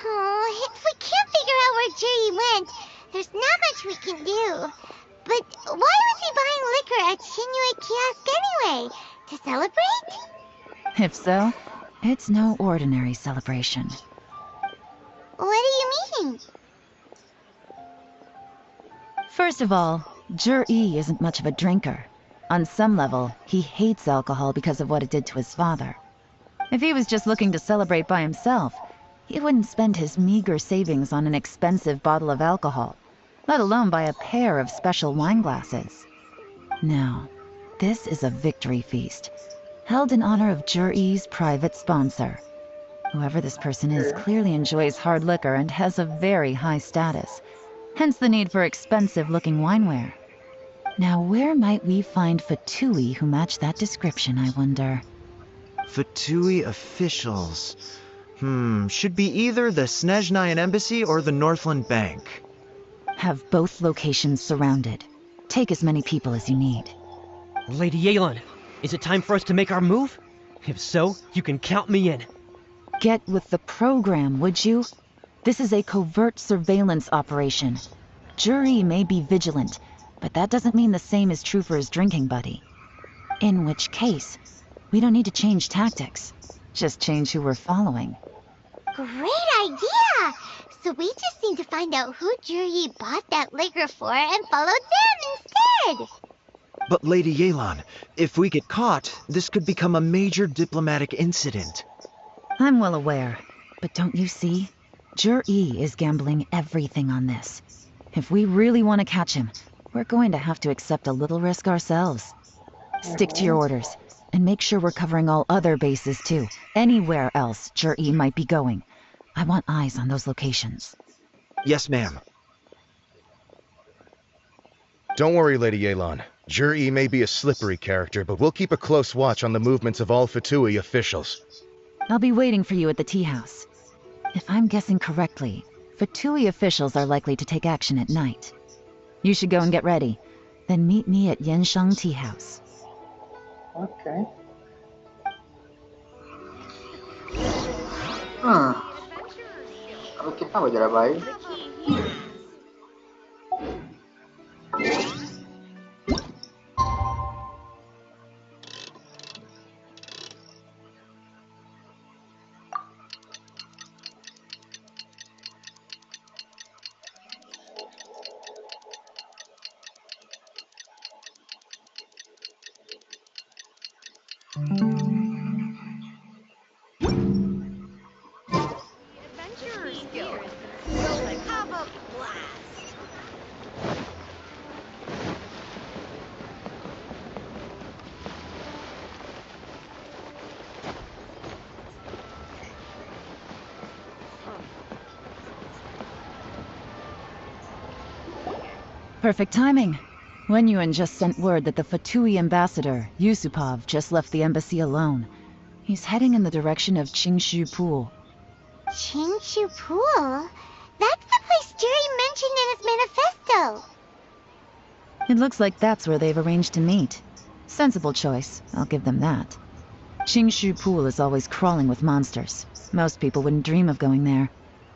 Oh, if we can't figure out where Jerry went, there's not much we can do. But why was he buying liquor at Shinui Kiosk anyway? To celebrate? If so, it's no ordinary celebration. What do you mean? First of all, Zhi isn't much of a drinker. On some level, he hates alcohol because of what it did to his father. If he was just looking to celebrate by himself, he wouldn't spend his meager savings on an expensive bottle of alcohol, let alone buy a pair of special wine glasses. No, this is a victory feast, held in honor of Zhi's private sponsor. Whoever this person is clearly enjoys hard liquor and has a very high status, hence the need for expensive-looking wineware. Now, where might we find Fatui who match that description, I wonder? Fatui officials. Should be either the Snezhnayan Embassy or the Northland Bank. Have both locations surrounded. Take as many people as you need. Lady Yelan, is it time for us to make our move? If so, you can count me in. Get with the program, would you? This is a covert surveillance operation. Zhi may be vigilant, but that doesn't mean the same is true for his drinking buddy. In which case, We don't need to change tactics. Just change who we're following. Great idea! So we just need to find out who Juri bought that liquor for and follow them instead! But Lady Yelan, if we get caught, this could become a major diplomatic incident. I'm well aware, but don't you see? Juri is gambling everything on this. If we really want to catch him, we're going to have to accept a little risk ourselves. Stick to your orders, and make sure we're covering all other bases too. Anywhere else Juri might be going. I want eyes on those locations. Yes, ma'am. Don't worry, Lady Yelan. Juri may be a slippery character, but we'll keep a close watch on the movements of all Fatui officials. I'll be waiting for you at the tea house. If I'm guessing correctly, Fatui officials are likely to take action at night. You should go and get ready. Then meet me at Yenshang Tea House. Okay. अब कितना बज रहा है भाई? Perfect timing. Wenyuan just sent word that the Fatui ambassador, Yusupov, just left the embassy alone. He's heading in the direction of Qingshu Pool. Qingshu Pool? That's the place Juri mentioned in his manifesto. It looks like that's where they've arranged to meet. Sensible choice, I'll give them that. Qingshu Pool is always crawling with monsters. Most people wouldn't dream of going there.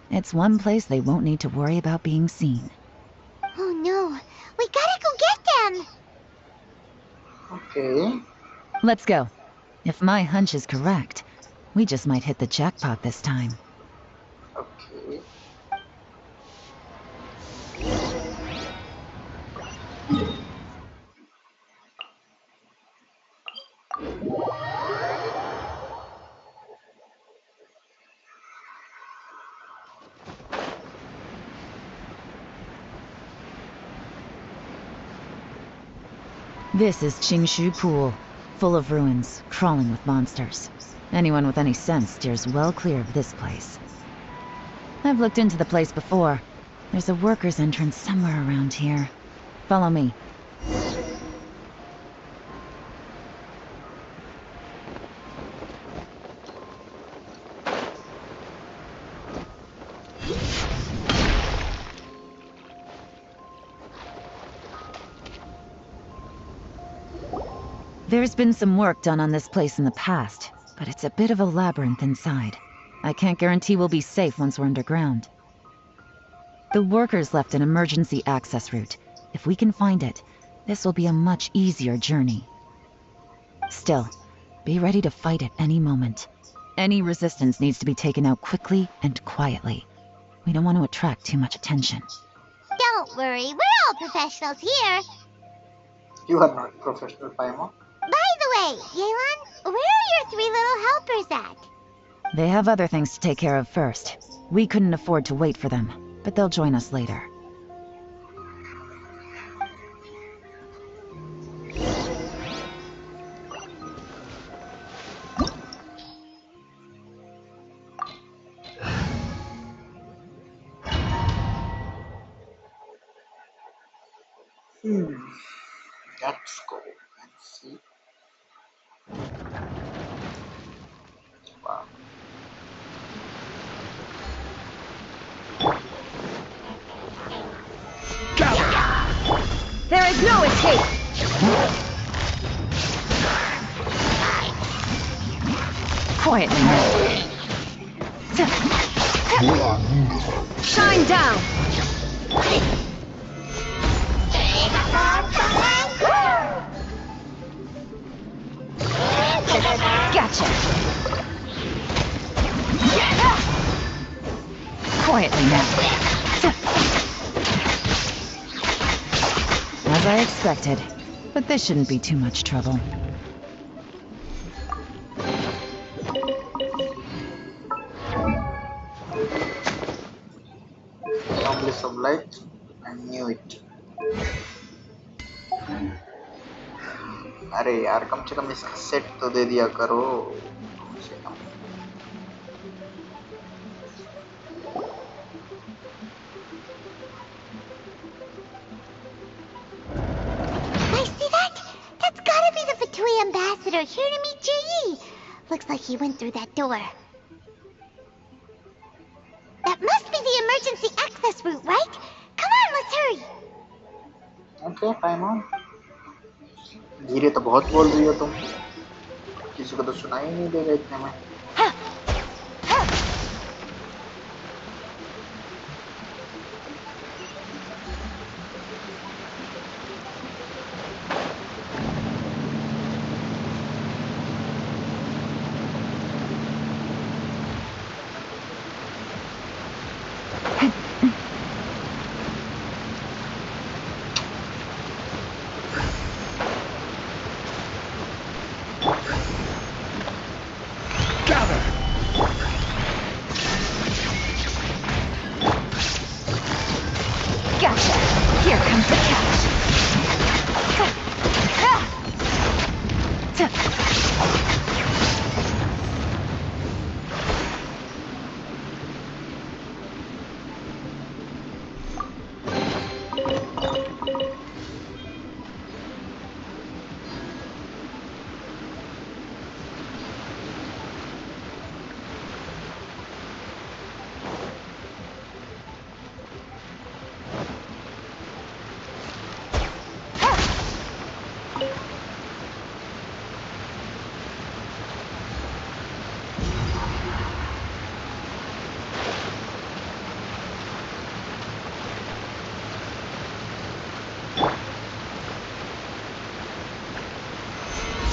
It's one place they won't need to worry about being seen. Oh no, we gotta go get them! Okay. Let's go. If my hunch is correct, we just might hit the jackpot this time. Okay. This is Qingshu Pool, full of ruins, crawling with monsters. Anyone with any sense steers well clear of this place. I've looked into the place before. There's a worker's entrance somewhere around here. Follow me. There's been some work done on this place in the past, but it's a bit of a labyrinth inside. I can't guarantee we'll be safe once we're underground. The workers left an emergency access route. If we can find it, this will be a much easier journey. Still, be ready to fight at any moment. Any resistance needs to be taken out quickly and quietly. We don't want to attract too much attention. Don't worry, we're all professionals here. You are not professional, Paimon. By the way, Yelan, where are your 3 little helpers at? They have other things to take care of first. We couldn't afford to wait for them, but they'll join us later. Let's go and see. Wow. There is no escape! Quietly now. Shine down! Quietly now. As I expected, but this shouldn't be too much trouble. Accomplice of light, I knew it. अरे यार कम से कम इसका set तो दे दिया करो कम से कम. I see that? That's gotta be the Fatui ambassador here to meet Ji. Looks like he went through that door. That must be the emergency access route, right? Come on, let's hurry. Okay, time on. धीरे तो बहुत बोल रही हो तुम. किसी को तो सुनाई नहीं देगा इतने में.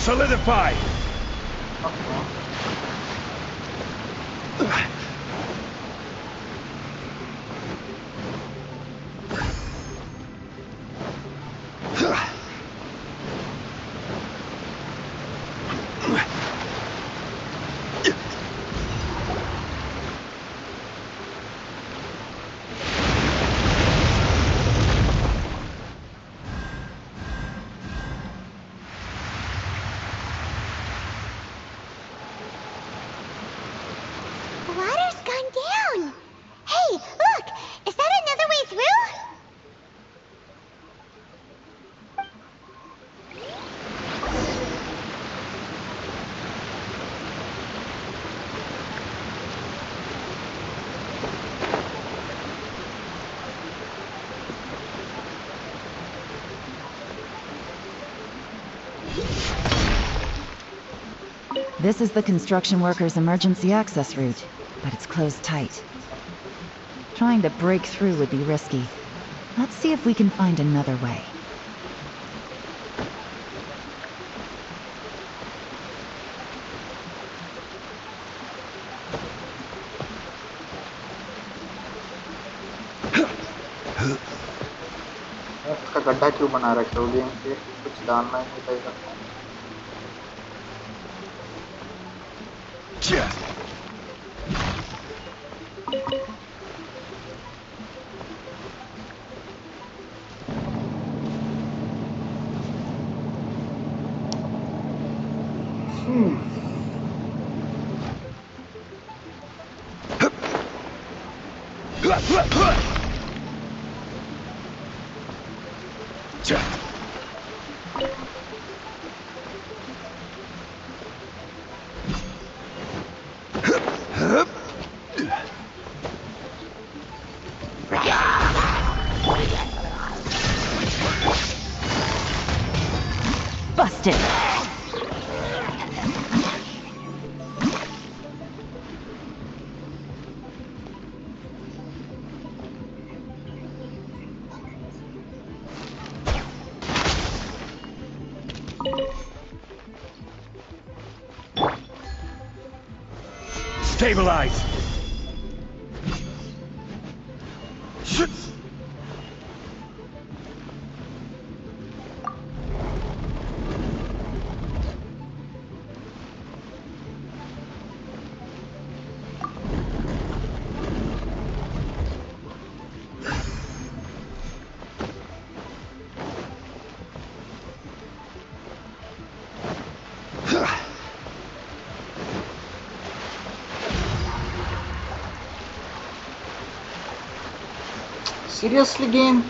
Solidify! The water's gone down. Hey, look! Is that another way through? This is the construction workers' emergency access route, but it's closed tight. Trying to break through would be risky. Let's see if we can find another way. इसका गड्ढा क्यों बना रखे हो game पे? कुछ डालना ही नहीं था. Busted! Stabilize! Seriously, game?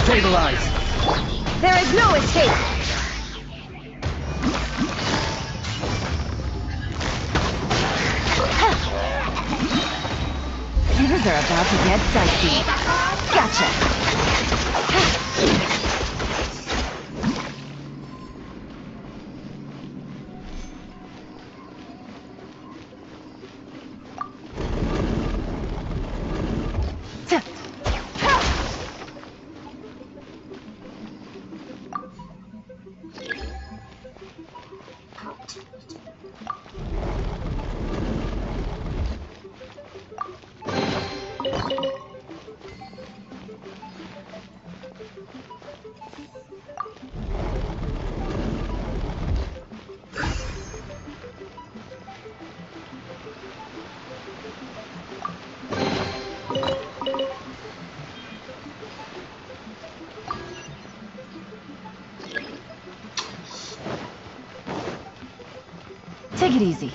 Stabilize. There is no escape. Viewers are about to get sightseeing. Gotcha. Take it easy.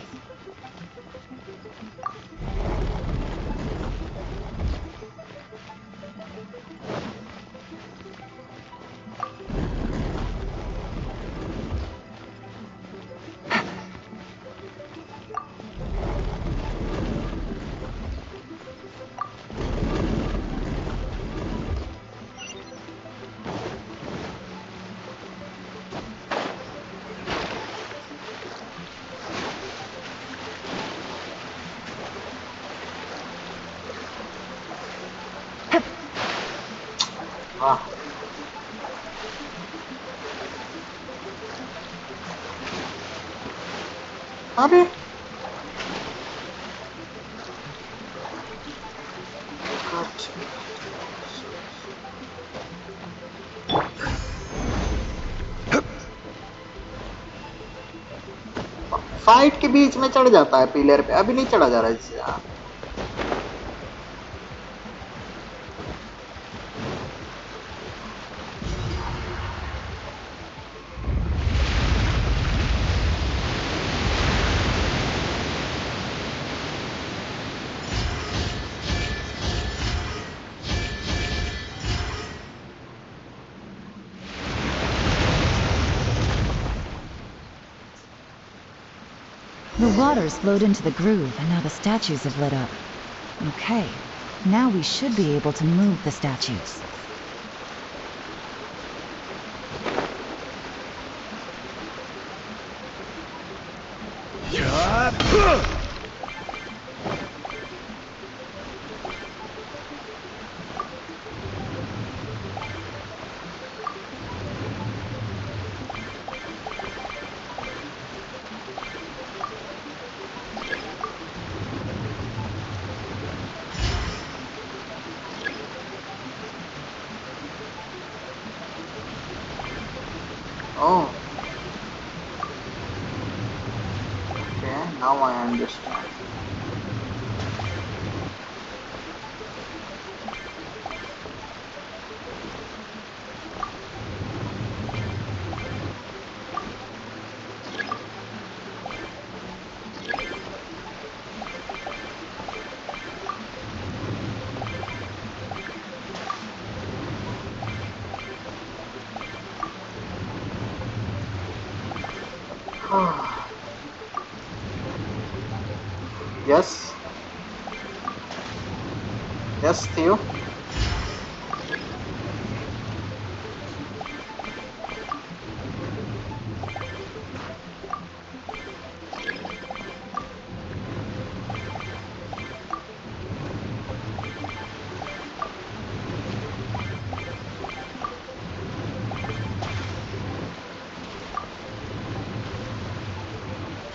अबे फाइट के बीच में चढ़ जाता है पिलर पे, अभी नहीं चढ़ा जा रहा है इससे। The waters flowed into the groove, and now the statues have lit up. Okay, now we should be able to move the statues. Oh. Okay, now I understand. Yes. Yes, Theo.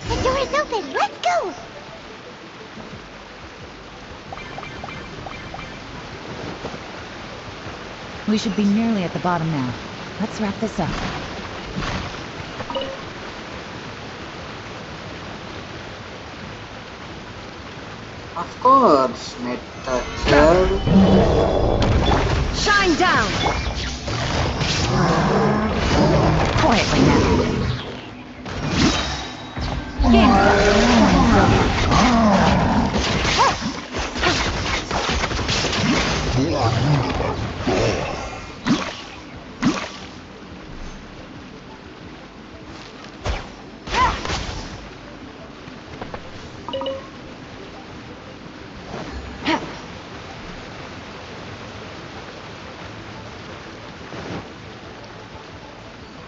The door is open. Let's go. We should be nearly at the bottom now. Let's wrap this up. Of course, Metacher. Shine down! Quietly now.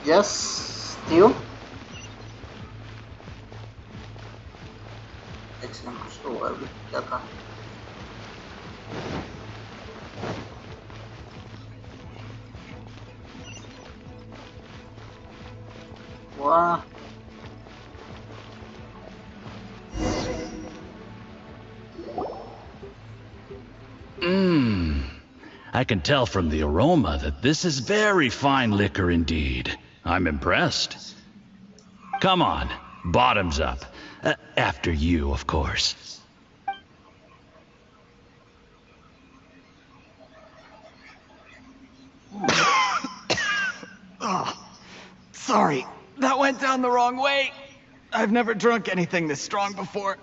Yes, Theo. Excellent. So अभी क्या था? वाह. I can tell from the aroma that this is very fine liquor indeed. I'm impressed. Come on, bottoms up. After you, of course. Oh, sorry, that went down the wrong way. I've never drunk anything this strong before.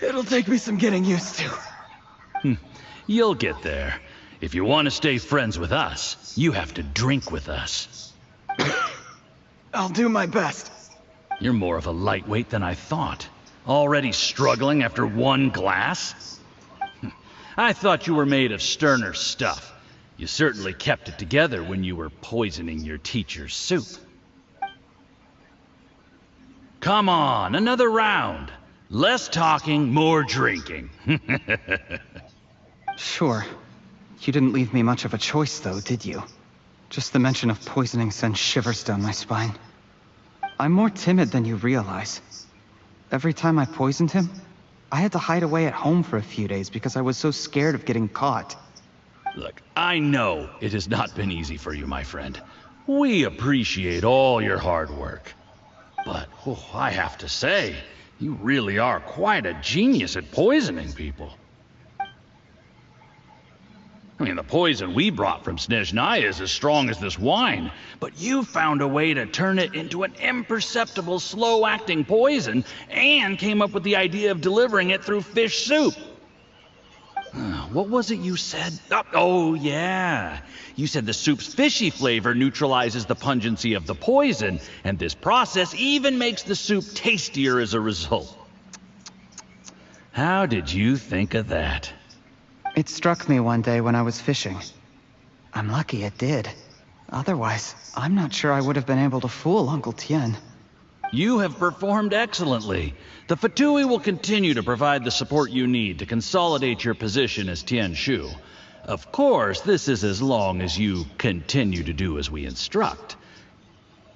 It'll take me some getting used to. You'll get there. If you want to stay friends with us, you have to drink with us. I'll do my best. You're more of a lightweight than I thought. Already struggling after one glass? I thought you were made of sterner stuff. You certainly kept it together when you were poisoning your teacher's soup. Come on, another round. Less talking, more drinking. Sure. You didn't leave me much of a choice, though, did you? Just the mention of poisoning sends shivers down my spine. I'm more timid than you realize. Every time I poisoned him, I had to hide away at home for a few days because I was so scared of getting caught. Look, I know it has not been easy for you, my friend. We appreciate all your hard work. But, I have to say, you really are quite a genius at poisoning people. I mean, the poison we brought from Snezhnaya is as strong as this wine, but you found a way to turn it into an imperceptible, slow-acting poison, and came up with the idea of delivering it through fish soup. What was it you said? Oh, yeah. You said the soup's fishy flavor neutralizes the pungency of the poison, and this process even makes the soup tastier as a result. How did you think of that? It struck me one day when I was fishing. I'm lucky it did. Otherwise, I'm not sure I would have been able to fool Uncle Tien. You have performed excellently. The Fatui will continue to provide the support you need to consolidate your position as Tien Shu. Of course, this is as long as you continue to do as we instruct.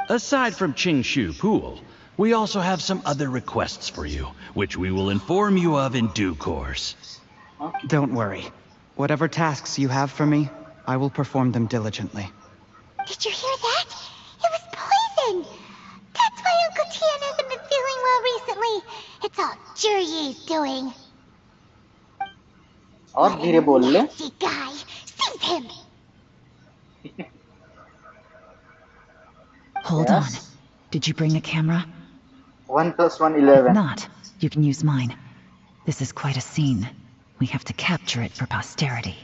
Aside from Qing Shu Pool, we also have some other requests for you, which we will inform you of in due course. Don't worry. Whatever tasks you have for me, I will perform them diligently. Did you hear that? It was poison! That's why Uncle Tien hasn't been feeling well recently. It's all Jurye's doing. और धीरे बोल ले. Nasty guy! Seize him! Hold on. Did you bring a camera? 1 + 1 11. If not, you can use mine. This is quite a scene. We have to capture it for posterity.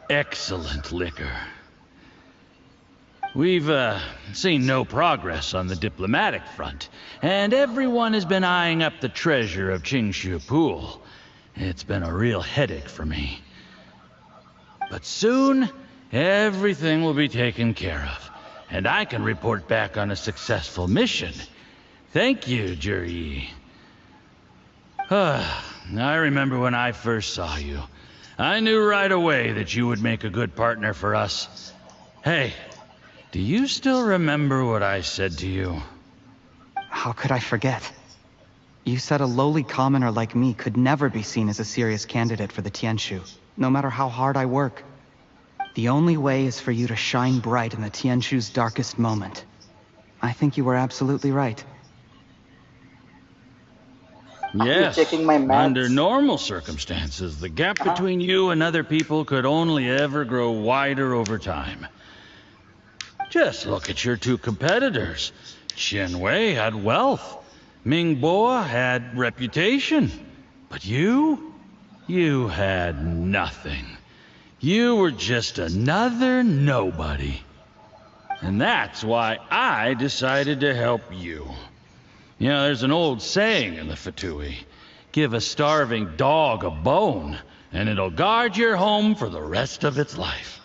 Excellent liquor. We've, seen no progress on the diplomatic front, and everyone has been eyeing up the treasure of Qingshu Pool. It's been a real headache for me. But soon, everything will be taken care of, and I can report back on a successful mission. Thank you, Juri. I remember when I first saw you. I knew right away that you would make a good partner for us. Hey, do you still remember what I said to you? How could I forget? You said a lowly commoner like me could never be seen as a serious candidate for the Tianshu, no matter how hard I work. The only way is for you to shine bright in the Tianshu's darkest moment. I think you were absolutely right. Yes, checking my maths. Under normal circumstances, the gap between you and other people could only ever grow wider over time. Just look at your two competitors. Qianwei had wealth. Mingbo had reputation. But you had nothing. You were just another nobody. And that's why I decided to help you. You know, there's an old saying in the Fatui. Give a starving dog a bone, and it'll guard your home for the rest of its life.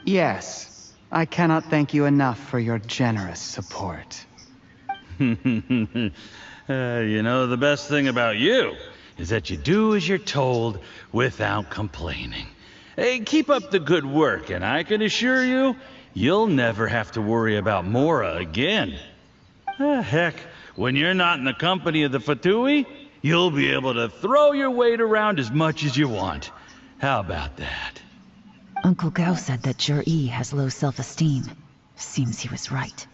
Yes, I cannot thank you enough for your generous support. You know, the best thing about you is that you do as you're told without complaining. Hey, keep up the good work, and I can assure you, you'll never have to worry about Mora again. Heck, when you're not in the company of the Fatui, you'll be able to throw your weight around as much as you want. How about that? Uncle Gao said that Jur-E has low self-esteem. Seems he was right.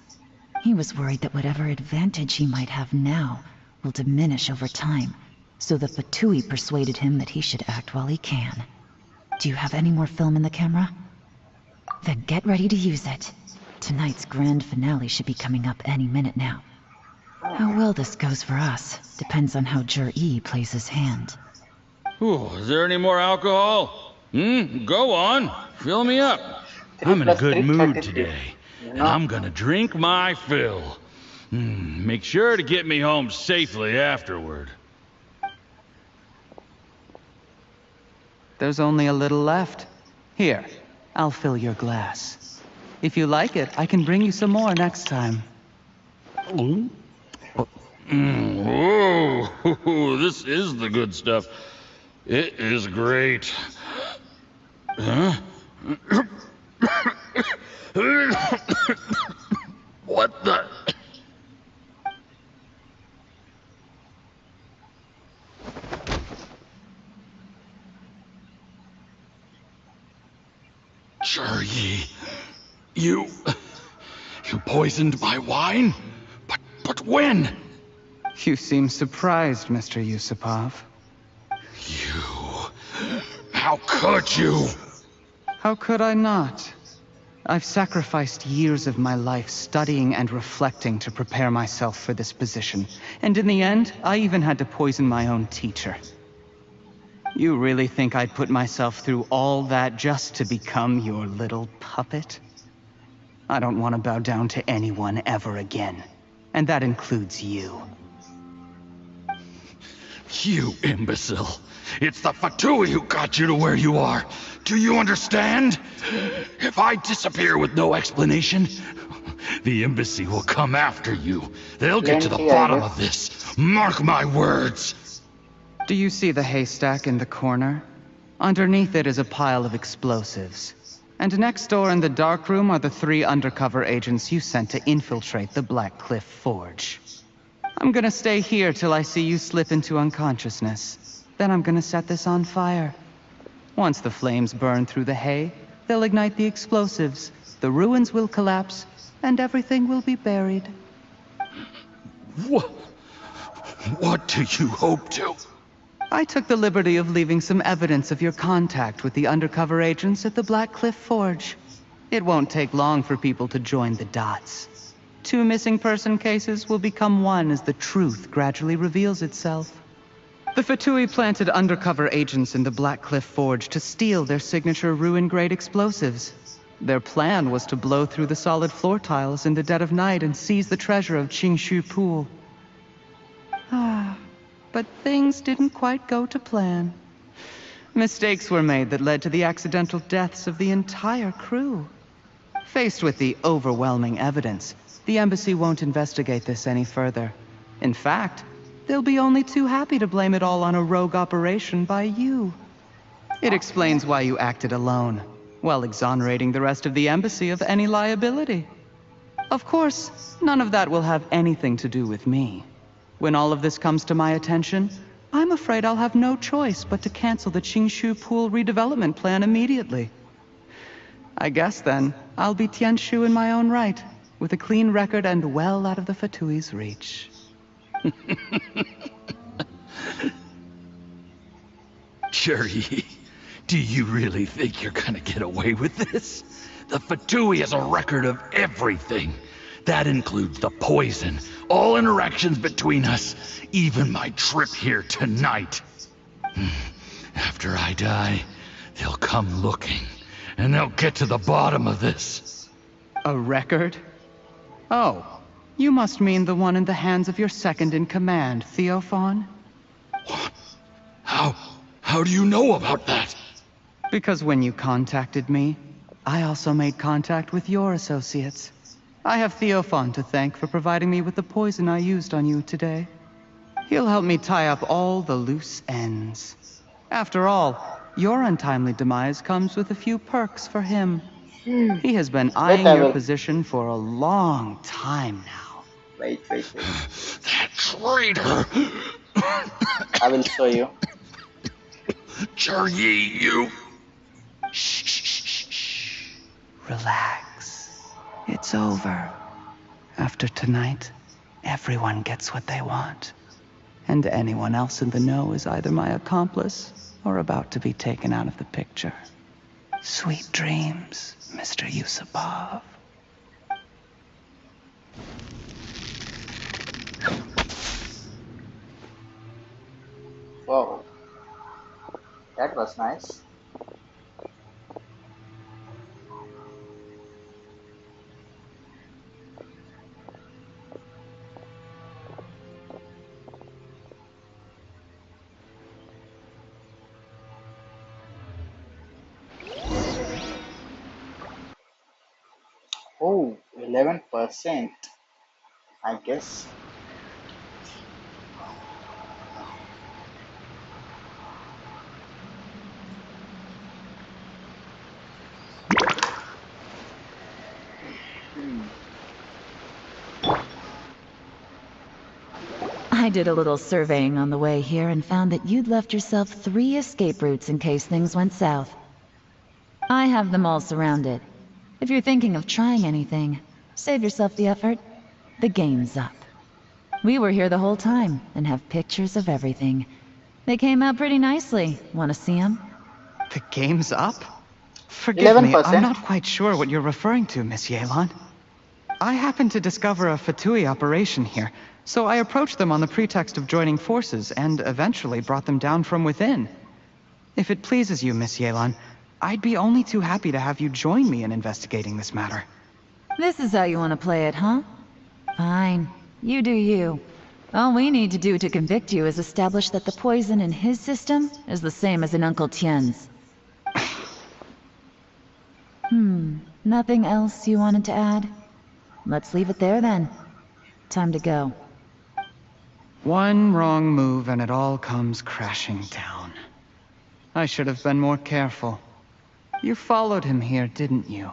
He was worried that whatever advantage he might have now will diminish over time, so the Fatui persuaded him that he should act while he can. Do you have any more film in the camera? Then get ready to use it. Tonight's grand finale should be coming up any minute now. How well this goes for us depends on how Jur-E plays his hand. Ooh, is there any more alcohol? Go on. Fill me up. I'm in a good mood today, and I'm gonna drink my fill. Make sure to get me home safely afterward. There's only a little left. Here, I'll fill your glass. If you like it, I can bring you some more next time. Whoa, this is the good stuff. It is great. Huh? What the? Jur-E, you poisoned my wine? But when? You seem surprised, Mr. Yusupov. How could you? How could I not? I've sacrificed years of my life studying and reflecting to prepare myself for this position. And in the end, I even had to poison my own teacher. You really think I'd put myself through all that just to become your little puppet? I don't want to bow down to anyone ever again. And that includes you. You imbecile. It's the Fatui who got you to where you are. Do you understand? If I disappear with no explanation, the embassy will come after you. They'll get to the bottom of this. Mark my words. Do you see the haystack in the corner? Underneath it is a pile of explosives. And next door in the dark room are the 3 undercover agents you sent to infiltrate the Black Cliff Forge. I'm gonna stay here till I see you slip into unconsciousness. Then I'm gonna set this on fire. Once the flames burn through the hay, they'll ignite the explosives, the ruins will collapse, and everything will be buried. What do you hope to? I took the liberty of leaving some evidence of your contact with the undercover agents at the Black Cliff Forge. It won't take long for people to join the dots. 2 missing person cases will become one as the truth gradually reveals itself. The Fatui planted undercover agents in the Black Cliff Forge to steal their signature ruin-grade explosives. Their plan was to blow through the solid floor tiles in the dead of night and seize the treasure of Qingshu Pool. But things didn't quite go to plan. Mistakes were made that led to the accidental deaths of the entire crew. Faced with the overwhelming evidence, the embassy won't investigate this any further. In fact, they'll be only too happy to blame it all on a rogue operation by you. It explains why you acted alone, while exonerating the rest of the embassy of any liability. Of course, none of that will have anything to do with me. When all of this comes to my attention, I'm afraid I'll have no choice but to cancel the Qingshu Pool redevelopment plan immediately. I guess then, I'll be Tianshu in my own right, with a clean record and well out of the Fatui's reach. Cherry, do you really think you're gonna get away with this? The Fatui has a record of everything. That includes the poison, all interactions between us, even my trip here tonight. After I die, they'll come looking, and they'll get to the bottom of this. A record? Oh, you must mean the one in the hands of your second-in-command, Theophan? What? How do you know about that? Because when you contacted me, I also made contact with your associates. I have Theophan to thank for providing me with the poison I used on you today. He'll help me tie up all the loose ends. After all, your untimely demise comes with a few perks for him. He has been eyeing your position for a long time now. Wait. That traitor! I will show you. Cherry, you! Shh. Relax. It's over. After tonight, everyone gets what they want. And anyone else in the know is either my accomplice or about to be taken out of the picture. Sweet dreams, Mr. Yusupov. Wow. That was nice. Oh, 11%. I guess. I did a little surveying on the way here and found that you'd left yourself 3 escape routes in case things went south. I have them all surrounded. If you're thinking of trying anything, save yourself the effort. The game's up. We were here the whole time and have pictures of everything. They came out pretty nicely. Want to see them? The game's up? Forgive 11%. me, I'm not quite sure what you're referring to, Miss Yelan. I happened to discover a Fatui operation here, so I approached them on the pretext of joining forces and eventually brought them down from within. If it pleases you, Miss Yelan, I'd be only too happy to have you join me in investigating this matter. This is how you want to play it, huh? Fine. You do you. All we need to do to convict you is establish that the poison in his system is the same as in Uncle Tien's. Nothing else you wanted to add? Let's leave it there then. Time to go. One wrong move and it all comes crashing down. I should have been more careful. You followed him here, didn't you?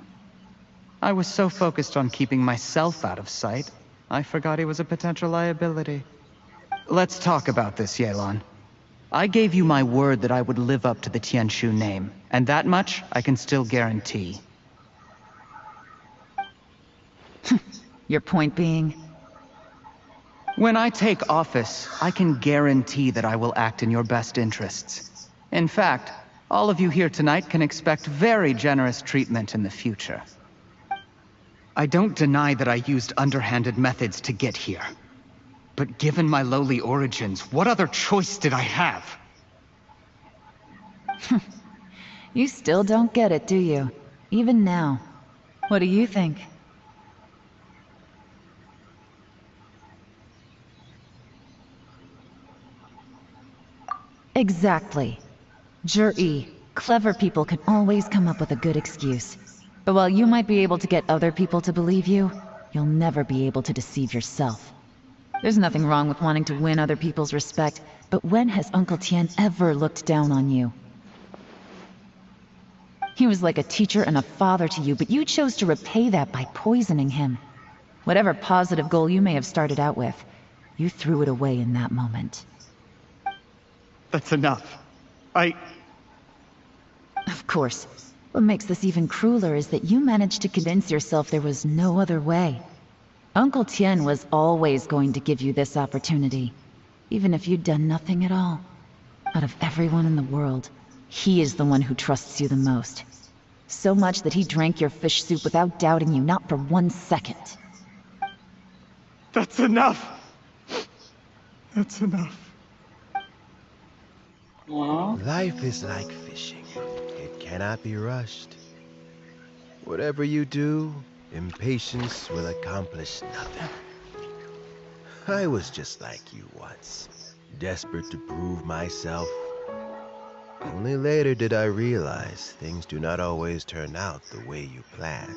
I was so focused on keeping myself out of sight, I forgot he was a potential liability. Let's talk about this, Yelan. I gave you my word that I would live up to the Tianshu name, and that much I can still guarantee. Your point being? When I take office, I can guarantee that I will act in your best interests. In fact, all of you here tonight can expect very generous treatment in the future. I don't deny that I used underhanded methods to get here. But given my lowly origins, what other choice did I have? You still don't get it, do you? Even now. What do you think? Exactly. Jur-E, clever people can always come up with a good excuse. But while you might be able to get other people to believe you, you'll never be able to deceive yourself. There's nothing wrong with wanting to win other people's respect, but when has Uncle Tian ever looked down on you? He was like a teacher and a father to you, but you chose to repay that by poisoning him. Whatever positive goal you may have started out with, you threw it away in that moment. That's enough. Of course. What makes this even crueler is that you managed to convince yourself there was no other way. Uncle Tian was always going to give you this opportunity, even if you'd done nothing at all. Out of everyone in the world, he is the one who trusts you the most. So much that he drank your fish soup without doubting you, not for 1 second. That's enough! That's enough. Life is like fishing. It cannot be rushed. Whatever you do, impatience will accomplish nothing. I was just like you once, desperate to prove myself. Only later did I realize things do not always turn out the way you plan.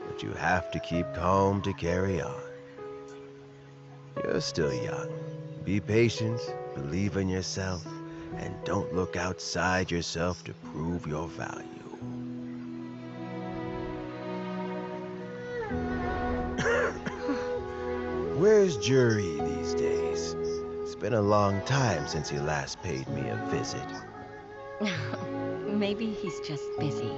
But you have to keep calm to carry on. You're still young. Be patient, believe in yourself, and don't look outside yourself to prove your value. Where's Jur-E these days? It's been a long time since he last paid me a visit. Maybe he's just busy.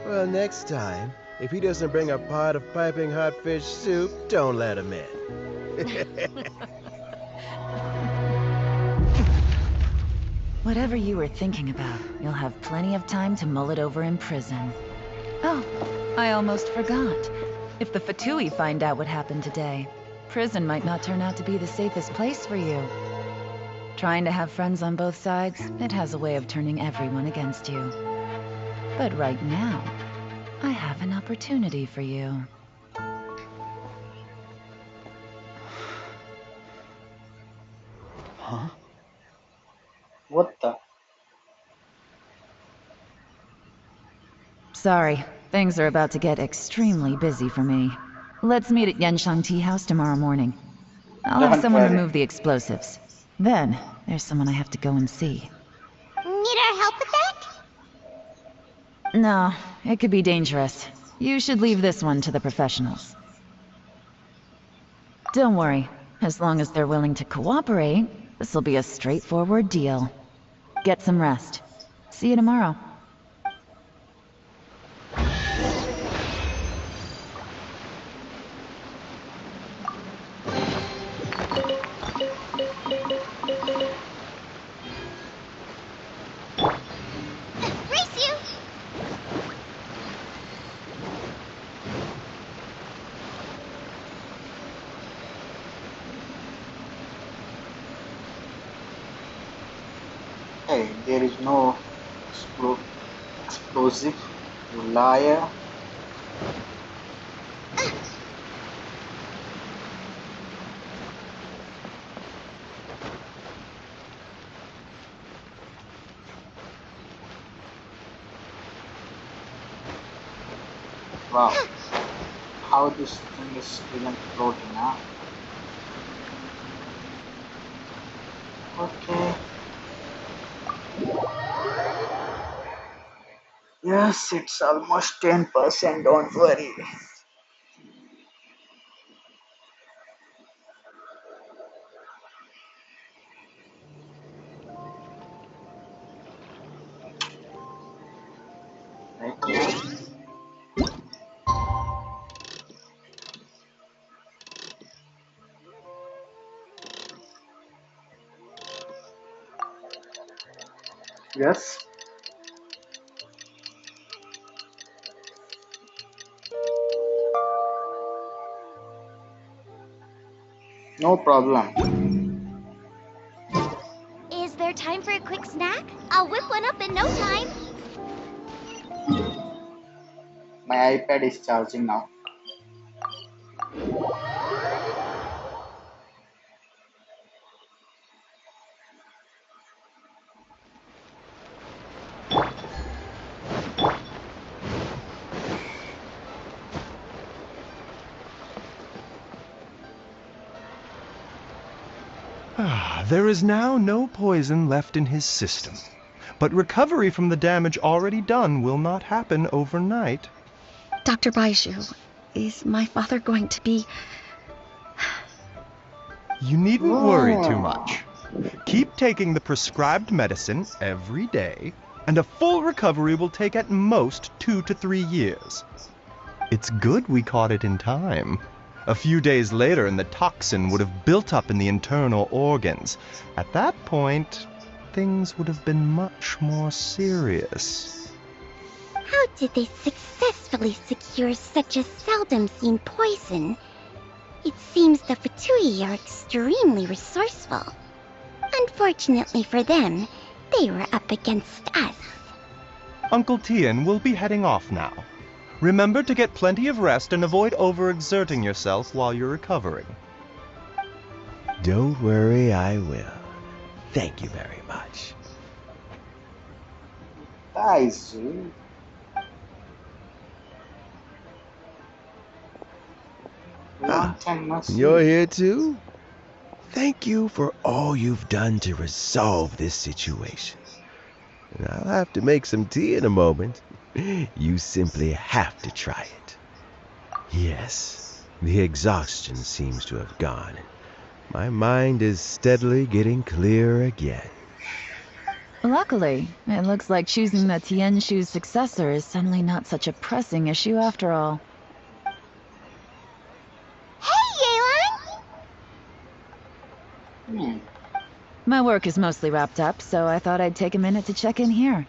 Well, next time, if he doesn't bring a pot of piping hot fish soup, don't let him in. Whatever you were thinking about, you'll have plenty of time to mull it over in prison. Oh, I almost forgot. If the Fatui find out what happened today, prison might not turn out to be the safest place for you. Trying to have friends on both sides, it has a way of turning everyone against you. But right now, I have an opportunity for you. Huh? What the? Sorry, things are about to get extremely busy for me. Let's meet at Genshin Tea House tomorrow morning. I'll have someone remove the explosives. Then, there's someone I have to go and see. Need our help with that? No, it could be dangerous. You should leave this one to the professionals. Don't worry. As long as they're willing to cooperate, this'll be a straightforward deal. Get some rest. See you tomorrow. Race you! Hey, there is no explosive. You liar. Wow. How this thing is even floating, huh? Okay. Yes, it's almost 10%, don't worry. Right. Yes. No problem. Is there time for a quick snack? I'll whip one up in no time. My iPad is charging now. There is now no poison left in his system, but recovery from the damage already done will not happen overnight. Dr. Baiju, is my father going to be... You needn't worry too much. Keep taking the prescribed medicine every day, and a full recovery will take at most 2 to 3 years. It's good we caught it in time. A few days later, and the toxin would have built up in the internal organs. At that point, things would have been much more serious. How did they successfully secure such a seldom-seen poison? It seems the Fatui are extremely resourceful. Unfortunately for them, they were up against us. Uncle Tien will be heading off now. Remember to get plenty of rest and avoid overexerting yourself while you're recovering. Don't worry, I will. Thank you very much. Baiju. Long time no see. You're here too? Thank you for all you've done to resolve this situation. And I'll have to make some tea in a moment. You simply have to try it. Yes, the exhaustion seems to have gone. My mind is steadily getting clearer again. Luckily, it looks like choosing the Tianshu's successor is suddenly not such a pressing issue after all. My work is mostly wrapped up, so I thought I'd take a minute to check in here.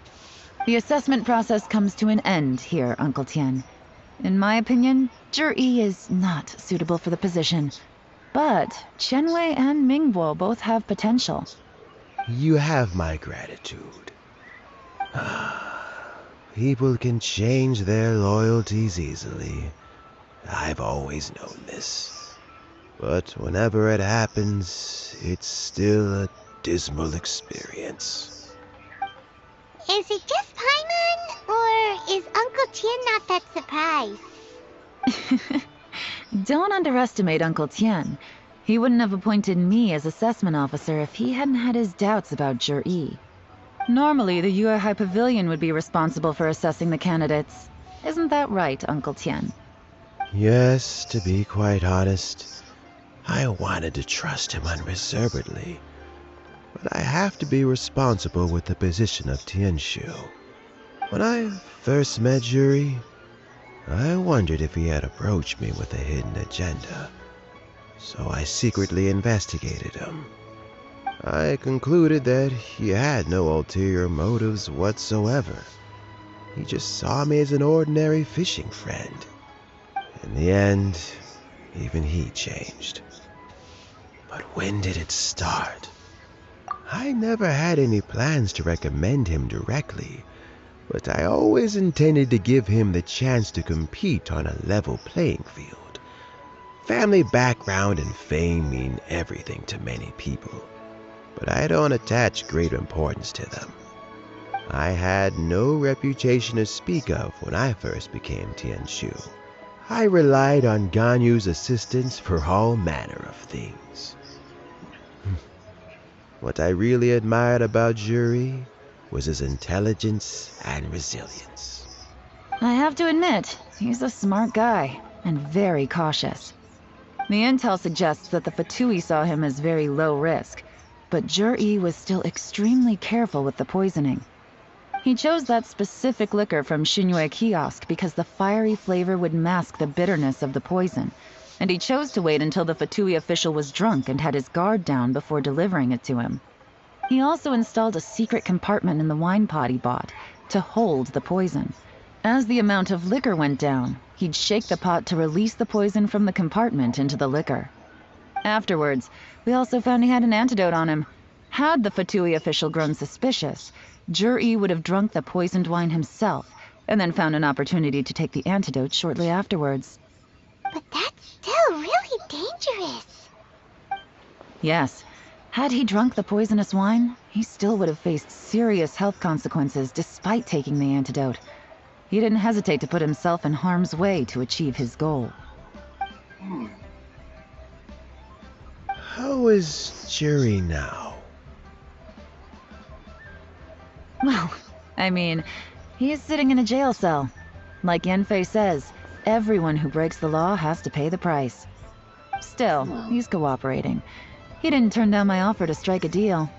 The assessment process comes to an end here, Uncle Tien. In my opinion, Zhi is not suitable for the position. But Qianwei and Mingbo both have potential. You have my gratitude. People can change their loyalties easily. I've always known this. But whenever it happens, it's still a dismal experience. Is it just Paimon, or is Uncle Tien not that surprised? Don't underestimate Uncle Tien. He wouldn't have appointed me as assessment officer if he hadn't had his doubts about Zhi. Normally, the Yue High Pavilion would be responsible for assessing the candidates. Isn't that right, Uncle Tien? Yes, to be quite honest, I wanted to trust him unreservedly. But I have to be responsible with the position of Tianshu. When I first met Zhi, I wondered if he had approached me with a hidden agenda. So I secretly investigated him. I concluded that he had no ulterior motives whatsoever. He just saw me as an ordinary fishing friend. In the end, even he changed. But when did it start? I never had any plans to recommend him directly, but I always intended to give him the chance to compete on a level playing field. Family background and fame mean everything to many people, but I don't attach great importance to them. I had no reputation to speak of when I first became Tianshu. I relied on Ganyu's assistance for all manner of things. What I really admired about Zhi was his intelligence and resilience. I have to admit, he's a smart guy, and very cautious. The intel suggests that the Fatui saw him as very low risk, but Zhi was still extremely careful with the poisoning. He chose that specific liquor from Xinyue Kiosk because the fiery flavor would mask the bitterness of the poison, and he chose to wait until the Fatui official was drunk and had his guard down before delivering it to him. He also installed a secret compartment in the wine pot he bought to hold the poison. As the amount of liquor went down, he'd shake the pot to release the poison from the compartment into the liquor. Afterwards, we also found he had an antidote on him. Had the Fatui official grown suspicious, Zhi would have drunk the poisoned wine himself and then found an opportunity to take the antidote shortly afterwards. But that's still really dangerous. Yes. Had he drunk the poisonous wine, he still would have faced serious health consequences despite taking the antidote. He didn't hesitate to put himself in harm's way to achieve his goal. How is Jury now? Well, I mean, he is sitting in a jail cell. Like Yanfei says, everyone who breaks the law has to pay the price. Still, he's cooperating. He didn't turn down my offer to strike a deal.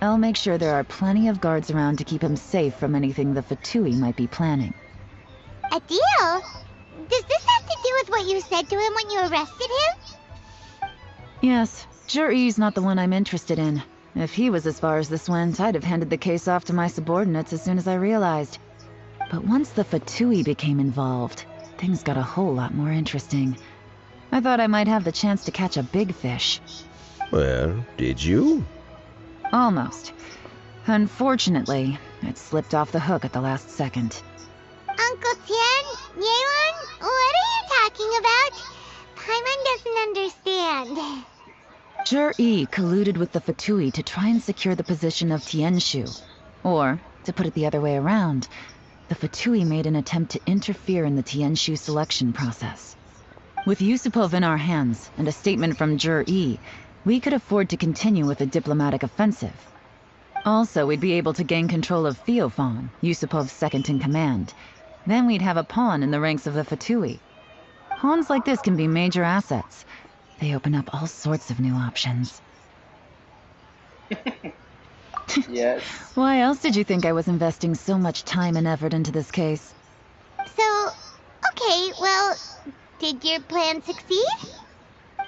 I'll make sure there are plenty of guards around to keep him safe from anything the Fatui might be planning. A deal? Does this have to do with what you said to him when you arrested him? Yes, Jury's not the one I'm interested in. If he was as far as this went, I'd have handed the case off to my subordinates as soon as I realized. But once the Fatui became involved, things got a whole lot more interesting. I thought I might have the chance to catch a big fish. Well, did you? Almost. Unfortunately, it slipped off the hook at the last second. Uncle Tian, Yeon, what are you talking about? Paimon doesn't understand. Zhi colluded with the Fatui to try and secure the position of Tianshu. Or, to put it the other way around, the Fatui made an attempt to interfere in the Tianshu selection process. With Yusupov in our hands and a statement from Zhi, we could afford to continue with a diplomatic offensive. Also, we'd be able to gain control of Theophan, Yusupov's second-in-command. Then we'd have a pawn in the ranks of the Fatui. Pawns like this can be major assets. They open up all sorts of new options. Yes. Why else did you think I was investing so much time and effort into this case? So, okay, well, did your plan succeed?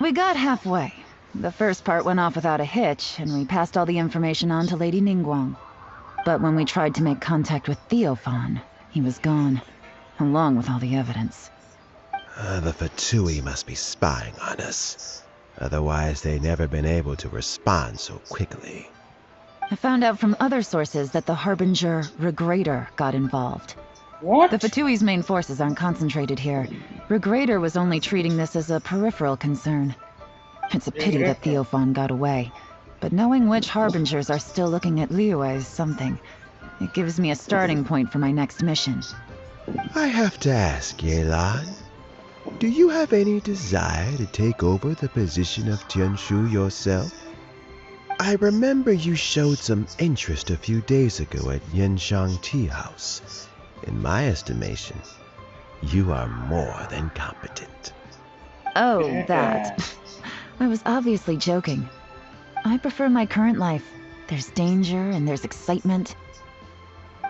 We got halfway. The first part went off without a hitch, and we passed all the information on to Lady Ningguang. But when we tried to make contact with Theophan, he was gone, along with all the evidence. The Fatui must be spying on us. Otherwise, they'd never been able to respond so quickly. I found out from other sources that the Harbinger Regrator got involved. What? The Fatui's main forces aren't concentrated here. Regrator was only treating this as a peripheral concern. It's a pity that Theophan got away. But knowing which Harbingers are still looking at Liyue is something. It gives me a starting point for my next mission. I have to ask, Yelan, do you have any desire to take over the position of Tianshu yourself? I remember you showed some interest a few days ago at Yenshang Tea House. In my estimation, you are more than competent. Oh, that. I was obviously joking. I prefer my current life. There's danger and there's excitement.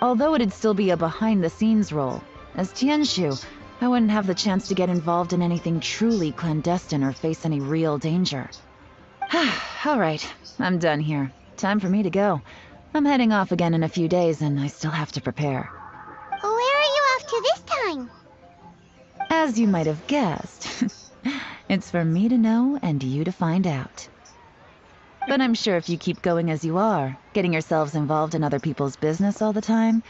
Although it'd still be a behind-the-scenes role, as Tianshu, I wouldn't have the chance to get involved in anything truly clandestine or face any real danger. All right, I'm done here. Time for me to go. I'm heading off again in a few days, and I still have to prepare. Where are you off to this time? As you might have guessed, it's for me to know and you to find out. But I'm sure if you keep going as you are, getting yourselves involved in other people's business all the time,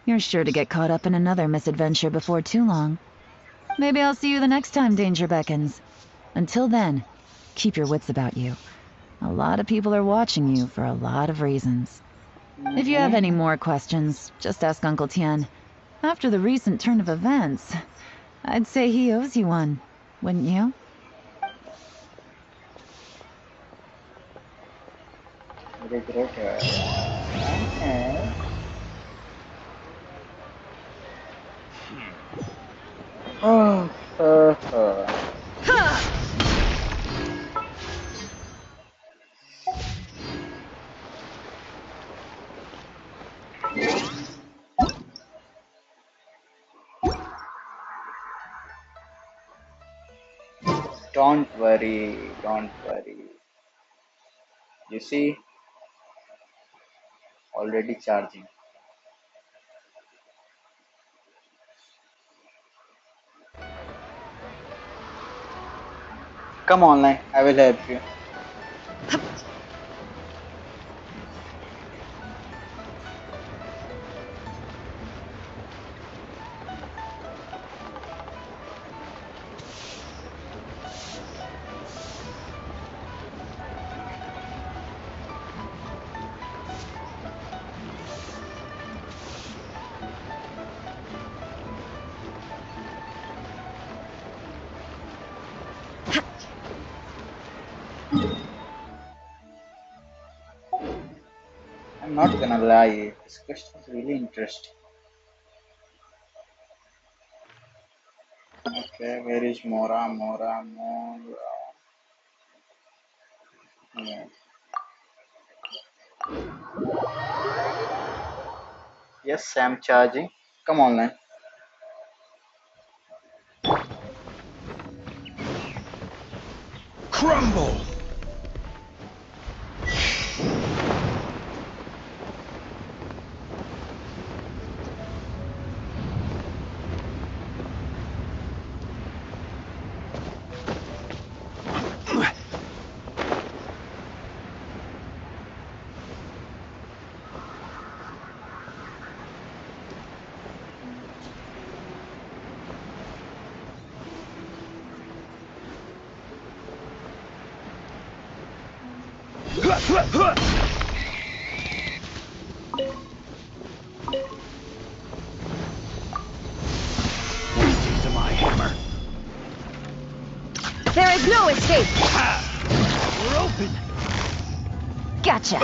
you're sure to get caught up in another misadventure before too long. Maybe I'll see you the next time danger beckons. Until then, keep your wits about you. A lot of people are watching you for a lot of reasons. If you have any more questions, just ask Uncle Tian. After the recent turn of events, I'd say he owes you one, wouldn't you? Regretter. Don't worry, don't worry. You see, already charging. Come online, I will help you. not gonna lie, this quest was really interesting. Okay, where is Mora? Yeah. Yes, I'm charging. Come on, man. Crumble! Into my hammer. There is no escape! We're open. Gotcha.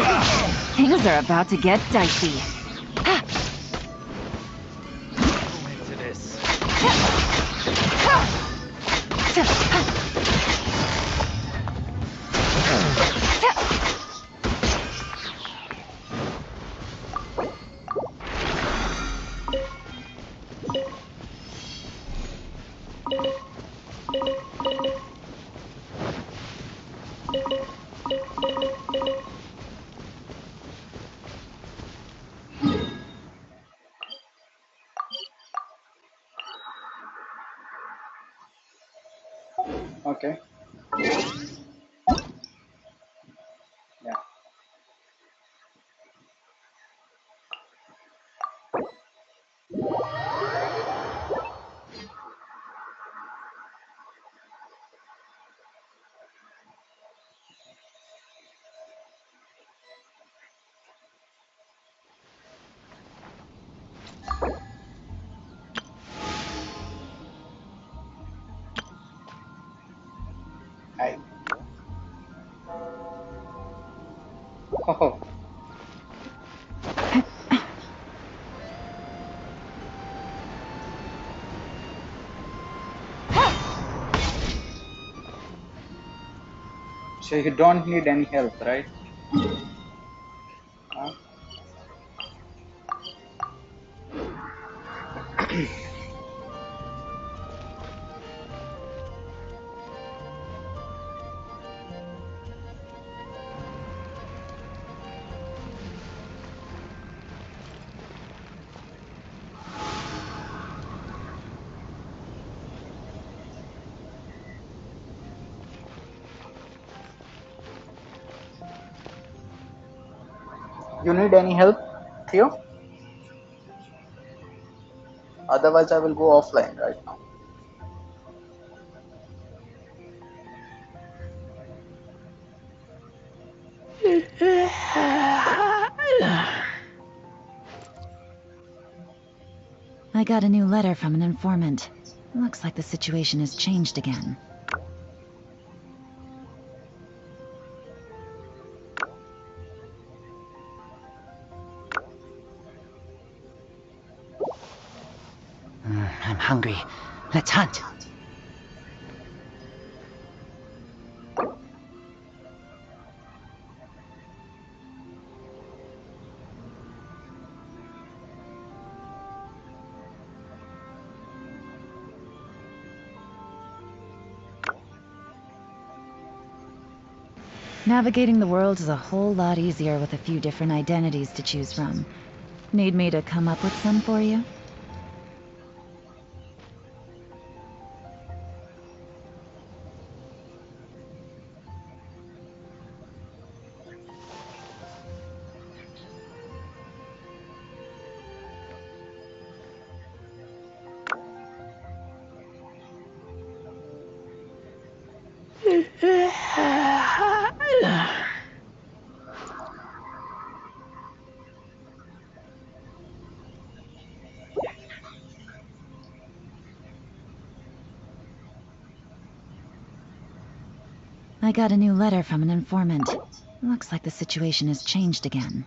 Things are about to get dicey. Into this. Okay. Yeah. Hi. Oh. So you don't need any help, right? Huh? You need any help, Theo? Otherwise, I will go offline right now. I got a new letter from an informant. Looks like the situation has changed again. I'm hungry. Let's hunt. Navigating the world is a whole lot easier with a few different identities to choose from. Need me to come up with some for you? I got a new letter from an informant. Looks like the situation has changed again.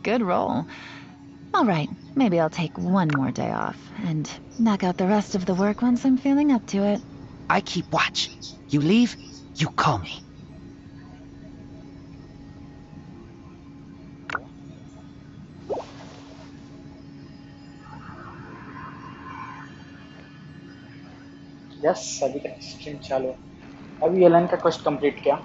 Good roll. All right, maybe I'll take one more day off and knock out the rest of the work once I'm feeling up to it. I keep watch. You leave, you call me. Yes अभी तक stream चालू है. अभी Elon का quest complete किया.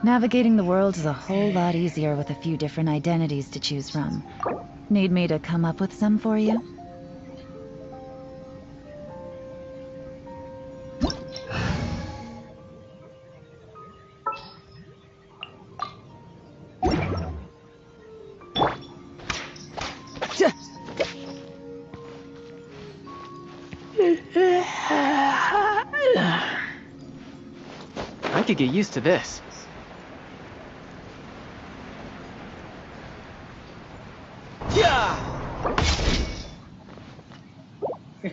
Navigating the world is a whole lot easier with a few different identities to choose from. Need me to come up with some for you? I could get used to this.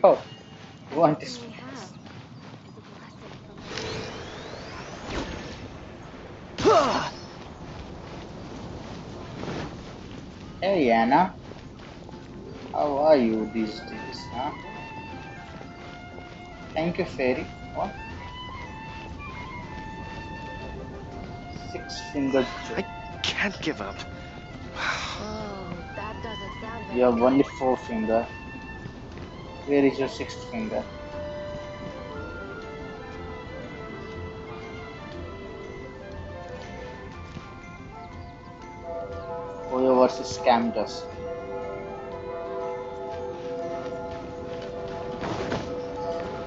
Yo, want this? Hey Anna, how are you these days, huh? Thank you, fairy. What? Six-fingered. I can't give up. That doesn't sound very You have good. only 4 finger. Where is your 6th finger? Oyo versus scammed us.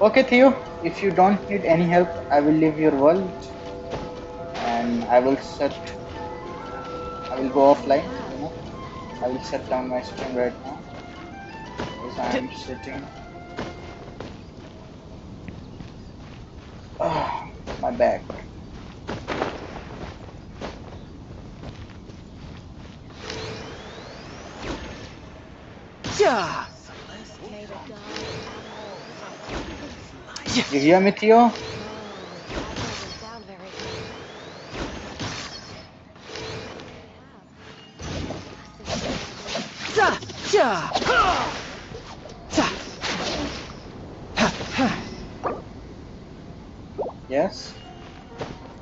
Okay, Theo, if you don't need any help, I will leave your world and I will go offline, you know. I will shut down my stream right now because I am sitting. My back. Yeah. You hear me, Theo? Yes.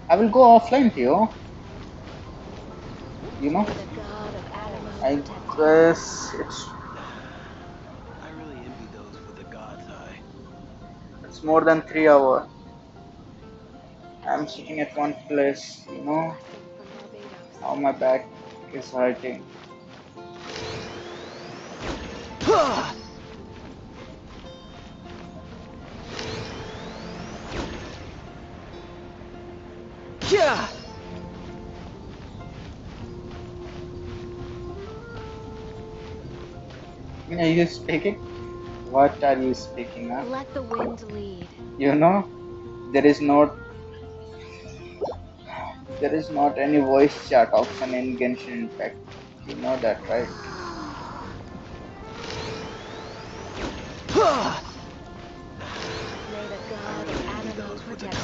I will go offline, Theo. You know? I guess it's... I really envy those with the God's eye. It's more than 3 hours. I'm sitting at one place, you know. Now my back is hurting. Yeah. Are you speaking? What are you speaking of? Let the wind lead. You know, there is not any voice chat option in Genshin Impact. You know that, right? May the god of animals protect you.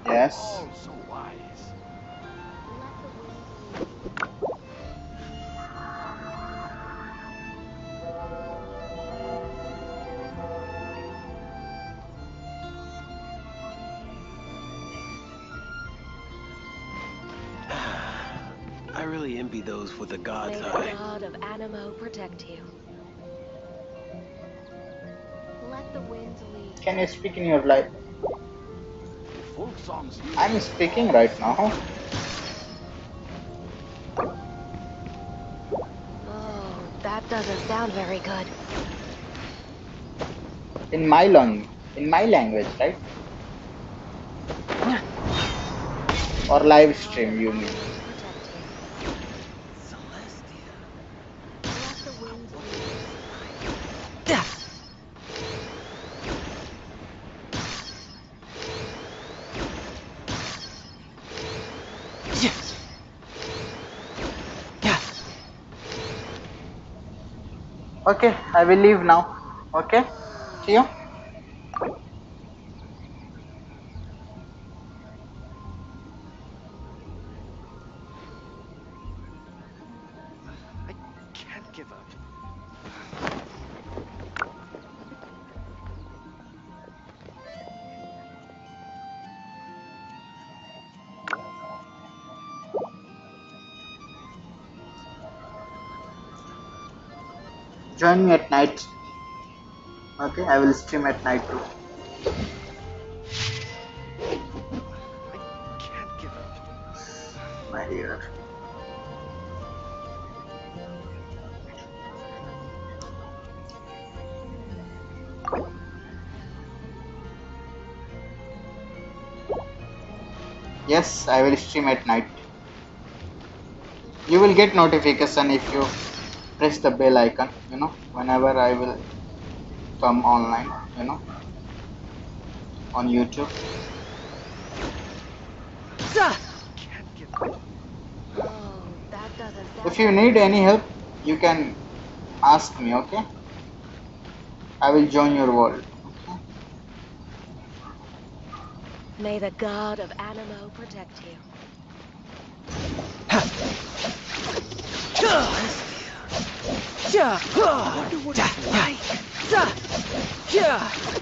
Yes. I really envy those with the God's May the eye. god of Animo protect you. Let the wind lead. Can you speak in your life? I'm speaking right now. Oh, that doesn't sound very good. In my language, right? Or live stream, you mean? Okay, I will leave now. Okay, see you. Can't give up. Join me at night. Okay, I will stream at night too. Can't give up. My dear. Yes, I will stream at night. You will get notification if you press the bell icon, you know, whenever I will come online, you know, on YouTube. If you need any help, you can ask me, okay? I will join your world. May the god of Animo protect you.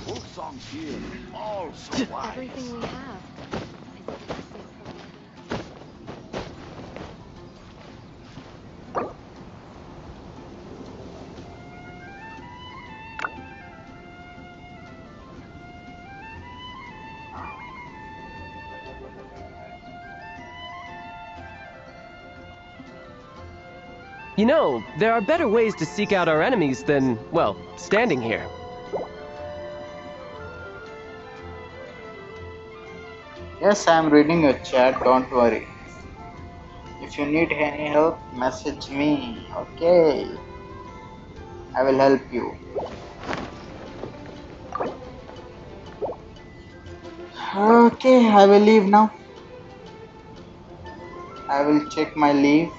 Folk songs here, all so wise. Everything we have. You know, there are better ways to seek out our enemies than, well, standing here. Yes, I am reading your chat, don't worry. If you need any help, message me, okay? I will help you. Okay, I will leave now. I will check my leave.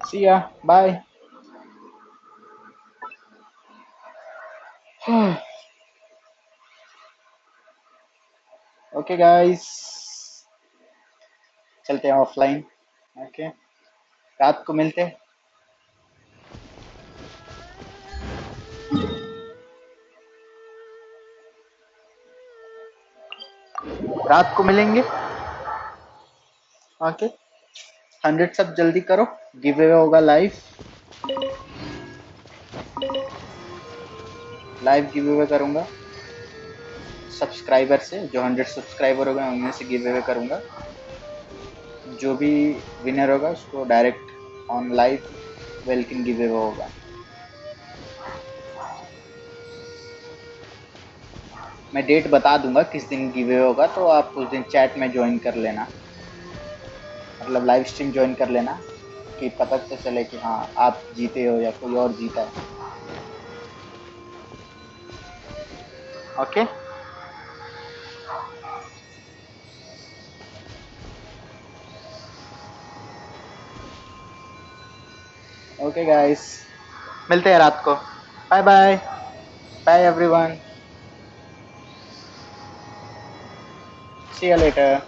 See ya. Bye. Okay guys, चलते हैं offline. Okay, रात को मिलते हैं. रात को मिलेंगे. Okay, 100 सब जल्दी करो. गिव अवे होगा लाइव गिव अवे करूंगा सब्सक्राइबर से. जो 100 सब्सक्राइबर होगा उनमें से गिव अवे करूंगा. जो भी विनर होगा उसको direct on live welcome give away होगा. मैं डेट बता दूंगा किस दिन गिव अवे होगा, तो आप उस दिन चैट में ज्वाइन कर लेना, मतलब लाइव स्ट्रीम ज्वाइन कर लेना कि पता तो चले कि हाँ आप जीते हो या कोई और जीता है. ओके, ओके गाइस, मिलते हैं रात को. Bye bye. Bye everyone. See you later.